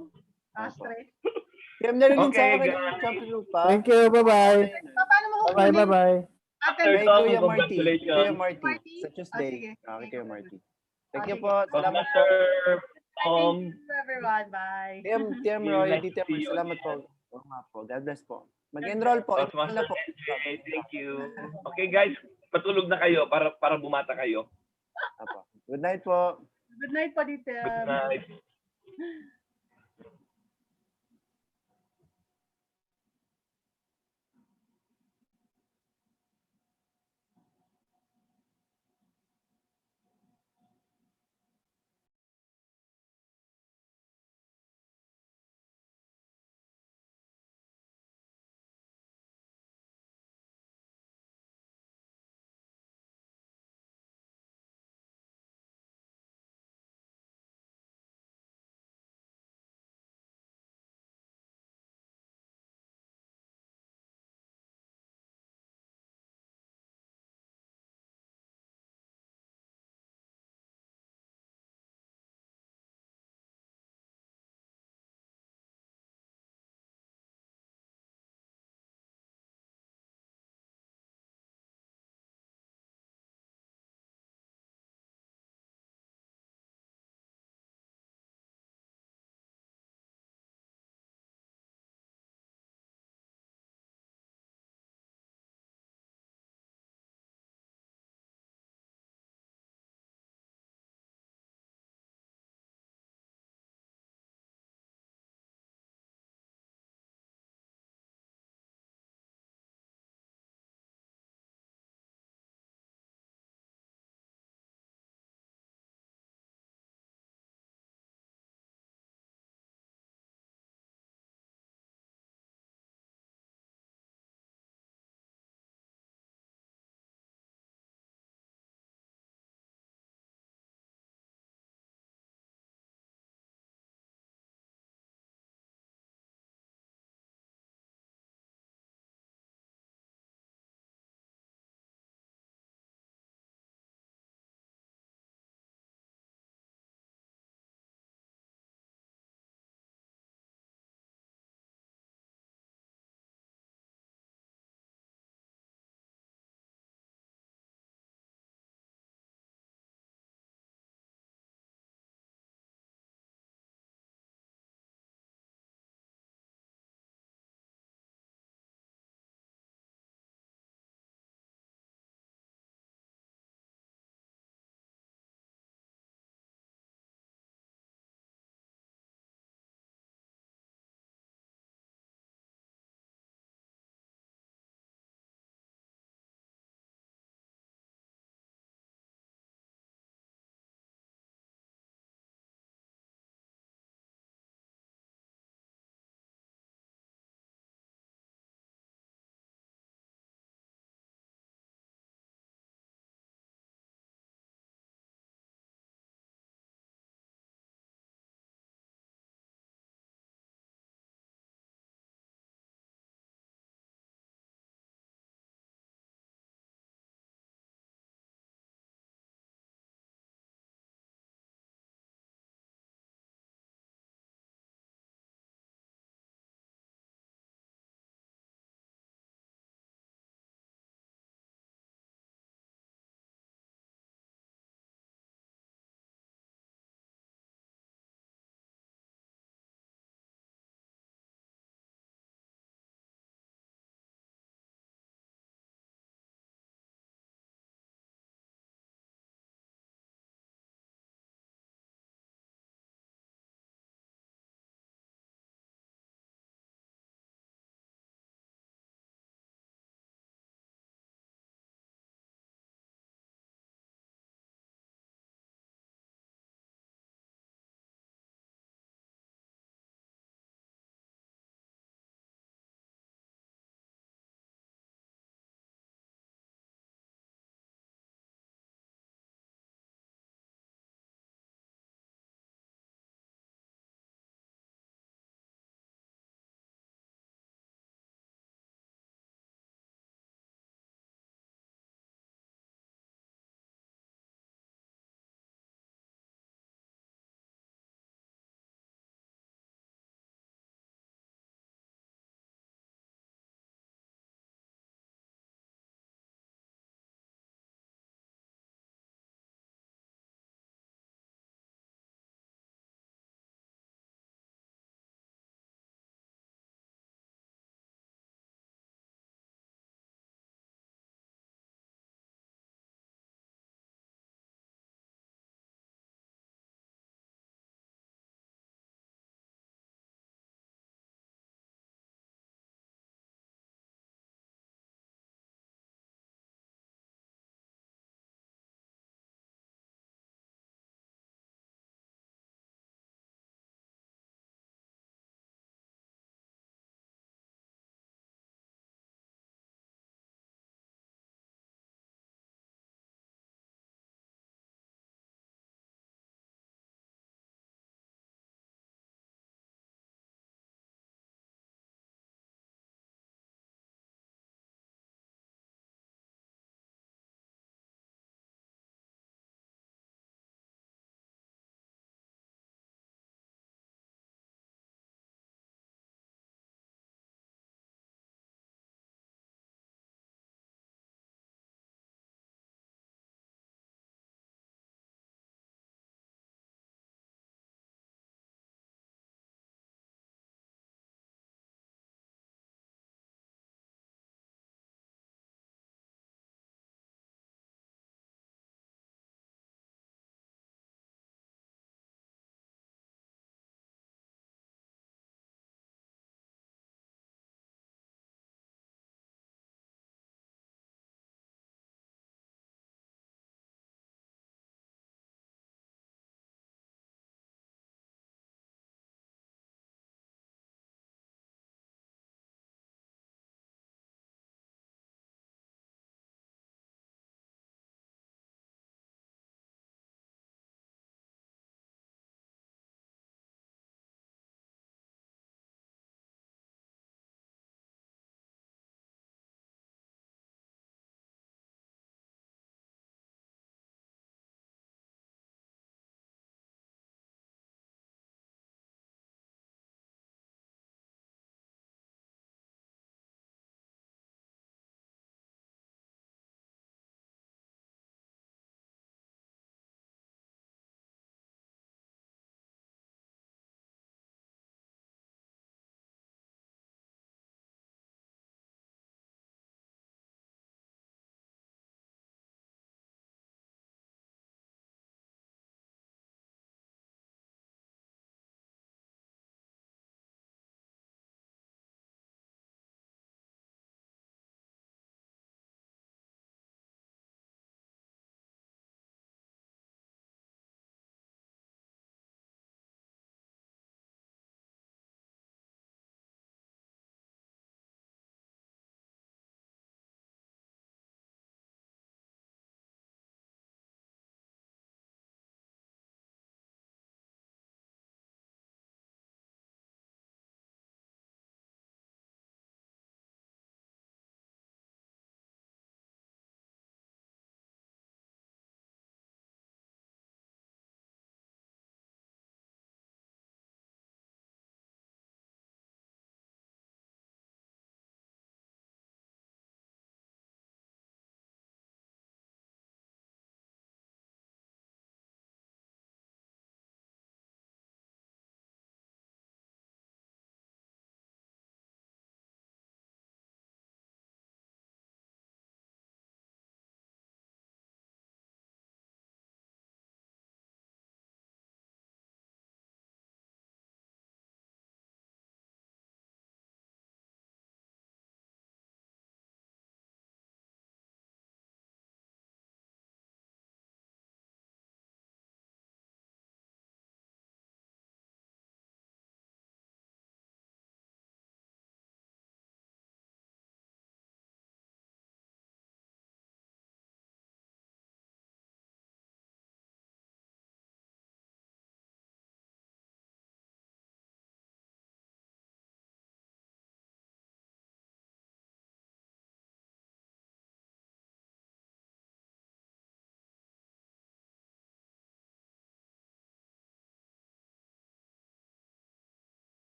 Stress. TM Marilyn, Okay, sa akin guys. yung jumping rope pa. Thank you. Bye-bye. Paano mo Bye-bye. kukunin? Bye-bye. Ate, Sir Kay Tom, Kuya Marty. congratulations. Kuya Marty. Marty? Sa Tuesday. sige. Kay Kuya Marty. Thank you sige. po. Salamat po. Master Tom. Thank you everyone. Bye. TM See you Roy, next- TM see you salamat po. again. Oo nga po. God bless po. Mag-enroll po. Enroll na Toastmaster po. NJ, thank you. Okay guys, patulog na kayo para bumata kayo. Apo. Good night po. Good night po dito. Good night.